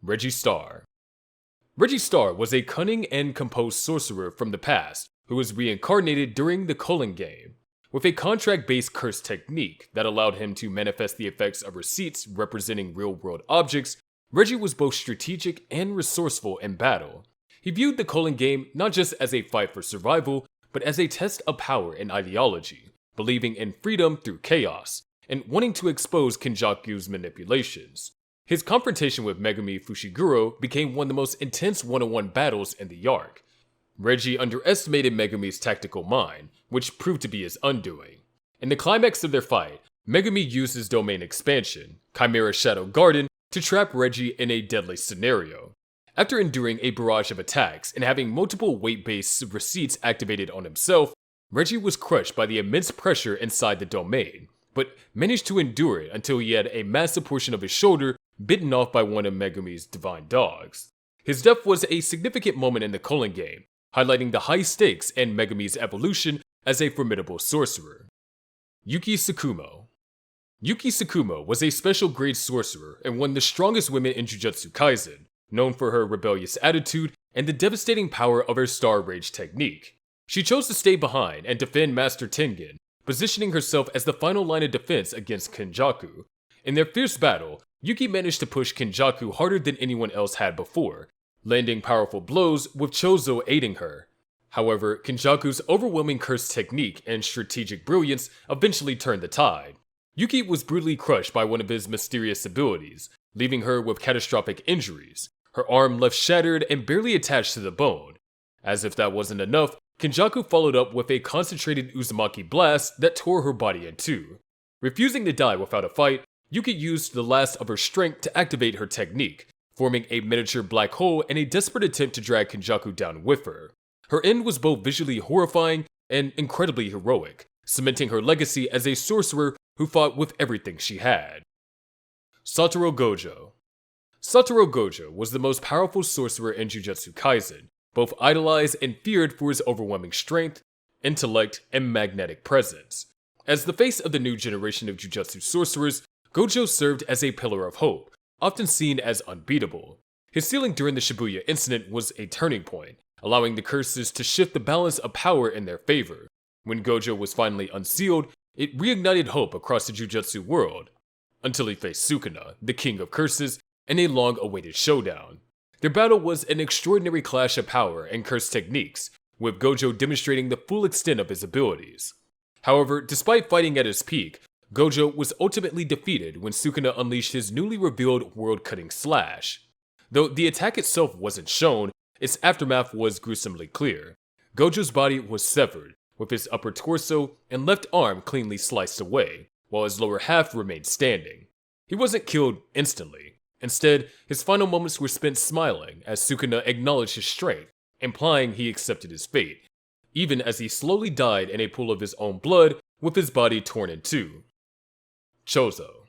Reggie Star. Reggie Star was a cunning and composed sorcerer from the past who was reincarnated during the Culling game. With a contract-based curse technique that allowed him to manifest the effects of receipts representing real-world objects, Reggie was both strategic and resourceful in battle. He viewed the Culling game not just as a fight for survival, but as a test of power and ideology, believing in freedom through chaos, and wanting to expose Kenjaku's manipulations. His confrontation with Megumi Fushiguro became one of the most intense one-on-one battles in the arc. Reggie underestimated Megumi's tactical mind, which proved to be his undoing. In the climax of their fight, Megumi used his domain expansion, Chimera Shadow Garden, to trap Reggie in a deadly scenario. After enduring a barrage of attacks and having multiple weight-based receipts activated on himself, Reggie was crushed by the immense pressure inside the domain, but managed to endure it until he had a massive portion of his shoulder bitten off by one of Megumi's divine dogs. His death was a significant moment in the Culling game, highlighting the high stakes and Megumi's evolution as a formidable sorcerer. Yuki Tsukumo. Yuki Tsukumo was a special grade sorcerer and one of the strongest women in Jujutsu Kaisen, known for her rebellious attitude and the devastating power of her Star Rage technique. She chose to stay behind and defend Master Tengen, positioning herself as the final line of defense against Kenjaku. In their fierce battle, Yuki managed to push Kenjaku harder than anyone else had before, landing powerful blows with Chozo aiding her. However, Kenjaku's overwhelming curse technique and strategic brilliance eventually turned the tide. Yuki was brutally crushed by one of his mysterious abilities, leaving her with catastrophic injuries, her arm left shattered and barely attached to the bone. As if that wasn't enough, Kenjaku followed up with a concentrated Uzumaki blast that tore her body in two. Refusing to die without a fight, Yuki used the last of her strength to activate her technique, forming a miniature black hole in a desperate attempt to drag Kenjaku down with her. Her end was both visually horrifying and incredibly heroic, cementing her legacy as a sorcerer who fought with everything she had. Satoru Gojo. Satoru Gojo was the most powerful sorcerer in Jujutsu Kaisen, both idolized and feared for his overwhelming strength, intellect, and magnetic presence. As the face of the new generation of Jujutsu sorcerers, Gojo served as a pillar of hope, often seen as unbeatable. His sealing during the Shibuya incident was a turning point, allowing the curses to shift the balance of power in their favor. When Gojo was finally unsealed, it reignited hope across the Jujutsu world, until he faced Sukuna, the king of curses, in a long-awaited showdown. Their battle was an extraordinary clash of power and curse techniques, with Gojo demonstrating the full extent of his abilities. However, despite fighting at his peak, Gojo was ultimately defeated when Sukuna unleashed his newly revealed world-cutting slash. Though the attack itself wasn't shown, its aftermath was gruesomely clear. Gojo's body was severed, with his upper torso and left arm cleanly sliced away, while his lower half remained standing. He wasn't killed instantly. Instead, his final moments were spent smiling as Sukuna acknowledged his strength, implying he accepted his fate, even as he slowly died in a pool of his own blood with his body torn in two. Chozo.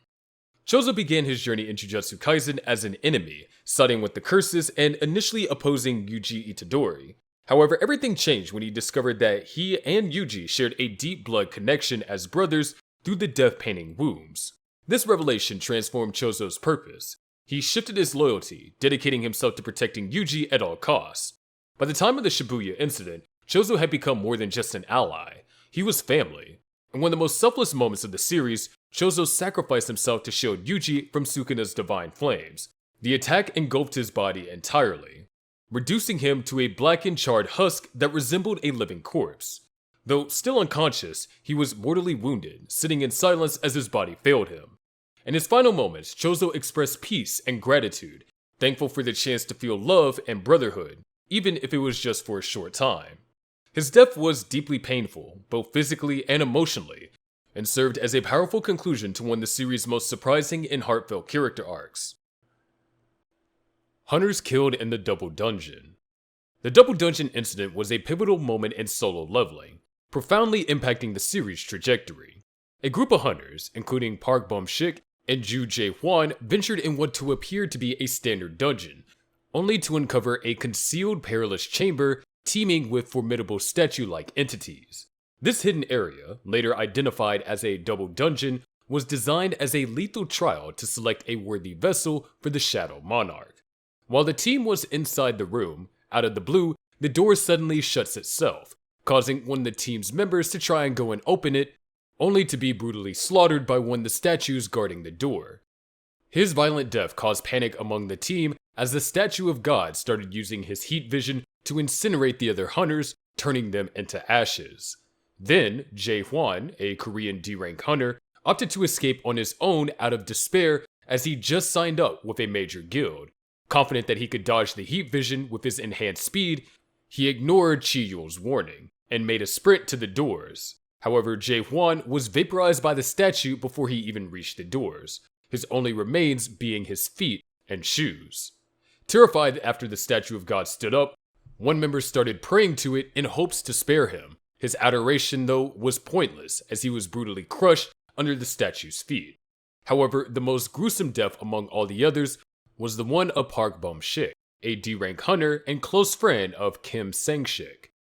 Chozo began his journey in Jujutsu Kaisen as an enemy, siding with the curses and initially opposing Yuji Itadori. However, everything changed when he discovered that he and Yuji shared a deep blood connection as brothers through the death-painting wombs. This revelation transformed Chozo's purpose. He shifted his loyalty, dedicating himself to protecting Yuji at all costs. By the time of the Shibuya incident, Chozo had become more than just an ally. He was family. In one of the most selfless moments of the series, Chozo sacrificed himself to shield Yuji from Sukuna's divine flames. The attack engulfed his body entirely, reducing him to a blackened, charred husk that resembled a living corpse. Though still unconscious, he was mortally wounded, sitting in silence as his body failed him. In his final moments, Chozo expressed peace and gratitude, thankful for the chance to feel love and brotherhood, even if it was just for a short time. His death was deeply painful, both physically and emotionally, and served as a powerful conclusion to one of the series' most surprising and heartfelt character arcs. Hunters killed in the Double Dungeon. The Double Dungeon incident was a pivotal moment in solo leveling, profoundly impacting the series' trajectory. A group of hunters, including Park Bum-shik and Ju Jae-hwan, ventured in what to appear to be a standard dungeon, only to uncover a concealed perilous chamber teeming with formidable statue-like entities. This hidden area, later identified as a double dungeon, was designed as a lethal trial to select a worthy vessel for the Shadow Monarch. While the team was inside the room, out of the blue, the door suddenly shuts itself, causing one of the team's members to try and go and open it, only to be brutally slaughtered by one of the statues guarding the door. His violent death caused panic among the team as the statue of God started using his heat vision to incinerate the other hunters, turning them into ashes. Then, Jae-hwan, a Korean D-rank hunter, opted to escape on his own out of despair as he just signed up with a major guild. Confident that he could dodge the heat vision with his enhanced speed, he ignored Chiyul's warning and made a sprint to the doors. However, Jae Hwan was vaporized by the statue before he even reached the doors, his only remains being his feet and shoes. Terrified after the statue of God stood up, one member started praying to it in hopes to spare him. His adoration, though, was pointless as he was brutally crushed under the statue's feet. However, the most gruesome death among all the others was the one of Park Bum-shik, a D-rank hunter and close friend of Kim Sang-shik.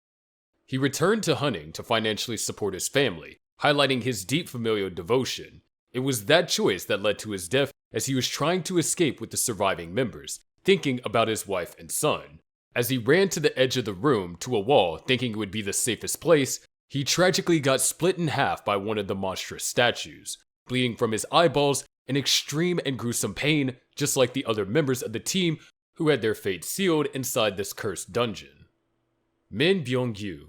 He returned to hunting to financially support his family, highlighting his deep familial devotion. It was that choice that led to his death as he was trying to escape with the surviving members, thinking about his wife and son. As he ran to the edge of the room to a wall thinking it would be the safest place, he tragically got split in half by one of the monstrous statues, bleeding from his eyeballs in extreme and gruesome pain, just like the other members of the team who had their fate sealed inside this cursed dungeon. Min Byung-gyu.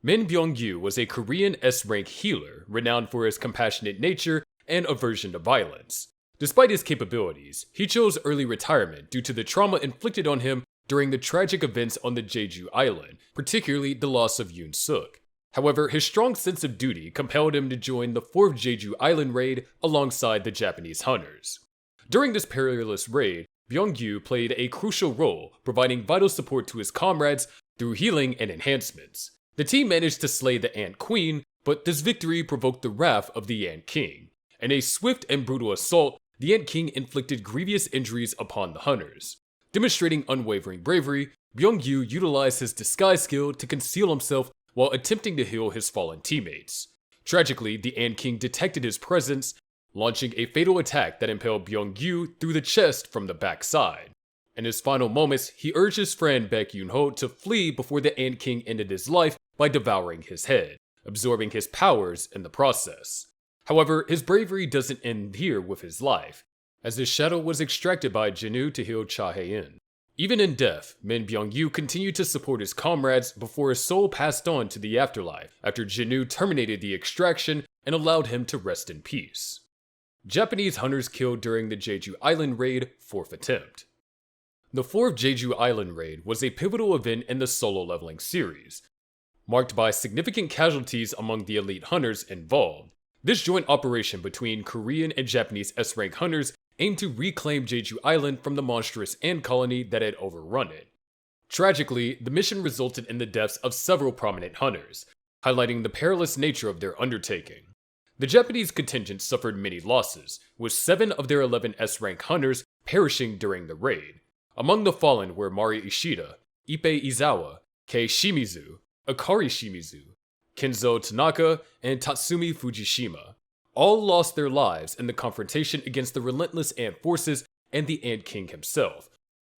Min Byung-gyu was a Korean S-rank healer renowned for his compassionate nature and aversion to violence. Despite his capabilities, he chose early retirement due to the trauma inflicted on him during the tragic events on the Jeju Island, particularly the loss of Yoon Suk. However, his strong sense of duty compelled him to join the 4th Jeju Island raid alongside the Japanese hunters. During this perilous raid, Byung-gyu played a crucial role, providing vital support to his comrades through healing and enhancements. The team managed to slay the Ant Queen, but this victory provoked the wrath of the Ant King. In a swift and brutal assault, the Ant King inflicted grievous injuries upon the hunters. Demonstrating unwavering bravery, Byung-gyu utilized his disguise skill to conceal himself while attempting to heal his fallen teammates. Tragically, the Ant King detected his presence, launching a fatal attack that impaled Byung-gyu through the chest from the backside. In his final moments, he urged his friend Baek Yoon-ho to flee before the Ant King ended his life by devouring his head, absorbing his powers in the process. However, his bravery doesn't end here with his life, as his shadow was extracted by Jinwoo to heal Cha Hae-in. Even in death, Min Byung-gyu continued to support his comrades before his soul passed on to the afterlife after Jinwoo terminated the extraction and allowed him to rest in peace. Japanese hunters killed during the Jeju Island raid, 4th attempt. The 4th Jeju Island raid was a pivotal event in the solo leveling series, marked by significant casualties among the elite hunters involved. This joint operation between Korean and Japanese S-rank hunters aimed to reclaim Jeju Island from the monstrous ant colony that had overrun it. Tragically, the mission resulted in the deaths of several prominent hunters, highlighting the perilous nature of their undertaking. The Japanese contingent suffered many losses, with 7 of their 11 S-rank hunters perishing during the raid. Among the fallen were Mari Ishida, Ippei Izawa, Kei Shimizu, Akari Shimizu, Kenzo Tanaka, and Tatsumi Fujishima. All lost their lives in the confrontation against the relentless ant forces and the Ant King himself,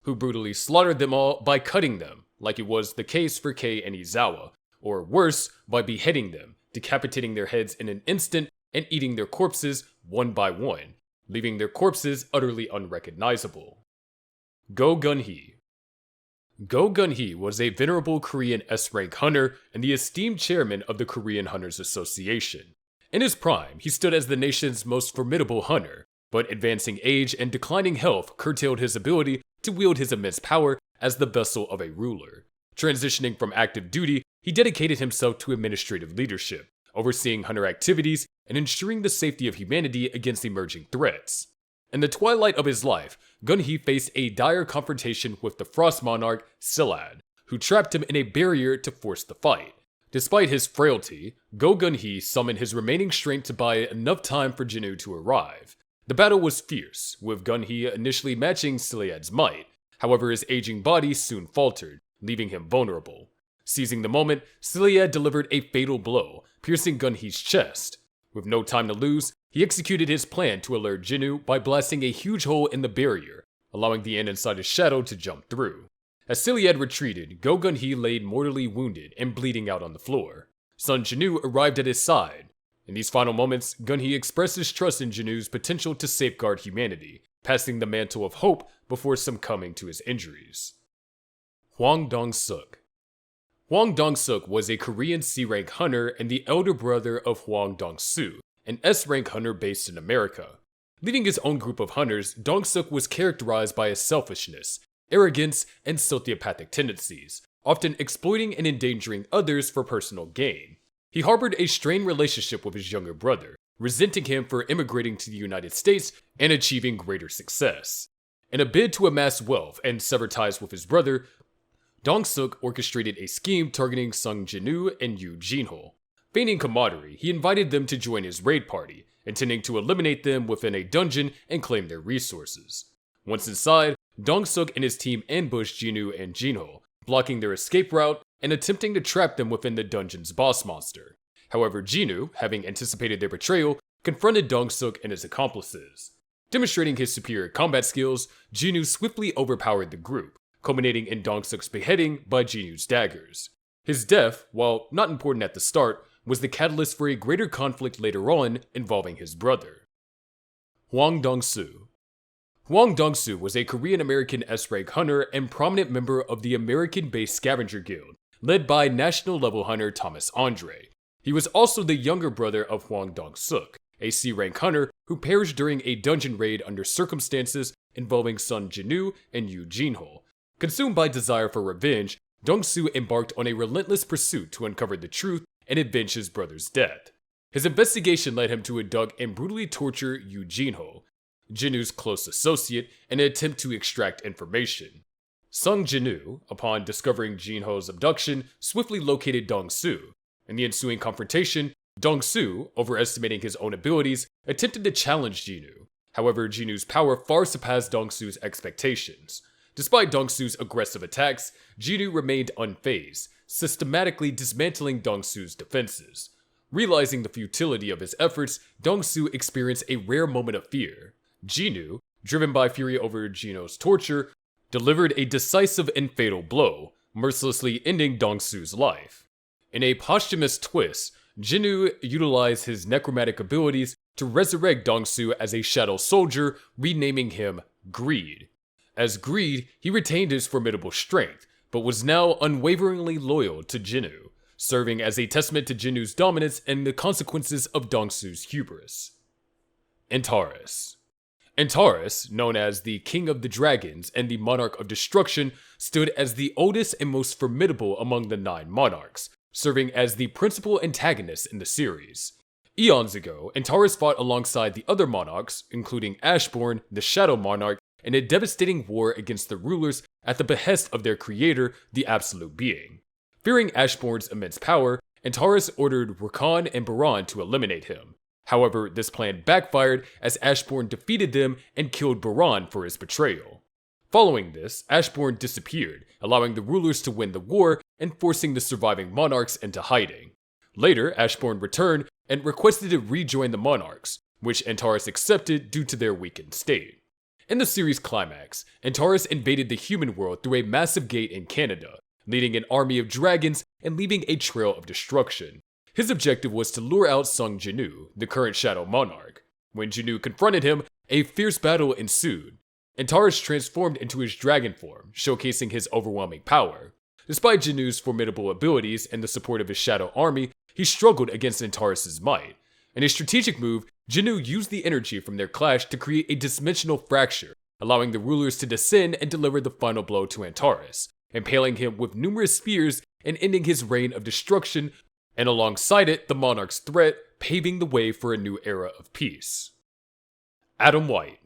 who brutally slaughtered them all by cutting them, like it was the case for Kei and Izawa, or worse, by beheading them, decapitating their heads in an instant and eating their corpses one by one, leaving their corpses utterly unrecognizable. Go Gun-hee. Go Gun-hee was a venerable Korean S-rank hunter and the esteemed chairman of the Korean Hunters Association. In his prime, he stood as the nation's most formidable hunter, but advancing age and declining health curtailed his ability to wield his immense power as the vessel of a ruler. Transitioning from active duty, he dedicated himself to administrative leadership, overseeing hunter activities and ensuring the safety of humanity against emerging threats. In the twilight of his life, Gun-hee faced a dire confrontation with the Frost Monarch, Silad, who trapped him in a barrier to force the fight. Despite his frailty, Go Gun-hee summoned his remaining strength to buy enough time for Jinwoo to arrive. The battle was fierce, with Gun-hee initially matching Silad's might. However, his aging body soon faltered, leaving him vulnerable. Seizing the moment, Silad delivered a fatal blow, piercing Gun-hee's chest. With no time to lose, he executed his plan to alert Jinwoo by blasting a huge hole in the barrier, allowing the ant inside his shadow to jump through. As Silad retreated, Go Gun-hee laid mortally wounded and bleeding out on the floor. Son Jinwoo arrived at his side. In these final moments, Gun-hee expressed his trust in Jinwoo's potential to safeguard humanity, passing the mantle of hope before succumbing to his injuries. Hwang Dong-suk. Hwang Dong-suk was a Korean C-rank hunter and the elder brother of Hwang Dong-soo, an S-rank hunter based in America. Leading his own group of hunters, Dong-suk was characterized by his selfishness, arrogance, and sociopathic tendencies, often exploiting and endangering others for personal gain. He harbored a strained relationship with his younger brother, resenting him for immigrating to the United States and achieving greater success. In a bid to amass wealth and sever ties with his brother, Dong-suk orchestrated a scheme targeting Sung Jin-woo and Yoo Jin-ho. Feigning camaraderie, he invited them to join his raid party, intending to eliminate them within a dungeon and claim their resources. Once inside, Dong-suk and his team ambushed Jin-woo and Jin-ho, blocking their escape route and attempting to trap them within the dungeon's boss monster. However, Jin-woo, having anticipated their betrayal, confronted Dong-suk and his accomplices. Demonstrating his superior combat skills, Jin-woo swiftly overpowered the group, culminating in Dong-suk's beheading by Jin-woo's daggers. His death, while not important at the start, was the catalyst for a greater conflict later on involving his brother. Hwang Dong-soo. Hwang Dong-soo was a Korean-American S-rank hunter and prominent member of the American-based scavenger guild, led by national-level hunter Thomas Andre. He was also the younger brother of Hwang Dong-suk, a C-rank hunter who perished during a dungeon raid under circumstances involving Sung Jin-woo and Yoo Jin-ho. Consumed by desire for revenge, Dong-soo embarked on a relentless pursuit to uncover the truth and avenge his brother's death. His investigation led him to abduct and brutally torture Yoo Jin-ho, Jin-woo's close associate, in an attempt to extract information. Sung Jin-woo, upon discovering Jin-ho's abduction, swiftly located Dong-soo. In the ensuing confrontation, Dong-soo, overestimating his own abilities, attempted to challenge Jin-woo. However, Jin-woo's power far surpassed Dong-soo's expectations. Despite Dong-soo's aggressive attacks, Jin-woo remained unfazed, systematically dismantling Dong-soo's defenses. Realizing the futility of his efforts, Dong-soo experienced a rare moment of fear. Jin-woo, driven by fury over Jin-ho's torture, delivered a decisive and fatal blow, mercilessly ending Dong-soo's life. In a posthumous twist, Jin-woo utilized his necromantic abilities to resurrect Dong-soo as a shadow soldier, renaming him Greed. As Greed, he retained his formidable strength, but was now unwaveringly loyal to Jin-woo, serving as a testament to Jin-woo's dominance and the consequences of Dong-soo's hubris. Antares. Antares, known as the King of the Dragons and the Monarch of Destruction, stood as the oldest and most formidable among the 9 monarchs, serving as the principal antagonist in the series. Eons ago, Antares fought alongside the other monarchs, including Ashbourne, the Shadow Monarch, in a devastating war against the rulers at the behest of their creator, the Absolute Being. Fearing Ashbourne's immense power, Antares ordered Rakan and Baran to eliminate him. However, this plan backfired as Ashbourne defeated them and killed Baran for his betrayal. Following this, Ashbourne disappeared, allowing the rulers to win the war and forcing the surviving monarchs into hiding. Later, Ashbourne returned and requested to rejoin the monarchs, which Antares accepted due to their weakened state. In the series climax, Antares invaded the human world through a massive gate in Canada, leading an army of dragons and leaving a trail of destruction. His objective was to lure out Sung Jin-woo, the current Shadow Monarch. When Jin-woo confronted him, a fierce battle ensued. Antares transformed into his dragon form, showcasing his overwhelming power. Despite Jin-woo's formidable abilities and the support of his Shadow Army, he struggled against Antares' might. In a strategic move, Jin-woo used the energy from their clash to create a dimensional fracture, allowing the rulers to descend and deliver the final blow to Antares, impaling him with numerous spears and ending his reign of destruction, and alongside it, the monarch's threat, paving the way for a new era of peace. Adam White.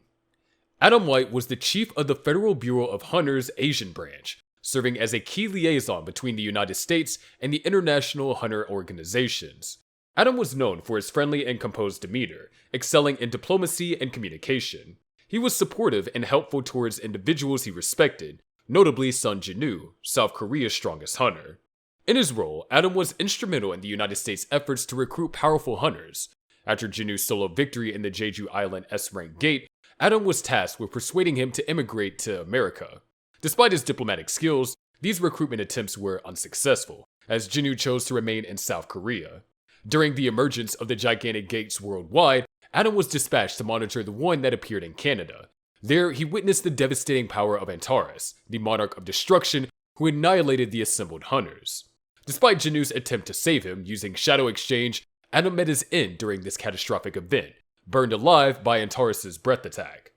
Adam White was the chief of the Federal Bureau of Hunters' Asian branch, serving as a key liaison between the United States and the international hunter organizations. Adam was known for his friendly and composed demeanor, excelling in diplomacy and communication. He was supportive and helpful towards individuals he respected, notably Sung Jin-woo, South Korea's strongest hunter. In his role, Adam was instrumental in the United States' efforts to recruit powerful hunters. After Jin-woo's solo victory in the Jeju Island S-rank gate, Adam was tasked with persuading him to immigrate to America. Despite his diplomatic skills, these recruitment attempts were unsuccessful, as Jin-woo chose to remain in South Korea. During the emergence of the gigantic gates worldwide, Adam was dispatched to monitor the one that appeared in Canada. There, he witnessed the devastating power of Antares, the Monarch of Destruction, who annihilated the assembled hunters. Despite Jin-woo's attempt to save him using Shadow Exchange, Adam met his end during this catastrophic event, burned alive by Antares' breath attack.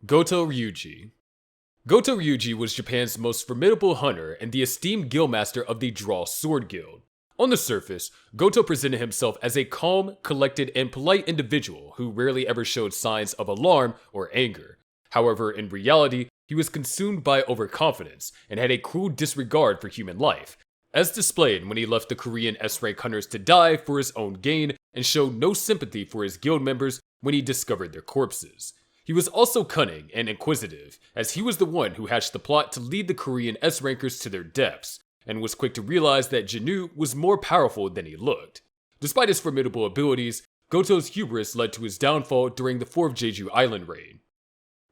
Goto Ryuji. Goto Ryuji was Japan's most formidable hunter and the esteemed guildmaster of the Draw Sword Guild. On the surface, Goto presented himself as a calm, collected, and polite individual who rarely ever showed signs of alarm or anger. However, in reality, he was consumed by overconfidence and had a cruel disregard for human life, as displayed when he left the Korean S-rank hunters to die for his own gain and showed no sympathy for his guild members when he discovered their corpses. He was also cunning and inquisitive, as he was the one who hatched the plot to lead the Korean S-rankers to their depths, and was quick to realize that Jinu was more powerful than he looked. Despite his formidable abilities, Goto's hubris led to his downfall during the 4th Jeju Island raid.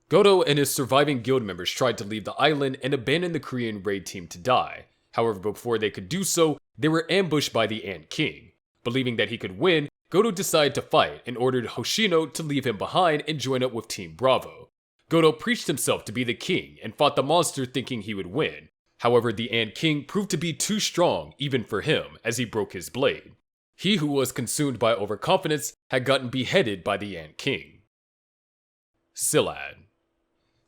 Goto and his surviving guild members tried to leave the island and abandon the Korean raid team to die. However, before they could do so, they were ambushed by the Ant King. Believing that he could win, Goto decided to fight and ordered Hoshino to leave him behind and join up with Team Bravo. Goto preached himself to be the king and fought the monster thinking he would win. However, the Ant King proved to be too strong even for him as he broke his blade. He who was consumed by overconfidence had gotten beheaded by the Ant King. Sillad.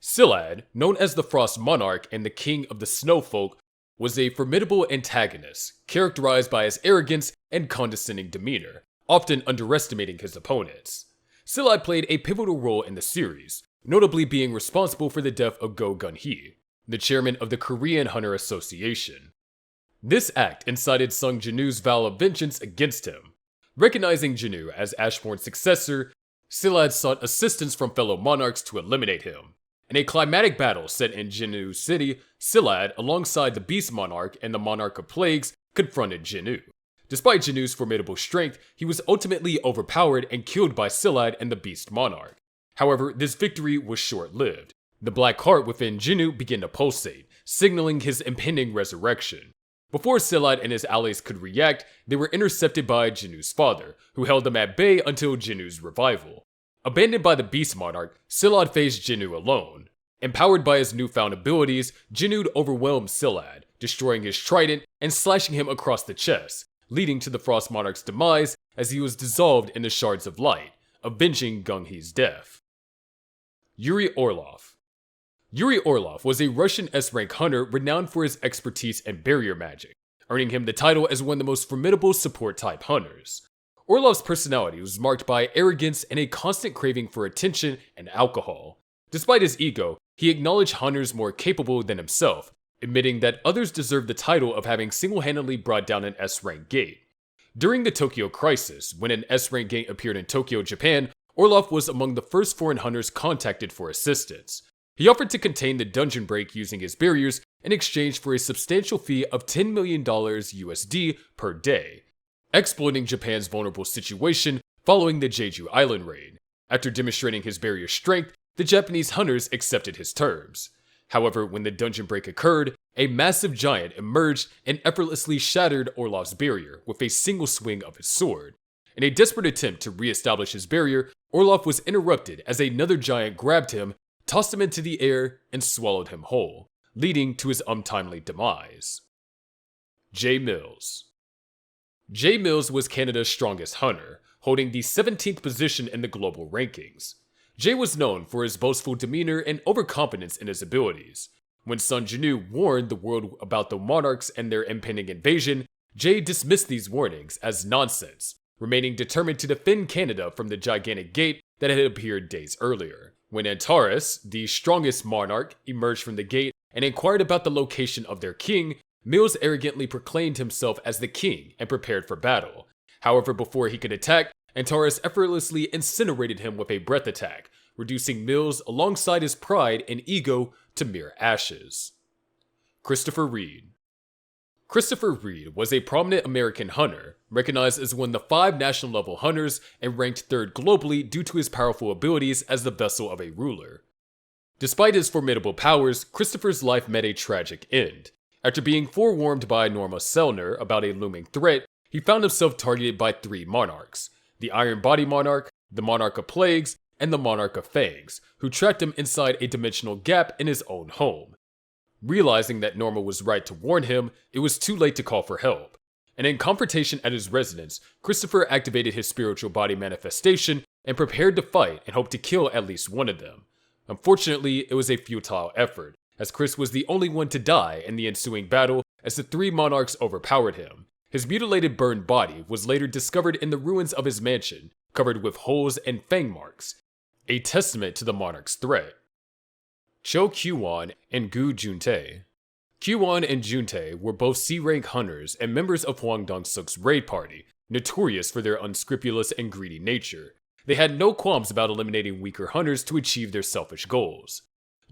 Sillad, known as the Frost Monarch and the King of the Snowfolk, was a formidable antagonist, characterized by his arrogance and condescending demeanor, often underestimating his opponents. Sillad played a pivotal role in the series, notably being responsible for the death of Go Gun-hee, the chairman of the Korean Hunter Association. This act incited Sung Jinu's vow of vengeance against him. Recognizing Jinu as Ashbourne's successor, Sillad sought assistance from fellow monarchs to eliminate him. In a climatic battle set in Jinu City, Sillad, alongside the Beast Monarch and the Monarch of Plagues, confronted Jinu. Despite Jinu's formidable strength, he was ultimately overpowered and killed by Sillad and the Beast Monarch. However, this victory was short-lived. The black heart within Jinu began to pulsate, signaling his impending resurrection. Before Sillad and his allies could react, they were intercepted by Jinu's father, who held them at bay until Jinu's revival. Abandoned by the Beast Monarch, Sillad faced Jinu alone. Empowered by his newfound abilities, Jinu overwhelmed Sillad, destroying his trident and slashing him across the chest, leading to the Frost Monarch's demise as he was dissolved in the Shards of Light, avenging Gung-hee's death. Yuri Orlov. Yuri Orlov was a Russian S-rank hunter renowned for his expertise in barrier magic, earning him the title as one of the most formidable support-type hunters. Orlov's personality was marked by arrogance and a constant craving for attention and alcohol. Despite his ego, he acknowledged hunters more capable than himself, admitting that others deserved the title of having single-handedly brought down an S-rank gate. During the Tokyo Crisis, when an S-rank gate appeared in Tokyo, Japan, Orlov was among the first foreign hunters contacted for assistance. He offered to contain the dungeon break using his barriers in exchange for a substantial fee of $10 million USD per day, exploiting Japan's vulnerable situation following the Jeju Island raid. After demonstrating his barrier strength, the Japanese hunters accepted his terms. However, when the dungeon break occurred, a massive giant emerged and effortlessly shattered Orlov's barrier with a single swing of his sword. In a desperate attempt to re-establish his barrier, Orlov was interrupted as another giant grabbed him, tossed him into the air, and swallowed him whole, leading to his untimely demise. Jay Mills. Jay Mills was Canada's strongest hunter, holding the 17th position in the global rankings. Jay was known for his boastful demeanor and overconfidence in his abilities. When Sun Jinu warned the world about the monarchs and their impending invasion, Jay dismissed these warnings as nonsense, remaining determined to defend Canada from the gigantic gate that had appeared days earlier. When Antares, the strongest monarch, emerged from the gate and inquired about the location of their king, Mills arrogantly proclaimed himself as the king and prepared for battle. However, before he could attack, Antares effortlessly incinerated him with a breath attack, reducing Mills alongside his pride and ego to mere ashes. Christopher Reed. Christopher Reed was a prominent American hunter, recognized as one of the 5 national-level hunters and ranked 3rd globally due to his powerful abilities as the vessel of a ruler. Despite his formidable powers, Christopher's life met a tragic end. After being forewarned by Norma Selner about a looming threat, he found himself targeted by 3 monarchs: the Iron Body Monarch, the Monarch of Plagues, and the Monarch of Fangs, who trapped him inside a dimensional gap in his own home. Realizing that Norma was right to warn him, it was too late to call for help. And in confrontation at his residence, Christopher activated his spiritual body manifestation and prepared to fight and hoped to kill at least one of them. Unfortunately, it was a futile effort, as Chris was the only one to die in the ensuing battle as the three monarchs overpowered him. His mutilated, burned body was later discovered in the ruins of his mansion, covered with holes and fang marks, a testament to the monarch's threat. Cho Kyuwon and Gu Juntae. Kyuwon and Juntae were both C-rank hunters and members of Hwang Dong-suk's raid party, notorious for their unscrupulous and greedy nature. They had no qualms about eliminating weaker hunters to achieve their selfish goals.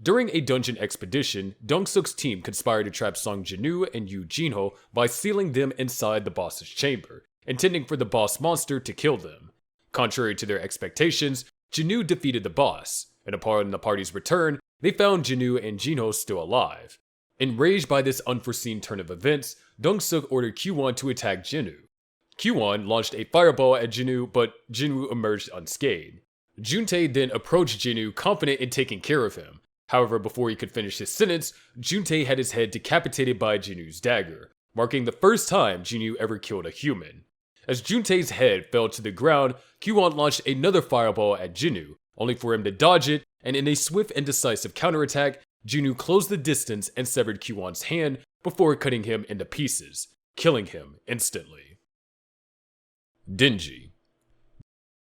During a dungeon expedition, Dong-suk's team conspired to trap Song Jinwoo and Yu Jinho by sealing them inside the boss's chamber, intending for the boss monster to kill them. Contrary to their expectations, Jinwoo defeated the boss, and upon the party's return, they found Jinwoo and Jinho still alive. Enraged by this unforeseen turn of events, Dong-suk ordered Kyuwon to attack Jinwoo. Kyuwon launched a fireball at Jinwoo, but Jinwoo emerged unscathed. Juntae then approached Jinwoo, confident in taking care of him. However, before he could finish his sentence, Juntae had his head decapitated by Jinwoo's dagger, marking the first time Jinwoo ever killed a human. As Juntae's head fell to the ground, Kyuwon launched another fireball at Jinwoo, only for him to dodge it, and in a swift and decisive counterattack, Jinwoo closed the distance and severed Kyuwon's hand before cutting him into pieces, killing him instantly. Denji.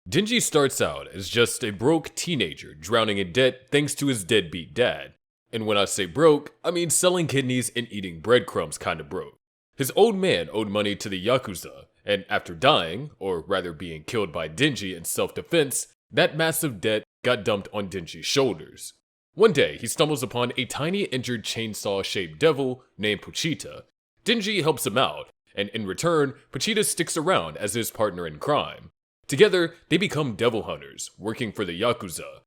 Denji starts out as just a broke teenager drowning in debt thanks to his deadbeat dad. And when I say broke, I mean selling kidneys and eating breadcrumbs kinda broke. His old man owed money to the Yakuza, and after dying, or rather being killed by Denji in self-defense, that massive debt got dumped on Denji's shoulders. One day, he stumbles upon a tiny injured chainsaw-shaped devil named Pochita. Denji helps him out, and in return, Pochita sticks around as his partner in crime. Together, they become devil hunters, working for the Yakuza,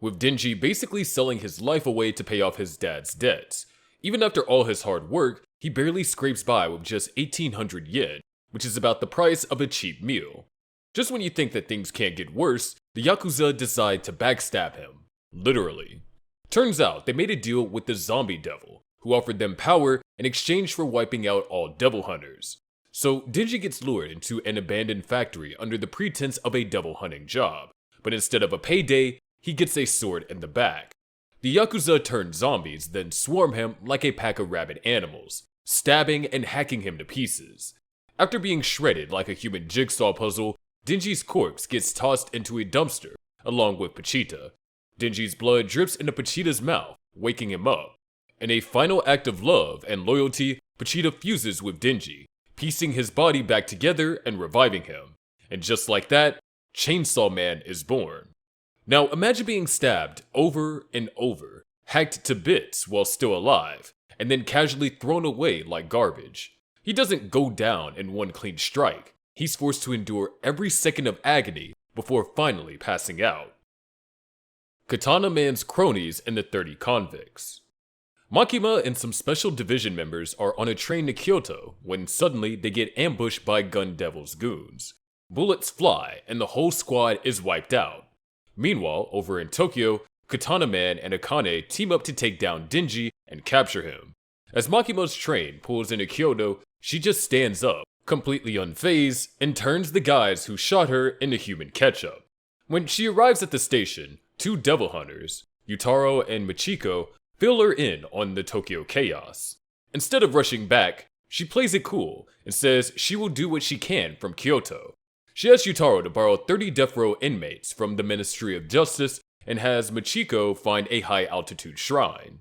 with Denji basically selling his life away to pay off his dad's debts. Even after all his hard work, he barely scrapes by with just 1,800 yen, which is about the price of a cheap meal. Just when you think that things can't get worse, the Yakuza decide to backstab him. Literally. Turns out they made a deal with the zombie devil, who offered them power in exchange for wiping out all devil hunters. So Denji gets lured into an abandoned factory under the pretense of a devil hunting job, but instead of a payday, he gets a sword in the back. The Yakuza turn zombies, then swarm him like a pack of rabid animals, stabbing and hacking him to pieces. After being shredded like a human jigsaw puzzle, Denji's corpse gets tossed into a dumpster, along with Pochita. Denji's blood drips into Pochita's mouth, waking him up. In a final act of love and loyalty, Pochita fuses with Denji, piecing his body back together and reviving him. And just like that, Chainsaw Man is born. Now imagine being stabbed over and over, hacked to bits while still alive, and then casually thrown away like garbage. He doesn't go down in one clean strike. He's forced to endure every second of agony before finally passing out. Katana Man's cronies and the 30 convicts. Makima and some special division members are on a train to Kyoto when suddenly they get ambushed by Gun Devil's goons. Bullets fly and the whole squad is wiped out. Meanwhile, over in Tokyo, Katana Man and Akane team up to take down Denji and capture him. As Makima's train pulls into Kyoto, she just stands up, completely unfazed, and turns the guys who shot her into human ketchup. When she arrives at the station, two devil hunters, Yutaro and Michiko, fill her in on the Tokyo chaos. Instead of rushing back, she plays it cool and says she will do what she can from Kyoto. She asks Yutaro to borrow 30 death row inmates from the Ministry of Justice and has Michiko find a high-altitude shrine.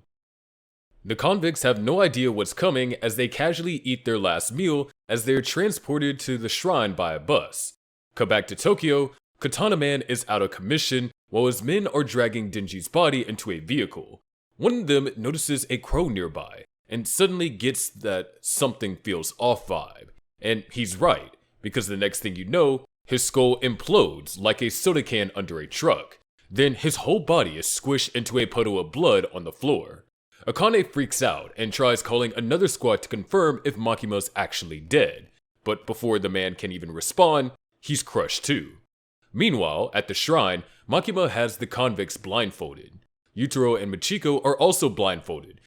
The convicts have no idea what's coming as they casually eat their last meal as they're transported to the shrine by a bus. Cut back to Tokyo, Katana Man is out of commission while his men are dragging Denji's body into a vehicle. One of them notices a crow nearby and suddenly gets that something feels off vibe. And he's right, because the next thing you know, his skull implodes like a soda can under a truck. Then his whole body is squished into a puddle of blood on the floor. Akane freaks out and tries calling another squad to confirm if Makima's actually dead, but before the man can even respond, he's crushed too. Meanwhile, at the shrine, Makima has the convicts blindfolded. Yutaro and Michiko are also blindfolded,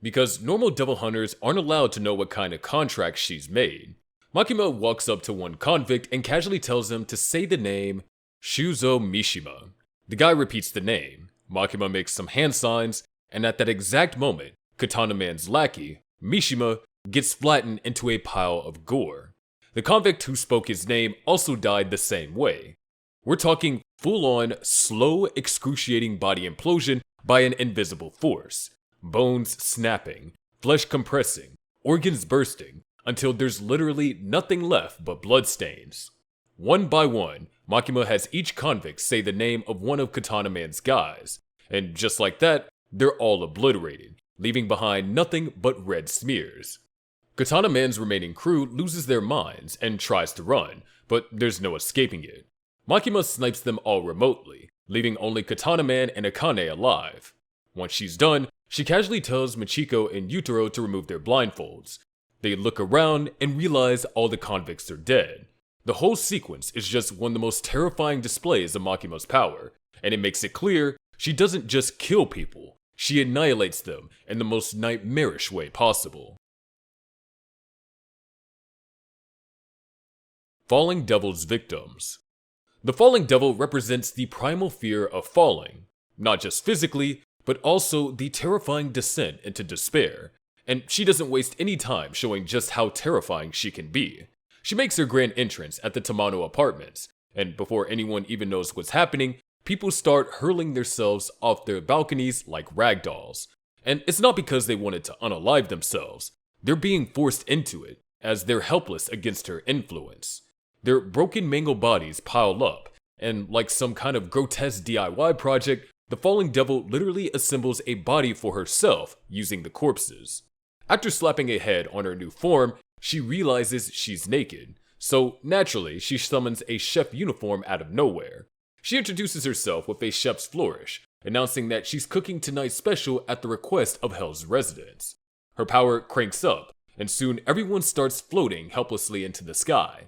because normal devil hunters aren't allowed to know what kind of contract she's made. Makima walks up to one convict and casually tells him to say the name Shuzo Mishima. The guy repeats the name. Makima makes some hand signs, and at that exact moment, Katana Man's lackey, Mishima, gets flattened into a pile of gore. The convict who spoke his name also died the same way. We're talking full-on, slow, excruciating body implosion by an invisible force. Bones snapping, flesh compressing, organs bursting, until there's literally nothing left but bloodstains. One by one, Makima has each convict say the name of one of Katana Man's guys, and just like that, they're all obliterated, leaving behind nothing but red smears. Katana Man's remaining crew loses their minds and tries to run, but there's no escaping it. Makima snipes them all remotely, leaving only Katana Man and Akane alive. Once she's done, she casually tells Michiko and Yutaro to remove their blindfolds. They look around and realize all the convicts are dead. The whole sequence is just one of the most terrifying displays of Makima's power, and it makes it clear she doesn't just kill people, she annihilates them in the most nightmarish way possible. Falling Devil's victims. The falling devil represents the primal fear of falling, not just physically, but also the terrifying descent into despair, and she doesn't waste any time showing just how terrifying she can be. She makes her grand entrance at the Tamano apartments, and before anyone even knows what's happening, people start hurling themselves off their balconies like ragdolls. And it's not because they wanted to unalive themselves, they're being forced into it, as they're helpless against her influence. Their broken mangled bodies pile up, and like some kind of grotesque DIY project, the falling devil literally assembles a body for herself using the corpses. After slapping a head on her new form, she realizes she's naked, so naturally she summons a chef uniform out of nowhere. She introduces herself with a chef's flourish, announcing that she's cooking tonight's special at the request of Hell's residents. Her power cranks up, and soon everyone starts floating helplessly into the sky.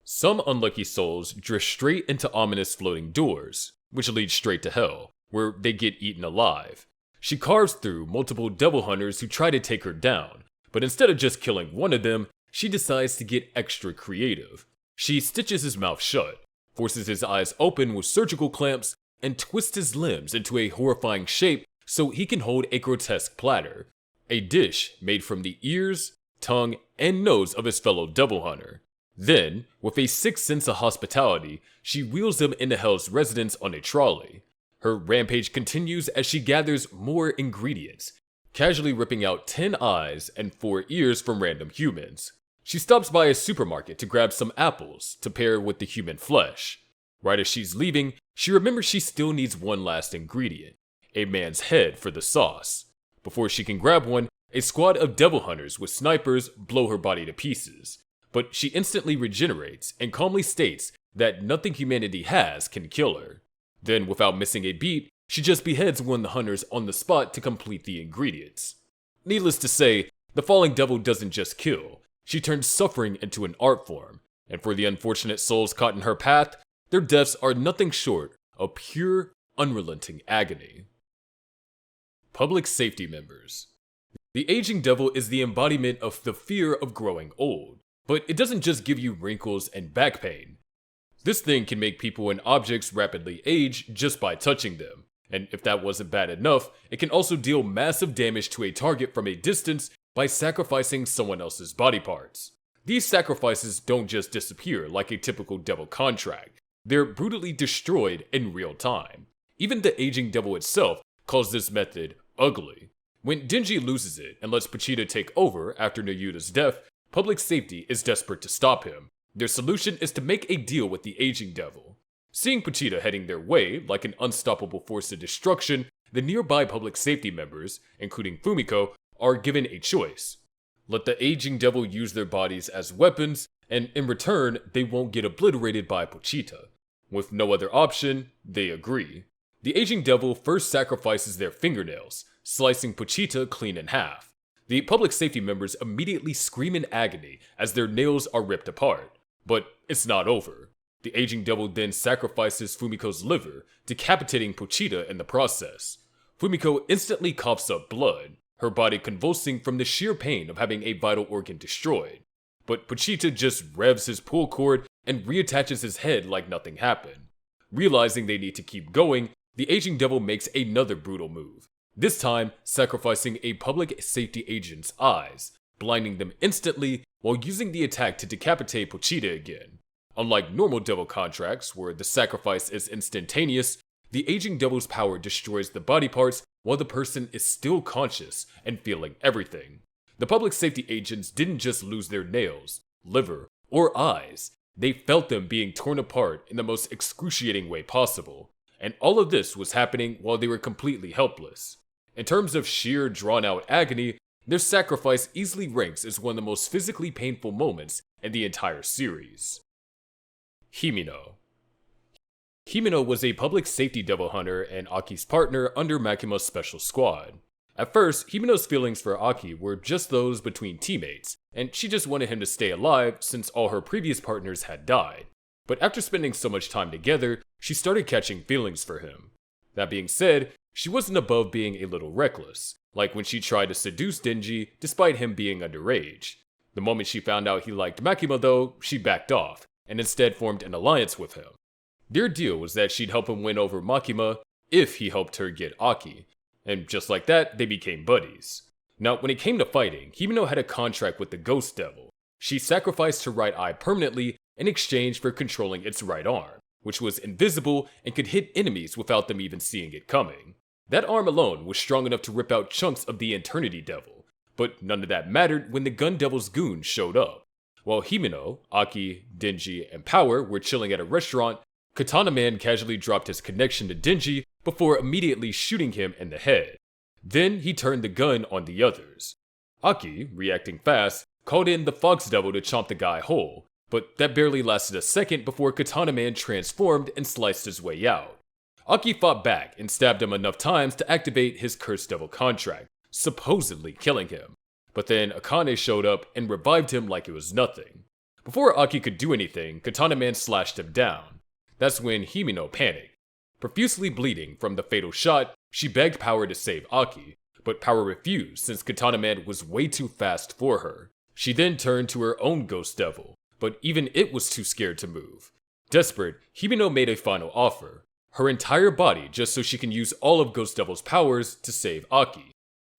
Some unlucky souls drift straight into ominous floating doors, which lead straight to hell, where they get eaten alive. She carves through multiple devil hunters who try to take her down, but instead of just killing one of them, she decides to get extra creative. She stitches his mouth shut, forces his eyes open with surgical clamps, and twists his limbs into a horrifying shape so he can hold a grotesque platter, a dish made from the ears, tongue, and nose of his fellow devil hunter. Then, with a sick sense of hospitality, she wheels them into Hell's residence on a trolley. Her rampage continues as she gathers more ingredients, casually ripping out 10 eyes and 4 ears from random humans. She stops by a supermarket to grab some apples to pair with the human flesh. Right as she's leaving, she remembers she still needs one last ingredient, a man's head for the sauce. Before she can grab one, a squad of devil hunters with snipers blow her body to pieces. But she instantly regenerates and calmly states that nothing humanity has can kill her. Then, without missing a beat, she just beheads one of the hunters on the spot to complete the ingredients. Needless to say, the falling devil doesn't just kill, she turns suffering into an art form, and for the unfortunate souls caught in her path, their deaths are nothing short of pure, unrelenting agony. Public safety members. The aging devil is the embodiment of the fear of growing old, but it doesn't just give you wrinkles and back pain. This thing can make people and objects rapidly age just by touching them, and if that wasn't bad enough, it can also deal massive damage to a target from a distance by sacrificing someone else's body parts. These sacrifices don't just disappear like a typical devil contract, they're brutally destroyed in real time. Even the aging devil itself calls this method ugly. When Denji loses it and lets Pochita take over after Nayuta's death, public safety is desperate to stop him. Their solution is to make a deal with the aging devil. Seeing Pochita heading their way like an unstoppable force of destruction, the nearby public safety members, including Fumiko, are given a choice. Let the aging devil use their bodies as weapons, and in return, they won't get obliterated by Pochita. With no other option, they agree. The aging devil first sacrifices their fingernails, slicing Pochita clean in half. The public safety members immediately scream in agony as their nails are ripped apart. But it's not over. The aging devil then sacrifices Fumiko's liver, decapitating Pochita in the process. Fumiko instantly coughs up blood, her body convulsing from the sheer pain of having a vital organ destroyed. But Pochita just revs his pull cord and reattaches his head like nothing happened. Realizing they need to keep going, the aging devil makes another brutal move, this time sacrificing a public safety agent's eyes, blinding them instantly while using the attack to decapitate Pochita again. Unlike normal devil contracts, where the sacrifice is instantaneous, the aging devil's power destroys the body parts while the person is still conscious and feeling everything. The public safety agents didn't just lose their nails, liver, or eyes, they felt them being torn apart in the most excruciating way possible. And all of this was happening while they were completely helpless. In terms of sheer drawn-out agony, their sacrifice easily ranks as one of the most physically painful moments in the entire series. Himino. Himino was a public safety devil hunter and Aki's partner under Makima's special squad. At first, Himino's feelings for Aki were just those between teammates, and she just wanted him to stay alive since all her previous partners had died. But after spending so much time together, she started catching feelings for him. That being said, she wasn't above being a little reckless, like when she tried to seduce Denji despite him being underage. The moment she found out he liked Makima though, she backed off, and instead formed an alliance with him. Their deal was that she'd help him win over Makima if he helped her get Aki, and just like that, they became buddies. Now, when it came to fighting, Himino had a contract with the Ghost Devil. She sacrificed her right eye permanently in exchange for controlling its right arm, which was invisible and could hit enemies without them even seeing it coming. That arm alone was strong enough to rip out chunks of the Eternity Devil, but none of that mattered when the Gun Devil's goons showed up. While Himino, Aki, Denji, and Power were chilling at a restaurant, Katana Man casually dropped his connection to Denji before immediately shooting him in the head. Then he turned the gun on the others. Aki, reacting fast, called in the Fox Devil to chomp the guy whole, but that barely lasted a second before Katana Man transformed and sliced his way out. Aki fought back and stabbed him enough times to activate his Cursed Devil contract, supposedly killing him. But then Akane showed up and revived him like it was nothing. Before Aki could do anything, Katana Man slashed him down. That's when Himino panicked. Profusely bleeding from the fatal shot, she begged Power to save Aki, but Power refused since Katana Man was way too fast for her. She then turned to her own Ghost Devil, but even it was too scared to move. Desperate, Himino made a final offer, her entire body just so she can use all of Ghost Devil's powers to save Aki.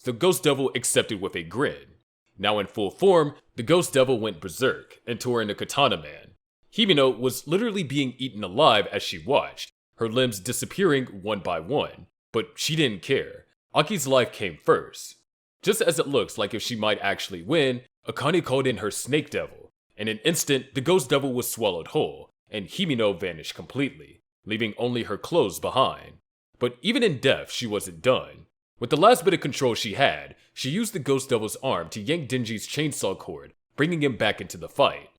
The Ghost Devil accepted with a grin. Now in full form, the Ghost Devil went berserk and tore into Katana Man. Himino was literally being eaten alive as she watched, her limbs disappearing one by one, but she didn't care. Aki's life came first. Just as it looks like if she might actually win, Akane called in her Snake Devil. In an instant, the Ghost Devil was swallowed whole, and Himino vanished completely, leaving only her clothes behind. But even in death, she wasn't done. With the last bit of control she had, she used the Ghost Devil's arm to yank Denji's chainsaw cord, bringing him back into the fight.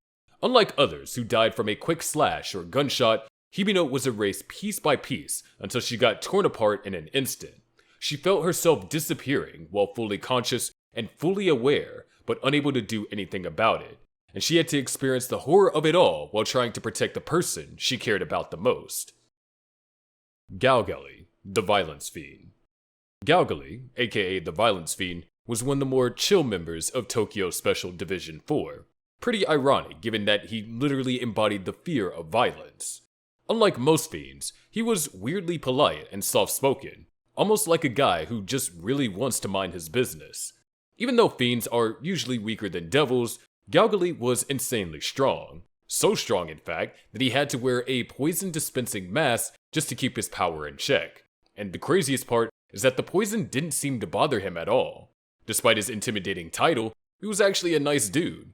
Unlike others who died from a quick slash or gunshot, Himino was erased piece by piece until she got torn apart in an instant. She felt herself disappearing while fully conscious and fully aware, but unable to do anything about it. And she had to experience the horror of it all while trying to protect the person she cared about the most. Galgali, the Violence Fiend. Galgali, aka the Violence Fiend, was one of the more chill members of Tokyo Special Division 4. Pretty ironic given that he literally embodied the fear of violence. Unlike most fiends, he was weirdly polite and soft-spoken, almost like a guy who just really wants to mind his business. Even though fiends are usually weaker than devils, Galgali was insanely strong. So strong, in fact, that he had to wear a poison-dispensing mask just to keep his power in check. And the craziest part is that the poison didn't seem to bother him at all. Despite his intimidating title, he was actually a nice dude.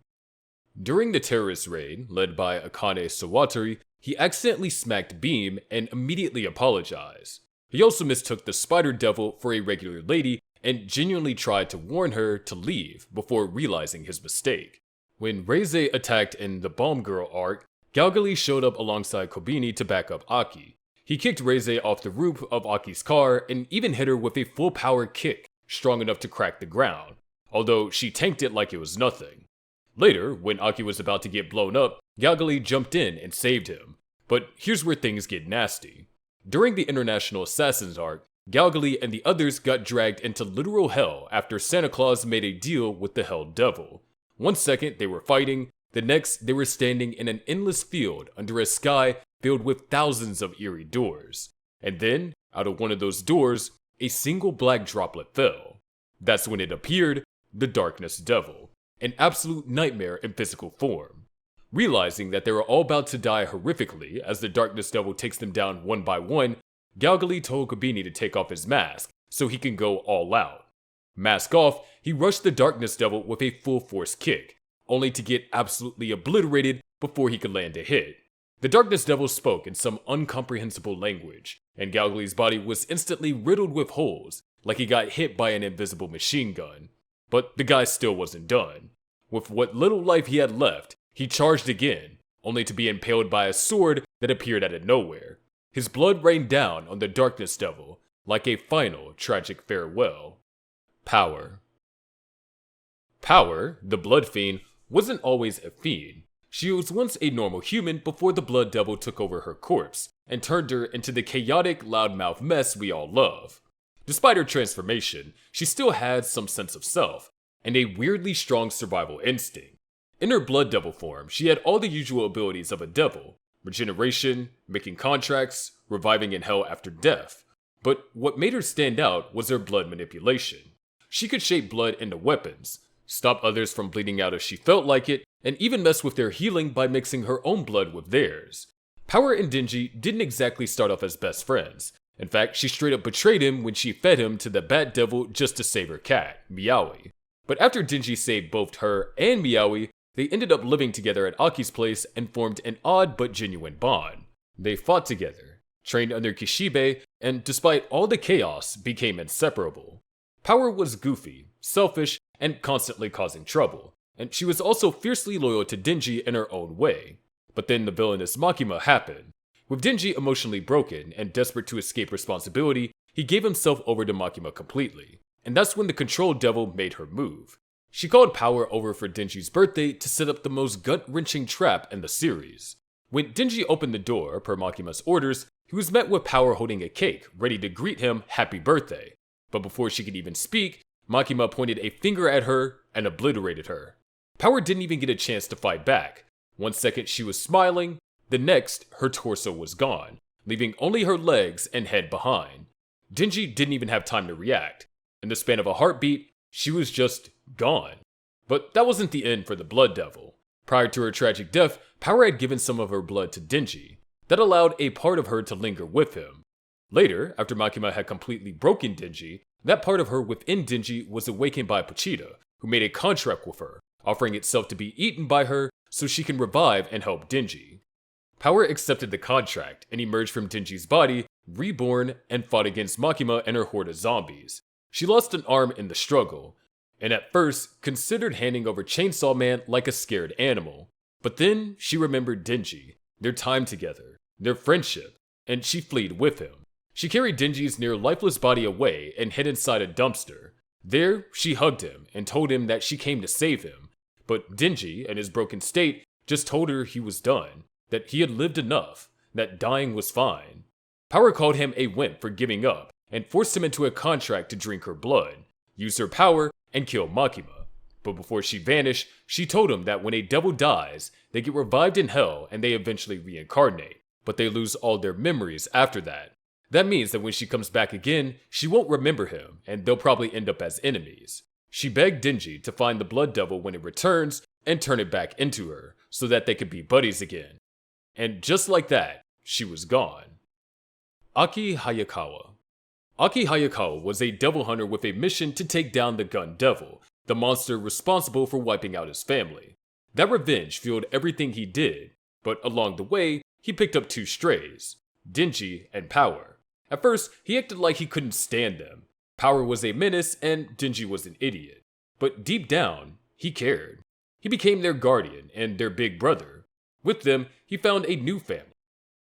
During the terrorist raid, led by Akane Sawatari, he accidentally smacked Beam and immediately apologized. He also mistook the Spider Devil for a regular lady and genuinely tried to warn her to leave before realizing his mistake. When Reize attacked in the Bomb Girl arc, Galgali showed up alongside Kobini to back up Aki. He kicked Reize off the roof of Aki's car and even hit her with a full power kick, strong enough to crack the ground, although she tanked it like it was nothing. Later, when Aki was about to get blown up, Galgali jumped in and saved him. But here's where things get nasty. During the International Assassins arc, Galgali and the others got dragged into literal hell after Santa Claus made a deal with the Hell Devil. One second they were fighting, the next they were standing in an endless field under a sky filled with thousands of eerie doors. And then, out of one of those doors, a single black droplet fell. That's when it appeared, the Darkness Devil, an absolute nightmare in physical form. Realizing that they were all about to die horrifically as the Darkness Devil takes them down one by one, Galgali told Kabini to take off his mask so he can go all out. Mask off, he rushed the Darkness Devil with a full force kick, only to get absolutely obliterated before he could land a hit. The Darkness Devil spoke in some incomprehensible language, and Galgali's body was instantly riddled with holes, like he got hit by an invisible machine gun. But the guy still wasn't done. With what little life he had left, he charged again, only to be impaled by a sword that appeared out of nowhere. His blood rained down on the Darkness Devil, like a final tragic farewell. Power. Power, the Blood Fiend, wasn't always a fiend. She was once a normal human before the Blood Devil took over her corpse and turned her into the chaotic, loudmouth mess we all love. Despite her transformation, she still had some sense of self and a weirdly strong survival instinct. In her Blood Devil form, she had all the usual abilities of a devil: regeneration, making contracts, reviving in hell after death. But what made her stand out was her blood manipulation. She could shape blood into weapons, stop others from bleeding out if she felt like it, and even mess with their healing by mixing her own blood with theirs. Power and Denji didn't exactly start off as best friends. In fact, she straight up betrayed him when she fed him to the Bat Devil just to save her cat, Meowie. But after Denji saved both her and Meowie, they ended up living together at Aki's place and formed an odd but genuine bond. They fought together, trained under Kishibe, and despite all the chaos, became inseparable. Power was goofy, selfish, and constantly causing trouble, and she was also fiercely loyal to Denji in her own way. But then the villainous Makima happened. With Denji emotionally broken and desperate to escape responsibility, he gave himself over to Makima completely, and that's when the Control Devil made her move. She called Power over for Denji's birthday to set up the most gut-wrenching trap in the series. When Denji opened the door, per Makima's orders, he was met with Power holding a cake, ready to greet him happy birthday. But before she could even speak, Makima pointed a finger at her and obliterated her. Power didn't even get a chance to fight back. One second she was smiling, the next her torso was gone, leaving only her legs and head behind. Denji didn't even have time to react. In the span of a heartbeat, she was just gone. But that wasn't the end for the Blood Devil. Prior to her tragic death, Power had given some of her blood to Denji. That allowed a part of her to linger with him. Later, after Makima had completely broken Denji, that part of her within Denji was awakened by Pochita, who made a contract with her, offering itself to be eaten by her so she can revive and help Denji. Power accepted the contract and emerged from Denji's body, reborn, and fought against Makima and her horde of zombies. She lost an arm in the struggle, and at first considered handing over Chainsaw Man like a scared animal. But then she remembered Denji, their time together, their friendship, and she fled with him. She carried Denji's near lifeless body away and hid inside a dumpster. There, she hugged him and told him that she came to save him. But Denji, in his broken state, just told her he was done, that he had lived enough, that dying was fine. Power called him a wimp for giving up, and forced him into a contract to drink her blood, use her power, and kill Makima. But before she vanished, she told him that when a devil dies, they get revived in hell and they eventually reincarnate, but they lose all their memories after that. That means that when she comes back again, she won't remember him, and they'll probably end up as enemies. She begged Denji to find the Blood Devil when it returns and turn it back into her, so that they could be buddies again. And just like that, she was gone. Aki Hayakawa. Aki Hayakawa was a devil hunter with a mission to take down the Gun Devil, the monster responsible for wiping out his family. That revenge fueled everything he did, but along the way, he picked up two strays, Denji and Power. At first, he acted like he couldn't stand them. Power was a menace and Denji was an idiot. But deep down, he cared. He became their guardian and their big brother. With them, he found a new family.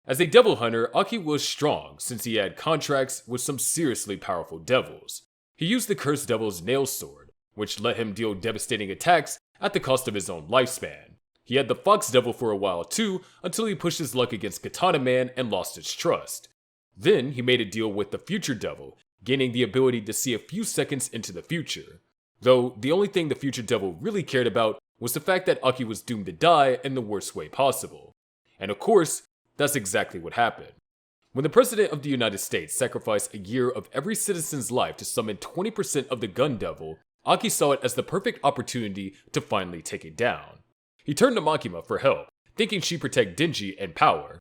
As a devil hunter, Aki was strong since he had contracts with some seriously powerful devils. He used the Cursed Devil's nail sword, which let him deal devastating attacks at the cost of his own lifespan. He had the Fox Devil for a while too, until he pushed his luck against Katana Man and lost its trust. Then he made a deal with the Future Devil, gaining the ability to see a few seconds into the future. Though the only thing the Future Devil really cared about was the fact that Aki was doomed to die in the worst way possible. And of course, that's exactly what happened. When the President of the United States sacrificed a year of every citizen's life to summon 20% of the gun devil, Aki saw it as the perfect opportunity to finally take it down. He turned to Makima for help, thinking she'd protect Denji and power.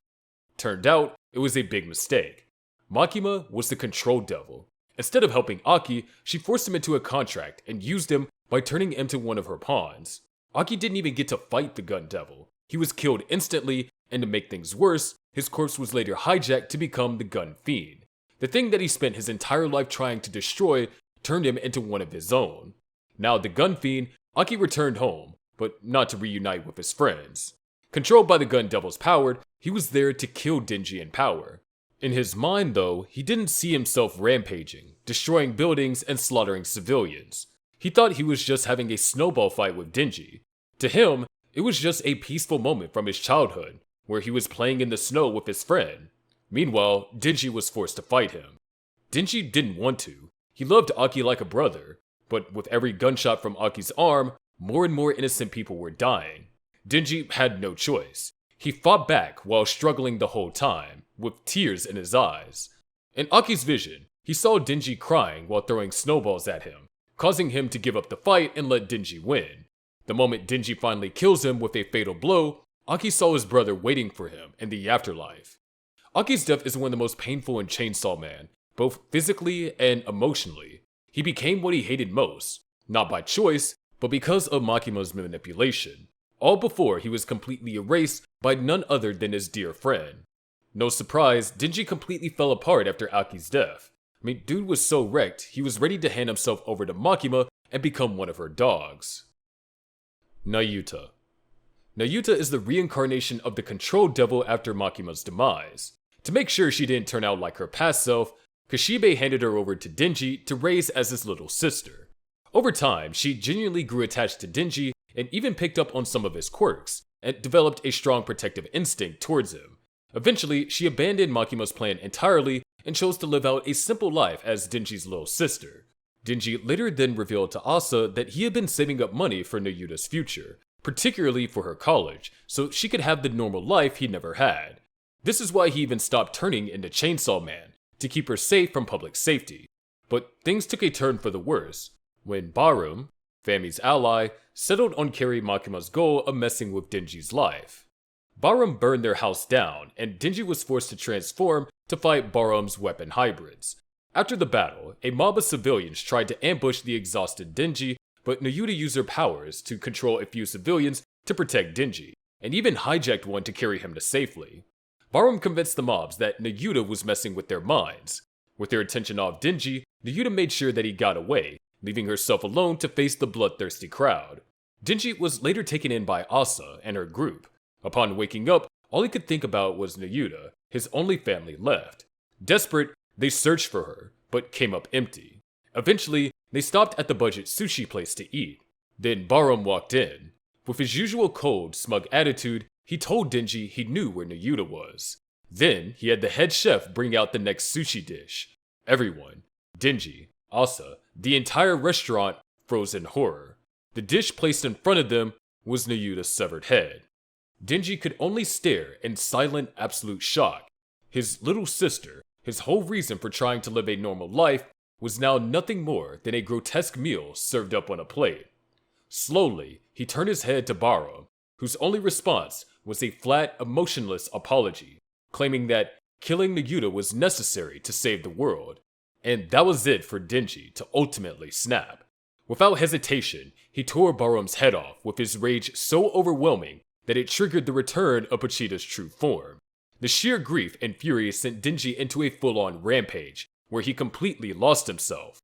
Turned out, it was a big mistake. Makima was the control devil. Instead of helping Aki, she forced him into a contract and used him by turning him into one of her pawns. Aki didn't even get to fight the gun devil. He was killed instantly, and to make things worse, his corpse was later hijacked to become the gun fiend. The thing that he spent his entire life trying to destroy turned him into one of his own. Now the gun fiend, Aki returned home, but not to reunite with his friends. Controlled by the gun devil's power, he was there to kill Denji and power. In his mind though, he didn't see himself rampaging, destroying buildings and slaughtering civilians. He thought he was just having a snowball fight with Denji. To him, it was just a peaceful moment from his childhood, where he was playing in the snow with his friend. Meanwhile, Denji was forced to fight him. Denji didn't want to. He loved Aki like a brother, but with every gunshot from Aki's arm, more and more innocent people were dying. Denji had no choice. He fought back while struggling the whole time, with tears in his eyes. In Aki's vision, he saw Denji crying while throwing snowballs at him, causing him to give up the fight and let Denji win. The moment Denji finally kills him with a fatal blow, Aki saw his brother waiting for him in the afterlife. Aki's death is one of the most painful in Chainsaw Man, both physically and emotionally. He became what he hated most, not by choice, but because of Makima's manipulation. All before he was completely erased by none other than his dear friend. No surprise, Denji completely fell apart after Aki's death. Dude was so wrecked, he was ready to hand himself over to Makima and become one of her dogs. Nayuta. Nayuta is the reincarnation of the control devil after Makima's demise. To make sure she didn't turn out like her past self, Kashibe handed her over to Denji to raise as his little sister. Over time, she genuinely grew attached to Denji and even picked up on some of his quirks, and developed a strong protective instinct towards him. Eventually, she abandoned Makima's plan entirely and chose to live out a simple life as Denji's little sister. Denji later then revealed to Asa that he had been saving up money for Nayuta's future, particularly for her college, so she could have the normal life he never had. This is why he even stopped turning into Chainsaw Man, to keep her safe from public safety. But things took a turn for the worse, when Barum, Fami's ally, settled on carrying Makima's goal of messing with Denji's life. Barum burned their house down, and Denji was forced to transform to fight Barum's weapon hybrids. After the battle, a mob of civilians tried to ambush the exhausted Denji, but Nayuta used her powers to control a few civilians to protect Denji, and even hijacked one to carry him to safely. Barum convinced the mobs that Nayuta was messing with their minds. With their attention off Denji, Nayuta made sure that he got away, leaving herself alone to face the bloodthirsty crowd. Denji was later taken in by Asa and her group. Upon waking up, all he could think about was Nayuta, his only family left. Desperate, they searched for her, but came up empty. Eventually, they stopped at the budget sushi place to eat. Then Barum walked in. With his usual cold, smug attitude, he told Denji he knew where Nayuta was. Then, he had the head chef bring out the next sushi dish. Everyone, Denji, Asa, the entire restaurant, froze in horror. The dish placed in front of them was Nayuta's severed head. Denji could only stare in silent, absolute shock. His little sister, his whole reason for trying to live a normal life, was now nothing more than a grotesque meal served up on a plate. Slowly, he turned his head to Barum, whose only response was a flat, emotionless apology, claiming that killing Nayuta was necessary to save the world. And that was it for Denji to ultimately snap. Without hesitation, he tore Barum's head off with his rage so overwhelming that it triggered the return of Pochita's true form. The sheer grief and fury sent Denji into a full-on rampage, where he completely lost himself.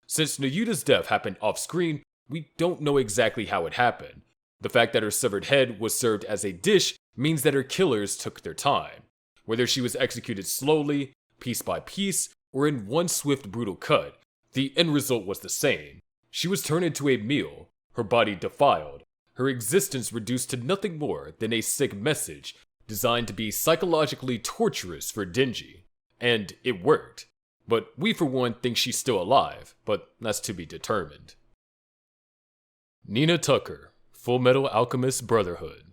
Since Nayuta's death happened off-screen, we don't know exactly how it happened. The fact that her severed head was served as a dish means that her killers took their time. Whether she was executed slowly, piece by piece, or in one swift brutal cut, the end result was the same. She was turned into a meal, her body defiled, her existence reduced to nothing more than a sick message designed to be psychologically torturous for Denji. And it worked. But we for one think she's still alive, but that's to be determined. Nina Tucker, Full Metal Alchemist Brotherhood.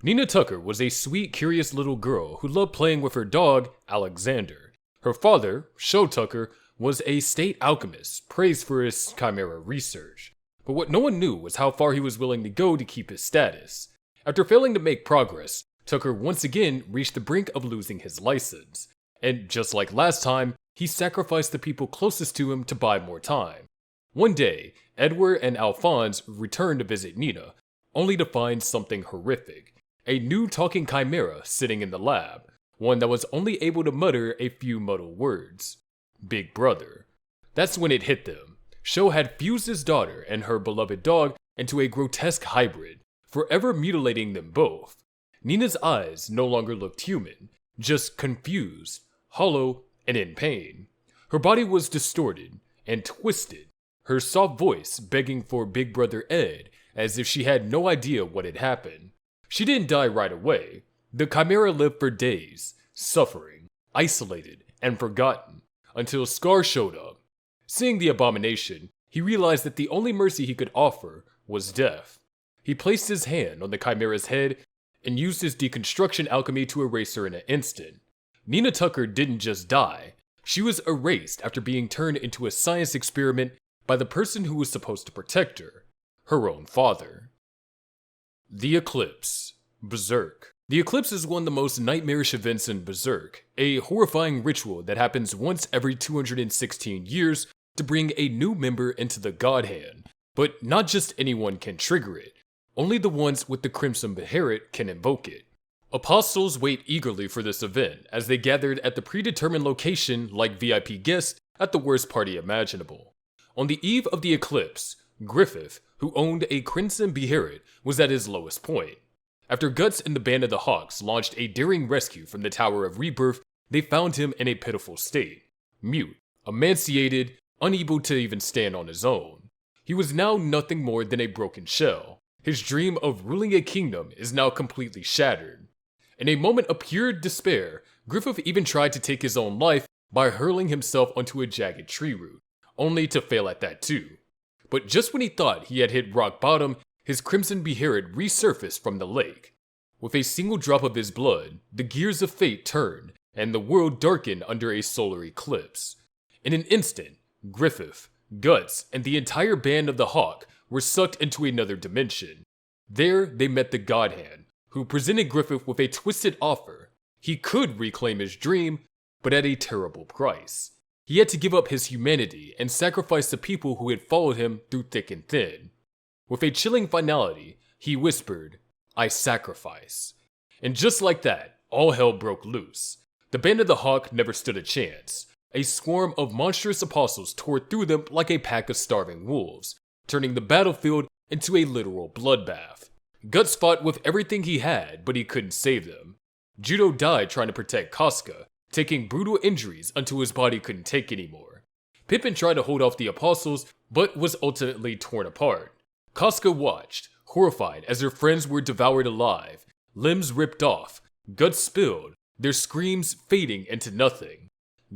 Nina Tucker was a sweet, curious little girl who loved playing with her dog, Alexander. Her father, Sho Tucker, was a state alchemist, praised for his chimera research. But what no one knew was how far he was willing to go to keep his status. After failing to make progress, Tucker once again reached the brink of losing his license. And just like last time, he sacrificed the people closest to him to buy more time. One day, Edward and Alphonse returned to visit Nina, only to find something horrific. A new talking chimera sitting in the lab, one that was only able to mutter a few muddled words. Big Brother. That's when it hit them. Sho had fused his daughter and her beloved dog into a grotesque hybrid, forever mutilating them both. Nina's eyes no longer looked human, just confused, hollow, and in pain. Her body was distorted and twisted, her soft voice begging for Big Brother Ed as if she had no idea what had happened. She didn't die right away. The chimera lived for days, suffering, isolated, and forgotten, until Scar showed up. Seeing the abomination, he realized that the only mercy he could offer was death. He placed his hand on the chimera's head and used his deconstruction alchemy to erase her in an instant. Nina Tucker didn't just die. She was erased after being turned into a science experiment by the person who was supposed to protect her, her own father. The Eclipse. Berserk. The eclipse is one of the most nightmarish events in Berserk, a horrifying ritual that happens once every 216 years to bring a new member into the God Hand. But not just anyone can trigger it, only the ones with the Crimson Beherit can invoke it. Apostles wait eagerly for this event as they gathered at the predetermined location like VIP guests at the worst party imaginable. On the eve of the eclipse, Griffith, who owned a Crimson Beherit, was at his lowest point. After Guts and the Band of the Hawks launched a daring rescue from the Tower of Rebirth, they found him in a pitiful state. Mute, emaciated, unable to even stand on his own. He was now nothing more than a broken shell. His dream of ruling a kingdom is now completely shattered. In a moment of pure despair, Griffith even tried to take his own life by hurling himself onto a jagged tree root, only to fail at that too. But just when he thought he had hit rock bottom, his Crimson Beherit resurfaced from the lake. With a single drop of his blood, the gears of fate turned, and the world darkened under a solar eclipse. In an instant, Griffith, Guts, and the entire Band of the Hawk were sucked into another dimension. There, they met the God Hand, who presented Griffith with a twisted offer. He could reclaim his dream, but at a terrible price. He had to give up his humanity and sacrifice the people who had followed him through thick and thin. With a chilling finality, he whispered, "I sacrifice." And just like that, all hell broke loose. The Band of the Hawk never stood a chance. A swarm of monstrous apostles tore through them like a pack of starving wolves, turning the battlefield into a literal bloodbath. Guts fought with everything he had, but he couldn't save them. Judo died trying to protect Casca, taking brutal injuries until his body couldn't take anymore. Pippin tried to hold off the apostles, but was ultimately torn apart. Casca watched, horrified as her friends were devoured alive, limbs ripped off, guts spilled, their screams fading into nothing.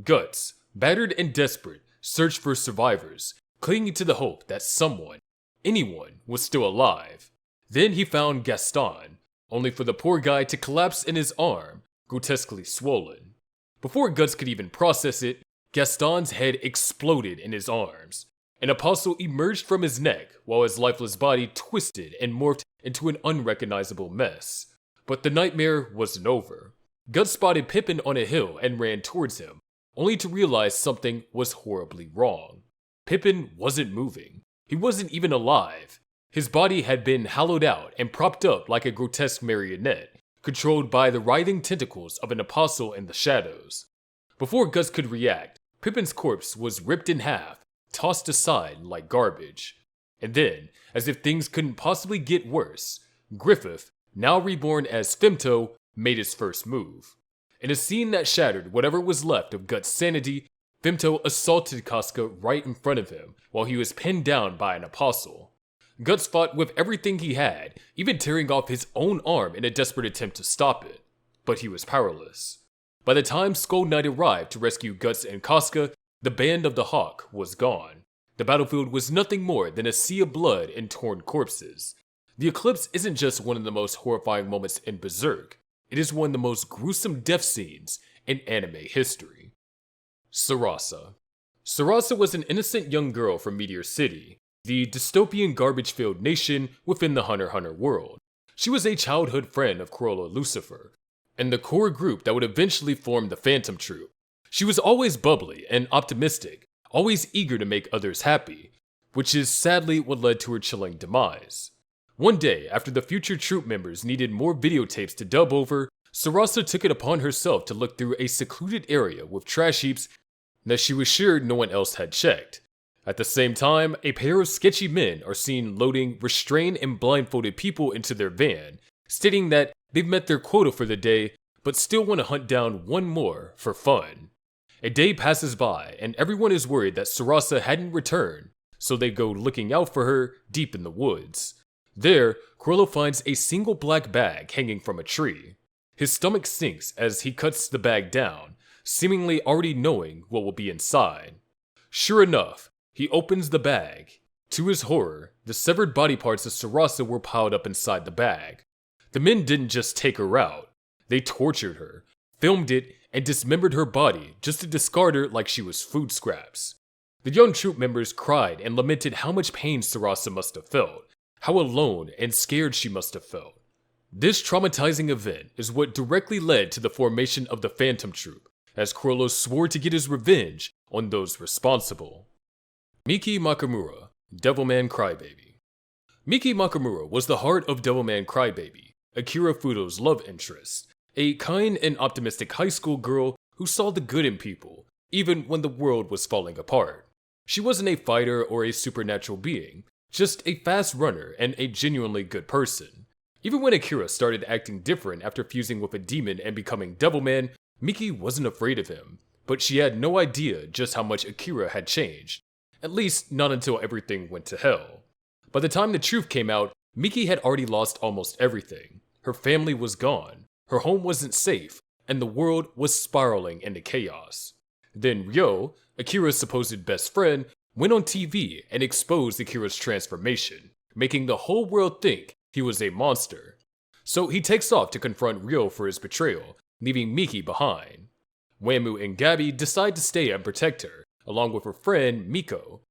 Guts, battered and desperate, searched for survivors, clinging to the hope that someone, anyone, was still alive. Then he found Gaston, only for the poor guy to collapse in his arm, grotesquely swollen. Before Guts could even process it, Gaston's head exploded in his arms. An apostle emerged from his neck while his lifeless body twisted and morphed into an unrecognizable mess. But the nightmare wasn't over. Guts spotted Pippin on a hill and ran towards him, only to realize something was horribly wrong. Pippin wasn't moving. He wasn't even alive. His body had been hollowed out and propped up like a grotesque marionette, controlled by the writhing tentacles of an apostle in the shadows. Before Guts could react, Pippin's corpse was ripped in half, tossed aside like garbage. And then, as if things couldn't possibly get worse, Griffith, now reborn as Femto, made his first move. In a scene that shattered whatever was left of Guts' sanity, Femto assaulted Casca right in front of him while he was pinned down by an apostle. Guts fought with everything he had, even tearing off his own arm in a desperate attempt to stop it. But he was powerless. By the time Skull Knight arrived to rescue Guts and Casca, the Band of the Hawk was gone. The battlefield was nothing more than a sea of blood and torn corpses. The eclipse isn't just one of the most horrifying moments in Berserk, it is one of the most gruesome death scenes in anime history. Sarasa. Sarasa was an innocent young girl from Meteor City, the dystopian garbage-filled nation within the Hunter x Hunter world. She was a childhood friend of Corolla Lucifer, and the core group that would eventually form the Phantom Troop. She was always bubbly and optimistic, always eager to make others happy, which is sadly what led to her chilling demise. One day, after the future troop members needed more videotapes to dub over, Sarasa took it upon herself to look through a secluded area with trash heaps that she was sure no one else had checked. At the same time, a pair of sketchy men are seen loading restrained and blindfolded people into their van, stating that they've met their quota for the day, but still want to hunt down one more for fun. A day passes by, and everyone is worried that Sarasa hadn't returned, so they go looking out for her deep in the woods. There, Corolla finds a single black bag hanging from a tree. His stomach sinks as he cuts the bag down, seemingly already knowing what will be inside. Sure enough, he opens the bag. To his horror, the severed body parts of Sarasa were piled up inside the bag. The men didn't just take her out. They tortured her, filmed it, and dismembered her body just to discard her like she was food scraps. The young troop members cried and lamented how much pain Sarasa must have felt, how alone and scared she must have felt. This traumatizing event is what directly led to the formation of the Phantom Troop, as Corolla swore to get his revenge on those responsible. Miki Makamura, Devilman Crybaby. Miki Makamura was the heart of Devilman Crybaby, Akira Fudo's love interest, a kind and optimistic high school girl who saw the good in people, even when the world was falling apart. She wasn't a fighter or a supernatural being, just a fast runner and a genuinely good person. Even when Akira started acting different after fusing with a demon and becoming Devilman, Miki wasn't afraid of him, but she had no idea just how much Akira had changed. At least, not until everything went to hell. By the time the truth came out, Miki had already lost almost everything. Her family was gone, her home wasn't safe, and the world was spiraling into chaos. Then Ryo, Akira's supposed best friend, went on TV and exposed Akira's transformation, making the whole world think he was a monster. So he takes off to confront Ryo for his betrayal, leaving Miki behind. Wamuu and Gabi decide to stay and protect her, along with her friend Miko.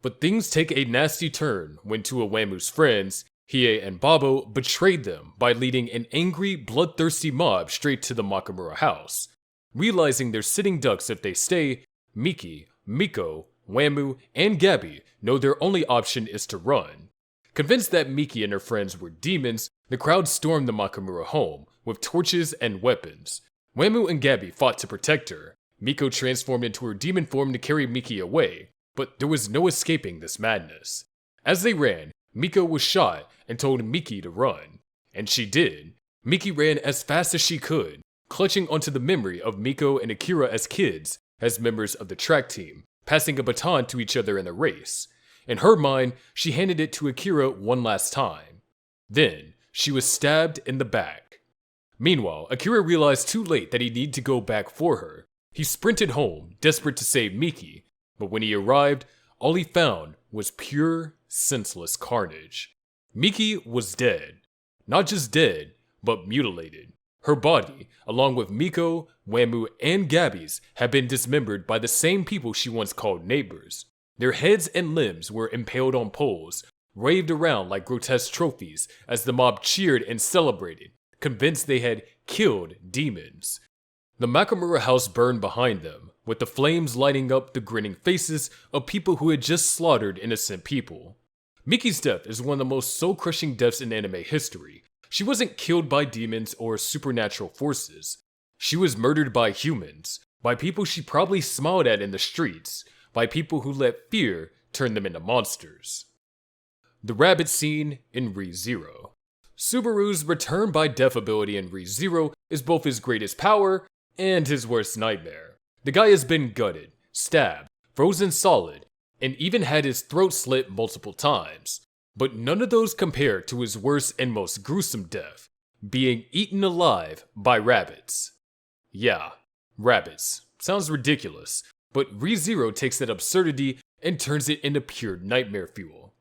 But things take a nasty turn when two of Wamuu's friends, Hiei and Babo, betrayed them by leading an angry, bloodthirsty mob straight to the Makamura house. Realizing they're sitting ducks if they stay, Miki, Miko, Wamuu, and Gabi know their only option is to run. Convinced that Miki and her friends were demons, the crowd stormed the Makamura home with torches and weapons. Wamuu and Gabi fought to protect her. Miko transformed into her demon form to carry Miki away, but there was no escaping this madness. As they ran, Miko was shot and told Miki to run. And she did. Miki ran as fast as she could, clutching onto the memory of Miko and Akira as kids, as members of the track team, passing a baton to each other in the race. In her mind, she handed it to Akira one last time. Then, she was stabbed in the back. Meanwhile, Akira realized too late that he needed to go back for her. He sprinted home, desperate to save Miki, but when he arrived, all he found was pure, senseless carnage. Miki was dead. Not just dead, but mutilated. Her body, along with Miko, Wamuu, and Gabi's, had been dismembered by the same people she once called neighbors. Their heads and limbs were impaled on poles, waved around like grotesque trophies as the mob cheered and celebrated, convinced they had killed demons. The Makamura house burned behind them, with the flames lighting up the grinning faces of people who had just slaughtered innocent people. Miki's death is one of the most soul-crushing deaths in anime history. She wasn't killed by demons or supernatural forces. She was murdered by humans, by people she probably smiled at in the streets, by people who let fear turn them into monsters. The rabbit scene in Re:Zero. Subaru's return by death ability in Re:Zero is both his greatest power and his worst nightmare. The guy has been gutted, stabbed, frozen solid, and even had his throat slit multiple times. But none of those compare to his worst and most gruesome death, being eaten alive by rabbits. Yeah, rabbits. Sounds ridiculous, but Re:Zero takes that absurdity and turns it into pure nightmare fuel.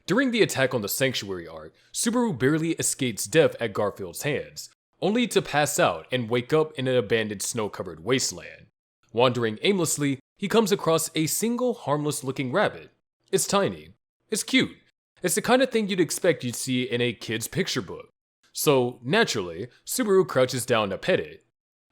During the attack on the Sanctuary arc, Subaru barely escapes death at Garfield's hands, only to pass out and wake up in an abandoned snow-covered wasteland. Wandering aimlessly, he comes across a single harmless-looking rabbit. It's tiny. It's cute. It's the kind of thing you'd expect you'd see in a kid's picture book. So, naturally, Subaru crouches down to pet it.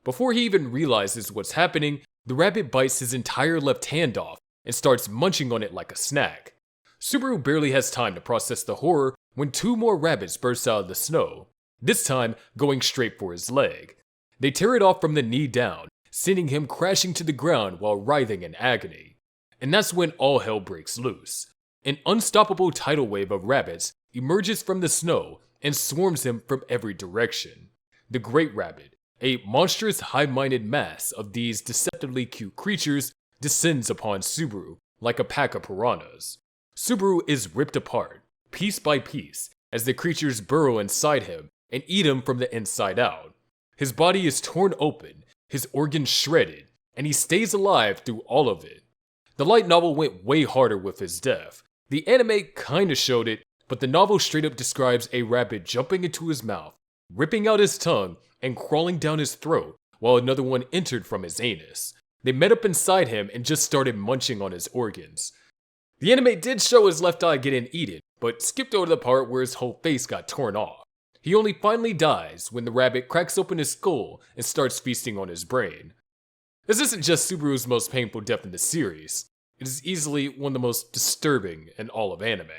Before he even realizes what's happening, the rabbit bites his entire left hand off and starts munching on it like a snack. Subaru barely has time to process the horror when 2 more rabbits burst out of the snow, this time going straight for his leg. They tear it off from the knee down, sending him crashing to the ground while writhing in agony. And that's when all hell breaks loose. An unstoppable tidal wave of rabbits emerges from the snow and swarms him from every direction. The Great Rabbit, a monstrous hive-minded mass of these deceptively cute creatures, descends upon Subaru like a pack of piranhas. Subaru is ripped apart, piece by piece, as the creatures burrow inside him and eat him from the inside out. His body is torn open, his organs shredded, and he stays alive through all of it. The light novel went way harder with his death. The anime kinda showed it, but the novel straight up describes a rabbit jumping into his mouth, ripping out his tongue, and crawling down his throat, while another one entered from his anus. They met up inside him and just started munching on his organs. The anime did show his left eye getting eaten, but skipped over the part where his whole face got torn off. He only finally dies when the rabbit cracks open his skull and starts feasting on his brain. This isn't just Subaru's most painful death in the series, it is easily one of the most disturbing in all of anime.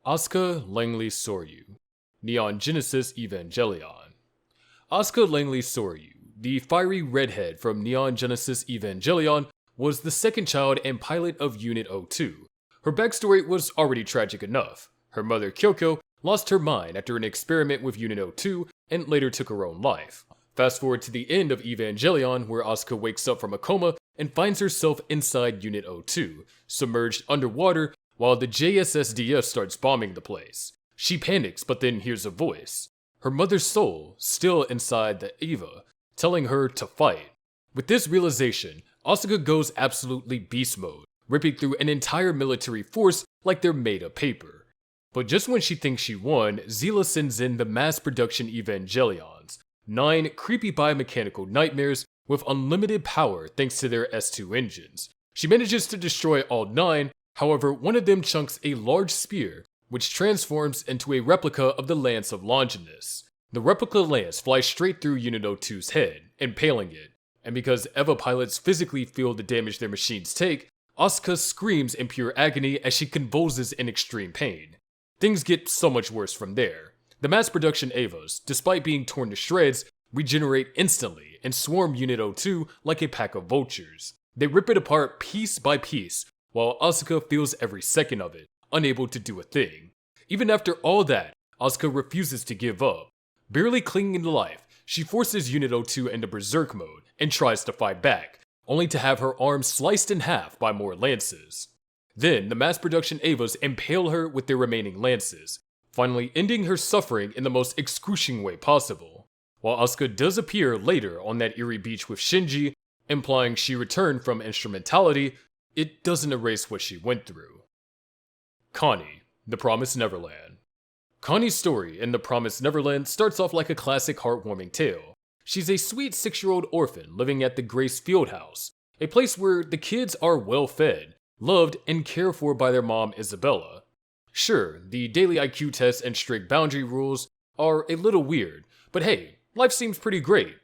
Asuka Langley Soryu, Neon Genesis Evangelion. Asuka Langley Soryu, the fiery redhead from Neon Genesis Evangelion, was the second child and pilot of Unit 02. Her backstory was already tragic enough. Her mother Kyoko lost her mind after an experiment with Unit 02 and later took her own life. Fast forward to the end of Evangelion, where Asuka wakes up from a coma and finds herself inside Unit 02, submerged underwater while the JSSDF starts bombing the place. She panics but then hears a voice. Her mother's soul, still inside the Eva, telling her to fight. With this realization, Asuka goes absolutely beast mode, ripping through an entire military force like they're made of paper. But just when she thinks she won, Zila sends in the mass production Evangelions, 9 creepy biomechanical nightmares with unlimited power thanks to their S2 engines. She manages to destroy all 9, however one of them chunks a large spear, which transforms into a replica of the Lance of Longinus. The replica lance flies straight through Unit 02's head, impaling it, and because EVA pilots physically feel the damage their machines take, Asuka screams in pure agony as she convulses in extreme pain. Things get so much worse from there. The mass production EVAs, despite being torn to shreds, regenerate instantly and swarm Unit 02 like a pack of vultures. They rip it apart piece by piece, while Asuka feels every second of it, unable to do a thing. Even after all that, Asuka refuses to give up. Barely clinging to life, she forces Unit 02 into berserk mode and tries to fight back, only to have her arm sliced in half by more lances. Then, the mass production EVAs impale her with their remaining lances, finally ending her suffering in the most excruciating way possible. While Asuka does appear later on that eerie beach with Shinji, implying she returned from instrumentality, it doesn't erase what she went through. Connie, The Promised Neverland. Connie's story in The Promised Neverland starts off like a classic heartwarming tale. She's a sweet 6-year-old orphan living at the Grace Field House, a place where the kids are well fed, loved, and cared for by their mom Isabella. Sure, the daily IQ tests and strict boundary rules are a little weird, but hey, life seems pretty great.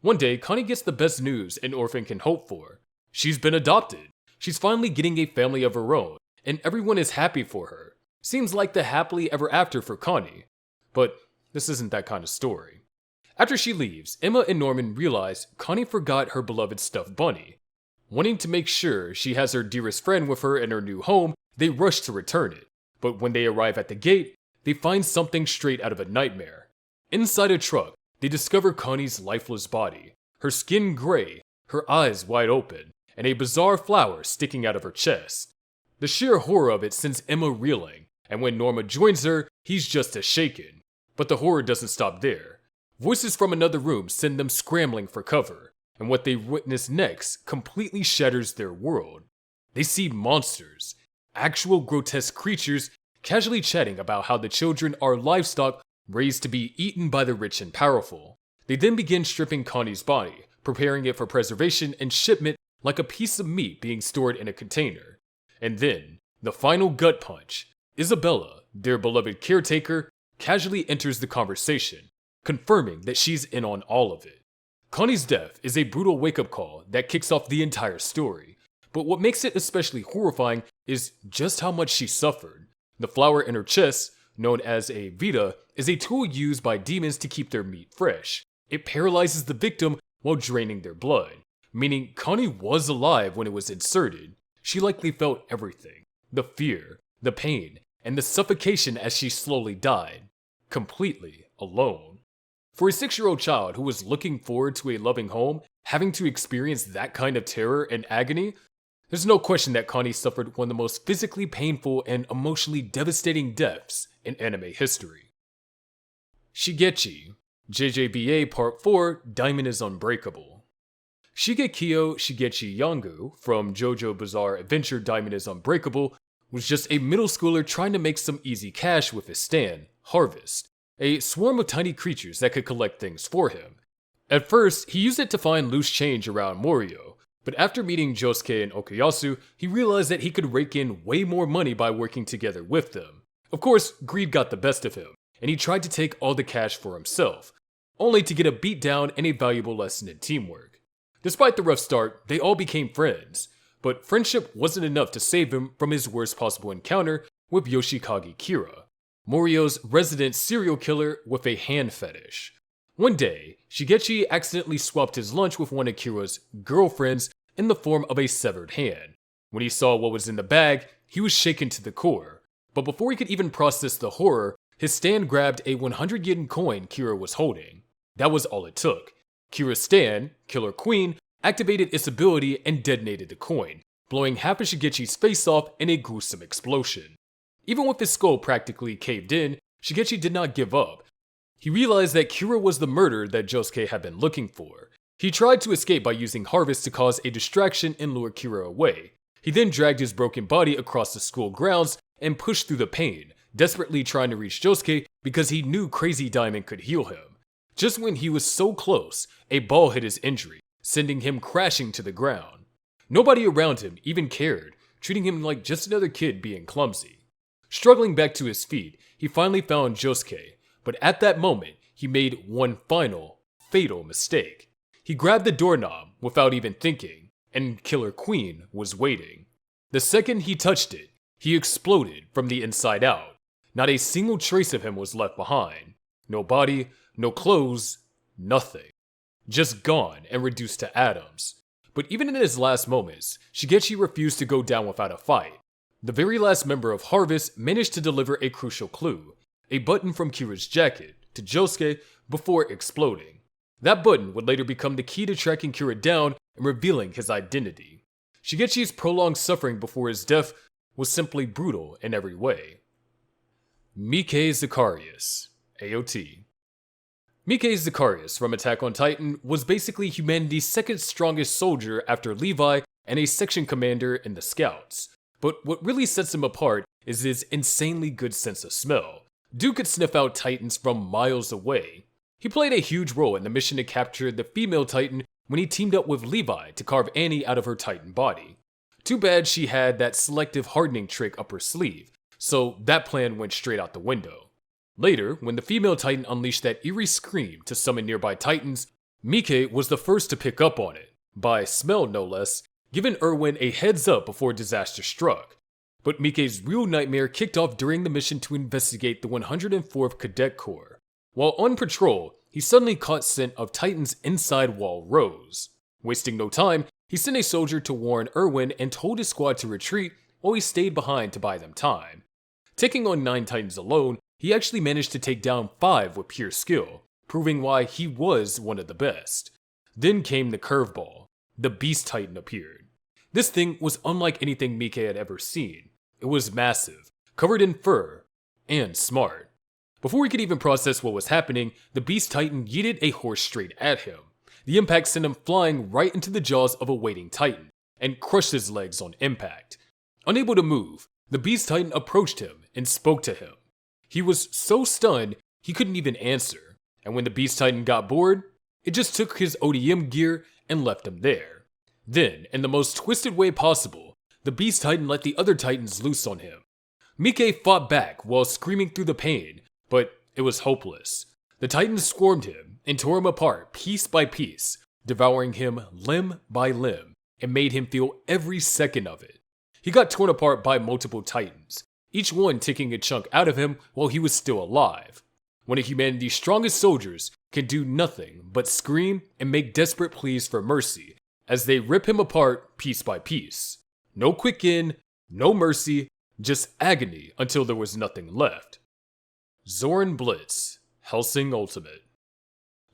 One day, Connie gets the best news an orphan can hope for. She's been adopted. She's finally getting a family of her own, and everyone is happy for her. Seems like the happily ever after for Connie. But this isn't that kind of story. After she leaves, Emma and Norman realize Connie forgot her beloved stuffed bunny. Wanting to make sure she has her dearest friend with her in her new home, they rush to return it. But when they arrive at the gate, they find something straight out of a nightmare. Inside a truck, they discover Connie's lifeless body, her skin gray, her eyes wide open, and a bizarre flower sticking out of her chest. The sheer horror of it sends Emma reeling, and when Norma joins her, he's just as shaken. But the horror doesn't stop there. Voices from another room send them scrambling for cover, and what they witness next completely shatters their world. They see monsters, actual grotesque creatures casually chatting about how the children are livestock raised to be eaten by the rich and powerful. They then begin stripping Connie's body, preparing it for preservation and shipment like a piece of meat being stored in a container. And then, the final gut punch. Isabella, their beloved caretaker, casually enters the conversation, confirming that she's in on all of it. Connie's death is a brutal wake-up call that kicks off the entire story, but what makes it especially horrifying is just how much she suffered. The flower in her chest, known as a vita, is a tool used by demons to keep their meat fresh. It paralyzes the victim while draining their blood, meaning Connie was alive when it was inserted. She likely felt everything: the fear, the pain, and the suffocation as she slowly died, completely alone. For a 6-year-old child who was looking forward to a loving home, having to experience that kind of terror and agony, there's no question that Connie suffered one of the most physically painful and emotionally devastating deaths in anime history. Shigechi, JJBA Part 4, Diamond is Unbreakable. Shigekio Shigechi Yangu from JoJo Bizarre Adventure Diamond is Unbreakable was just a middle schooler trying to make some easy cash with his stand, Harvest, a swarm of tiny creatures that could collect things for him. At first, he used it to find loose change around Morio, but after meeting Josuke and Okuyasu, he realized that he could rake in way more money by working together with them. Of course, greed got the best of him, and he tried to take all the cash for himself, only to get a beatdown and a valuable lesson in teamwork. Despite the rough start, they all became friends, but friendship wasn't enough to save him from his worst possible encounter with Yoshikage Kira, Morio's resident serial killer with a hand fetish. One day, Shigechi accidentally swapped his lunch with one of Kira's girlfriends in the form of a severed hand. When he saw what was in the bag, he was shaken to the core. But before he could even process the horror, his stand grabbed a 100 yen coin Kira was holding. That was all it took. Kira's stand, Killer Queen, activated its ability and detonated the coin, blowing half of Shigechi's face off in a gruesome explosion. Even with his skull practically caved in, Shigechi did not give up. He realized that Kira was the murderer that Josuke had been looking for. He tried to escape by using Harvest to cause a distraction and lure Kira away. He then dragged his broken body across the school grounds and pushed through the pain, desperately trying to reach Josuke because he knew Crazy Diamond could heal him. Just when he was so close, a ball hit his injury, sending him crashing to the ground. Nobody around him even cared, treating him like just another kid being clumsy. Struggling back to his feet, he finally found Josuke, but at that moment, he made one final, fatal mistake. He grabbed the doorknob without even thinking, and Killer Queen was waiting. The second he touched it, he exploded from the inside out. Not a single trace of him was left behind. No body, no clothes, nothing. Just gone and reduced to atoms. But even in his last moments, Shigechi refused to go down without a fight. The very last member of Harvest managed to deliver a crucial clue, a button from Kira's jacket, to Josuke before exploding. That button would later become the key to tracking Kira down and revealing his identity. Shigechi's prolonged suffering before his death was simply brutal in every way. Mik Zakarius, AOT. Mik Zakarius from Attack on Titan was basically humanity's second strongest soldier after Levi and a section commander in the Scouts. But what really sets him apart is his insanely good sense of smell. Dude could sniff out Titans from miles away. He played a huge role in the mission to capture the female Titan when he teamed up with Levi to carve Annie out of her Titan body. Too bad she had that selective hardening trick up her sleeve, so that plan went straight out the window. Later, when the female Titan unleashed that eerie scream to summon nearby Titans, Mik was the first to pick up on it, by smell no less, giving Erwin a heads up before disaster struck. But Mik's real nightmare kicked off during the mission to investigate the 104th Cadet Corps. While on patrol, he suddenly caught scent of Titan's inside wall rose. Wasting no time, he sent a soldier to warn Erwin and told his squad to retreat while he stayed behind to buy them time. Taking on 9 Titans alone, he actually managed to take down 5 with pure skill, proving why he was one of the best. Then came the curveball. The Beast Titan appeared. This thing was unlike anything Mik had ever seen. It was massive, covered in fur, and smart. Before he could even process what was happening, the Beast Titan yeeted a horse straight at him. The impact sent him flying right into the jaws of a waiting Titan, and crushed his legs on impact. Unable to move, The Beast Titan approached him and spoke to him. He was so stunned he couldn't even answer, and when the Beast Titan got bored, it just took his ODM gear and left him there. Then, in the most twisted way possible, the Beast Titan let the other Titans loose on him. Mik fought back while screaming through the pain, but it was hopeless. The Titans swarmed him and tore him apart piece by piece, devouring him limb by limb, and made him feel every second of it. He got torn apart by multiple Titans, each one taking a chunk out of him while he was still alive. One of humanity's strongest soldiers can do nothing but scream and make desperate pleas for mercy as they rip him apart piece by piece. No quick in, no mercy, just agony until there was nothing left. Zoran Blitz, Hellsing Ultimate.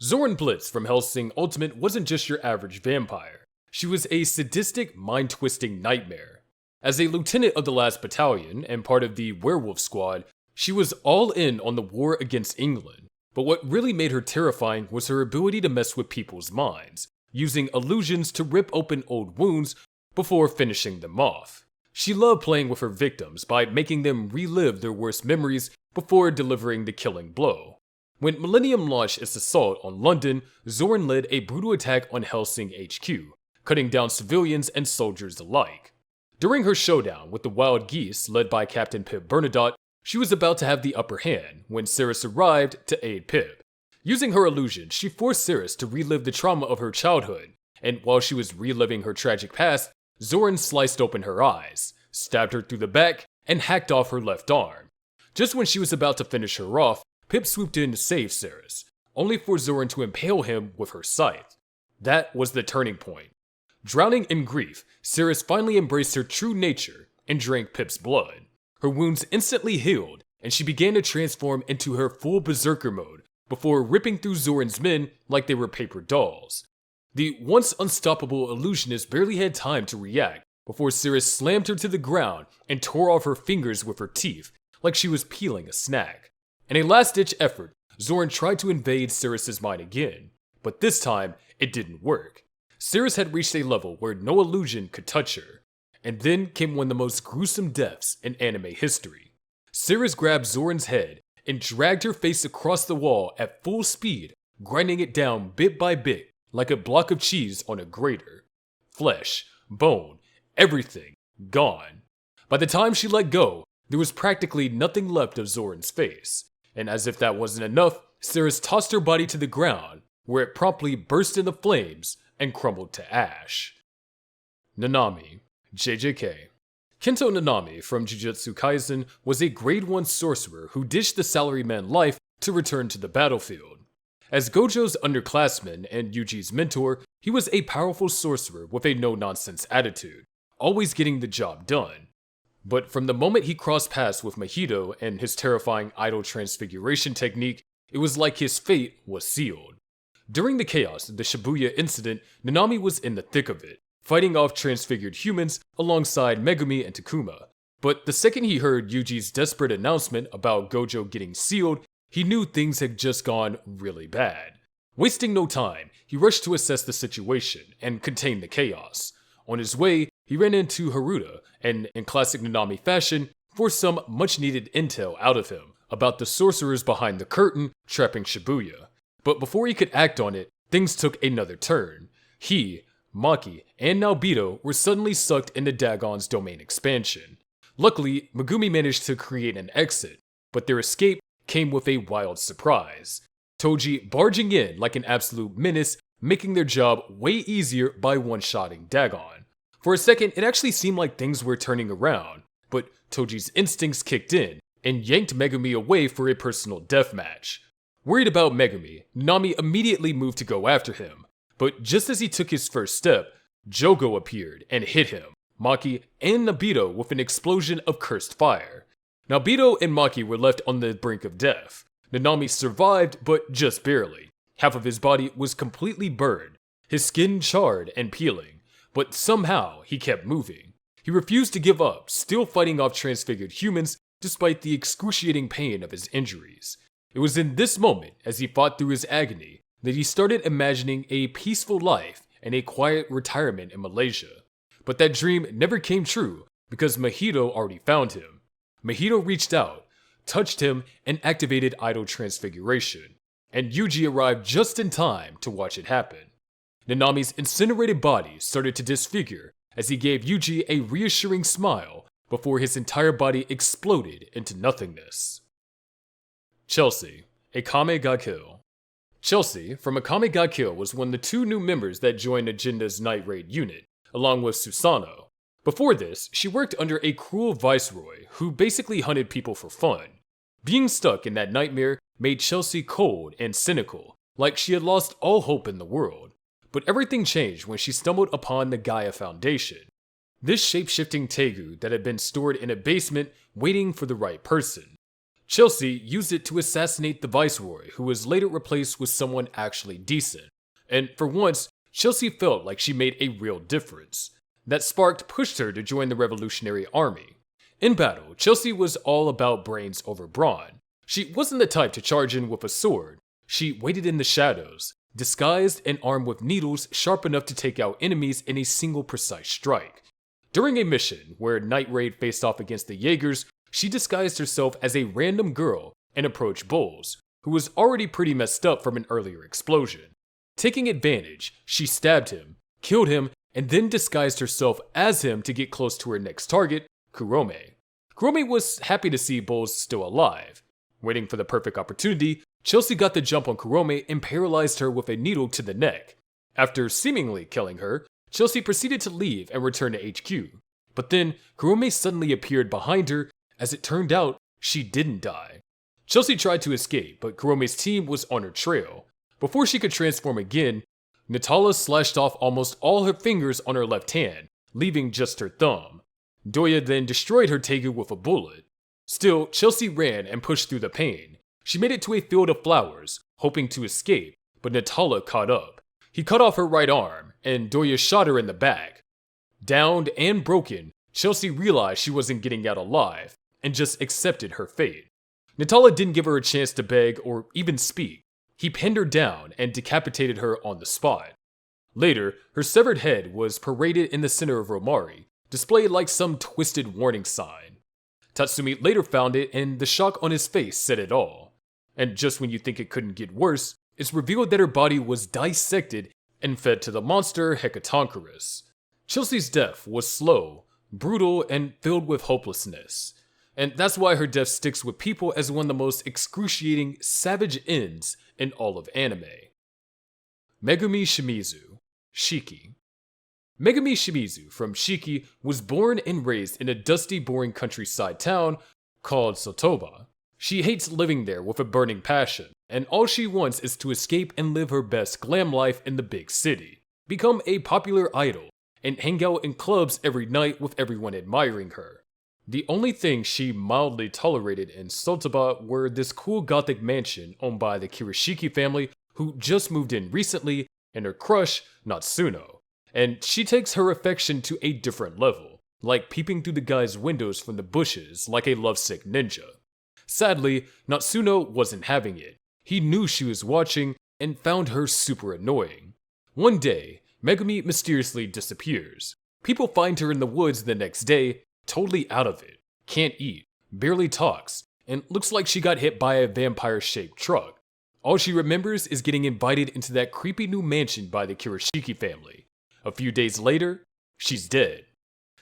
Zoran Blitz from Hellsing Ultimate wasn't just your average vampire. She was a sadistic, mind-twisting nightmare. As a lieutenant of the last battalion and part of the werewolf squad, she was all in on the war against England. But what really made her terrifying was her ability to mess with people's minds, using illusions to rip open old wounds before finishing them off. She loved playing with her victims by making them relive their worst memories before delivering the killing blow. When Millennium launched its assault on London, Zoran led a brutal attack on Hellsing HQ, cutting down civilians and soldiers alike. During her showdown with the Wild Geese led by Captain Pip Bernadotte, she was about to have the upper hand when Cirrus arrived to aid Pip. Using her illusion, she forced Cirrus to relive the trauma of her childhood, and while she was reliving her tragic past, Zoran sliced open her eyes, stabbed her through the back, and hacked off her left arm. Just when she was about to finish her off, Pip swooped in to save Cirrus, only for Zoran to impale him with her scythe. That was the turning point. Drowning in grief, Cirrus finally embraced her true nature and drank Pip's blood. Her wounds instantly healed, and she began to transform into her full berserker mode before ripping through Zoran's men like they were paper dolls. The once unstoppable illusionist barely had time to react before Cirrus slammed her to the ground and tore off her fingers with her teeth like she was peeling a snack. In a last-ditch effort, Zoran tried to invade Cirrus's mind again, but this time it didn't work. Cirrus had reached a level where no illusion could touch her. And then came one of the most gruesome deaths in anime history. Cirrus grabbed Zoran's head and dragged her face across the wall at full speed, grinding it down bit by bit like a block of cheese on a grater. Flesh, bone, everything gone. By the time she let go, there was practically nothing left of Zoran's face. And as if that wasn't enough, Cirrus tossed her body to the ground, where it promptly burst into flames and crumbled to ash. Nanami, JJK. Kento Nanami from Jujutsu Kaisen was a grade 1 sorcerer who ditched the salaryman life to return to the battlefield. As Gojo's underclassman and Yuji's mentor, he was a powerful sorcerer with a no-nonsense attitude, always getting the job done. But from the moment he crossed paths with Mahito and his terrifying idol transfiguration technique, it was like his fate was sealed. During the chaos of the Shibuya incident, Nanami was in the thick of it, fighting off transfigured humans alongside Megumi and Takuma. But the second he heard Yuji's desperate announcement about Gojo getting sealed, he knew things had just gone really bad. Wasting no time, he rushed to assess the situation and contain the chaos. On his way, he ran into Haruta and, in classic Nanami fashion, forced some much-needed intel out of him about the sorcerers behind the curtain trapping Shibuya. But before he could act on it, things took another turn. He, Maki, and Naobito were suddenly sucked into Dagon's domain expansion. Luckily, Megumi managed to create an exit, but their escape came with a wild surprise. Toji barging in like an absolute menace, making their job way easier by one-shotting Dagon. For a second, it actually seemed like things were turning around, but Toji's instincts kicked in and yanked Megumi away for a personal deathmatch. Worried about Megumi, Nami immediately moved to go after him, but just as he took his first step, Jogo appeared and hit him, Maki, and Nobito with an explosion of cursed fire. Nobito and Maki were left on the brink of death. Nanami survived, but just barely. Half of his body was completely burned, his skin charred and peeling, but somehow he kept moving. He refused to give up, still fighting off transfigured humans despite the excruciating pain of his injuries. It was in this moment, as he fought through his agony, that he started imagining a peaceful life and a quiet retirement in Malaysia. But that dream never came true because Mahito already found him. Mahito reached out, touched him, and activated Idol Transfiguration, and Yuji arrived just in time to watch it happen. Nanami's incinerated body started to disfigure as he gave Yuji a reassuring smile before his entire body exploded into nothingness. Chelsea, Akame ga Kill. Chelsea from Akame ga Kill was one of the 2 new members that joined Agenda's night raid unit, along with Susanoo. Before this, she worked under a cruel viceroy who basically hunted people for fun. Being stuck in that nightmare made Chelsea cold and cynical, like she had lost all hope in the world. But everything changed when she stumbled upon the Gaia Foundation. This shape-shifting Tegu that had been stored in a basement waiting for the right person. Chelsea used it to assassinate the viceroy, who was later replaced with someone actually decent. And for once, Chelsea felt like she made a real difference. That spark pushed her to join the Revolutionary Army. In battle, Chelsea was all about brains over brawn. She wasn't the type to charge in with a sword. She waited in the shadows, disguised and armed with needles sharp enough to take out enemies in a single precise strike. During a mission where Night Raid faced off against the Jaegers, she disguised herself as a random girl and approached Bowles, who was already pretty messed up from an earlier explosion. Taking advantage, she stabbed him, killed him, and then disguised herself as him to get close to her next target, Kurome. Kurome was happy to see Bowles still alive. Waiting for the perfect opportunity, Chelsea got the jump on Kurome and paralyzed her with a needle to the neck. After seemingly killing her, Chelsea proceeded to leave and return to HQ. But then, Kurome suddenly appeared behind her. As it turned out, she didn't die. Chelsea tried to escape, but Kurome's team was on her trail. Before she could transform again, Natala slashed off almost all her fingers on her left hand, leaving just her thumb. Doya then destroyed her Tegu with a bullet. Still, Chelsea ran and pushed through the pain. She made it to a field of flowers, hoping to escape, but Natala caught up. He cut off her right arm, and Doya shot her in the back. Downed and broken, Chelsea realized she wasn't getting out alive, and just accepted her fate. Natala didn't give her a chance to beg or even speak. He pinned her down and decapitated her on the spot. Later, her severed head was paraded in the center of Romari, displayed like some twisted warning sign. Tatsumi later found it, and the shock on his face said it all. And just when you think it couldn't get worse, it's revealed that her body was dissected and fed to the monster Hecatonchirus. Chelsea's death was slow, brutal, and filled with hopelessness. And that's why her death sticks with people as one of the most excruciating, savage ends in all of anime. Megumi Shimizu, Shiki. Megumi Shimizu from Shiki was born and raised in a dusty, boring countryside town called Sotoba. She hates living there with a burning passion, and all she wants is to escape and live her best glam life in the big city, become a popular idol, and hang out in clubs every night with everyone admiring her. The only thing she mildly tolerated in Sotoba were this cool gothic mansion owned by the Kirishiki family who just moved in recently, and her crush, Natsuno. And she takes her affection to a different level, like peeping through the guy's windows from the bushes like a lovesick ninja. Sadly, Natsuno wasn't having it. He knew she was watching and found her super annoying. One day, Megumi mysteriously disappears. People find her in the woods the next day, totally out of it, can't eat, barely talks, and looks like she got hit by a vampire-shaped truck. All she remembers is getting invited into that creepy new mansion by the Kirishiki family. A few days later, she's dead.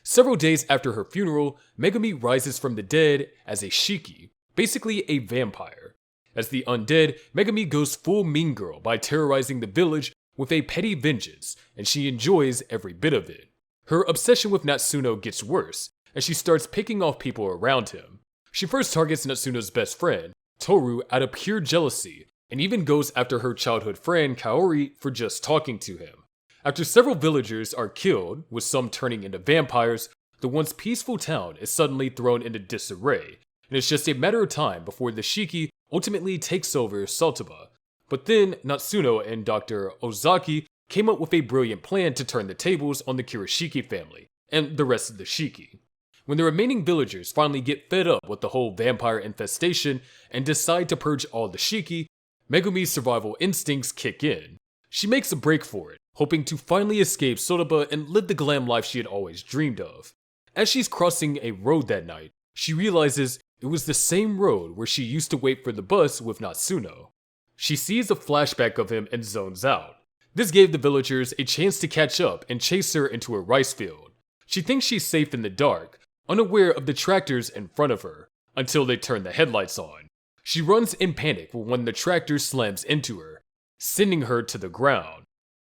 Several days after her funeral, Megumi rises from the dead as a Shiki, basically a vampire. As the undead, Megumi goes full mean girl by terrorizing the village with a petty vengeance, and she enjoys every bit of it. Her obsession with Natsuno gets worse, as she starts picking off people around him. She first targets Natsuno's best friend, Toru, out of pure jealousy, and even goes after her childhood friend Kaori for just talking to him. After several villagers are killed, with some turning into vampires, the once peaceful town is suddenly thrown into disarray, and it's just a matter of time before the Shiki ultimately takes over Sotoba. But then Natsuno and Dr. Ozaki came up with a brilliant plan to turn the tables on the Kirishiki family, and the rest of the Shiki. When the remaining villagers finally get fed up with the whole vampire infestation and decide to purge all the Shiki, Megumi's survival instincts kick in. She makes a break for it, hoping to finally escape Sotoba and live the glam life she had always dreamed of. As she's crossing a road that night, she realizes it was the same road where she used to wait for the bus with Natsuno. She sees a flashback of him and zones out. This gave the villagers a chance to catch up and chase her into a rice field. She thinks she's safe in the dark, unaware of the tractors in front of her, until they turn the headlights on. She runs in panic when the tractor slams into her, sending her to the ground.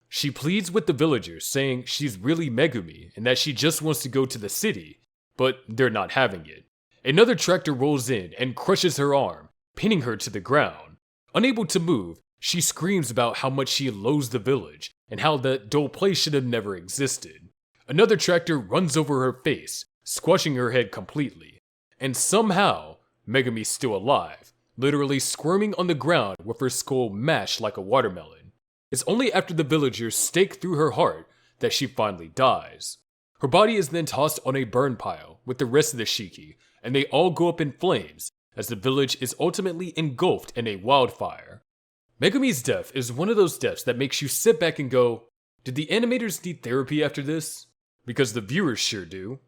She pleads with the villagers, saying she's really Megumi and that she just wants to go to the city, but they're not having it. Another tractor rolls in and crushes her arm, pinning her to the ground. Unable to move, she screams about how much she loathes the village and how that dull place should have never existed. Another tractor runs over her face, squashing her head completely. And somehow, Megumi's still alive, literally squirming on the ground with her skull mashed like a watermelon. It's only after the villagers stake through her heart that she finally dies. Her body is then tossed on a burn pile with the rest of the Shiki, and they all go up in flames as the village is ultimately engulfed in a wildfire. Megumi's death is one of those deaths that makes you sit back and go, did the animators need therapy after this? Because the viewers sure do.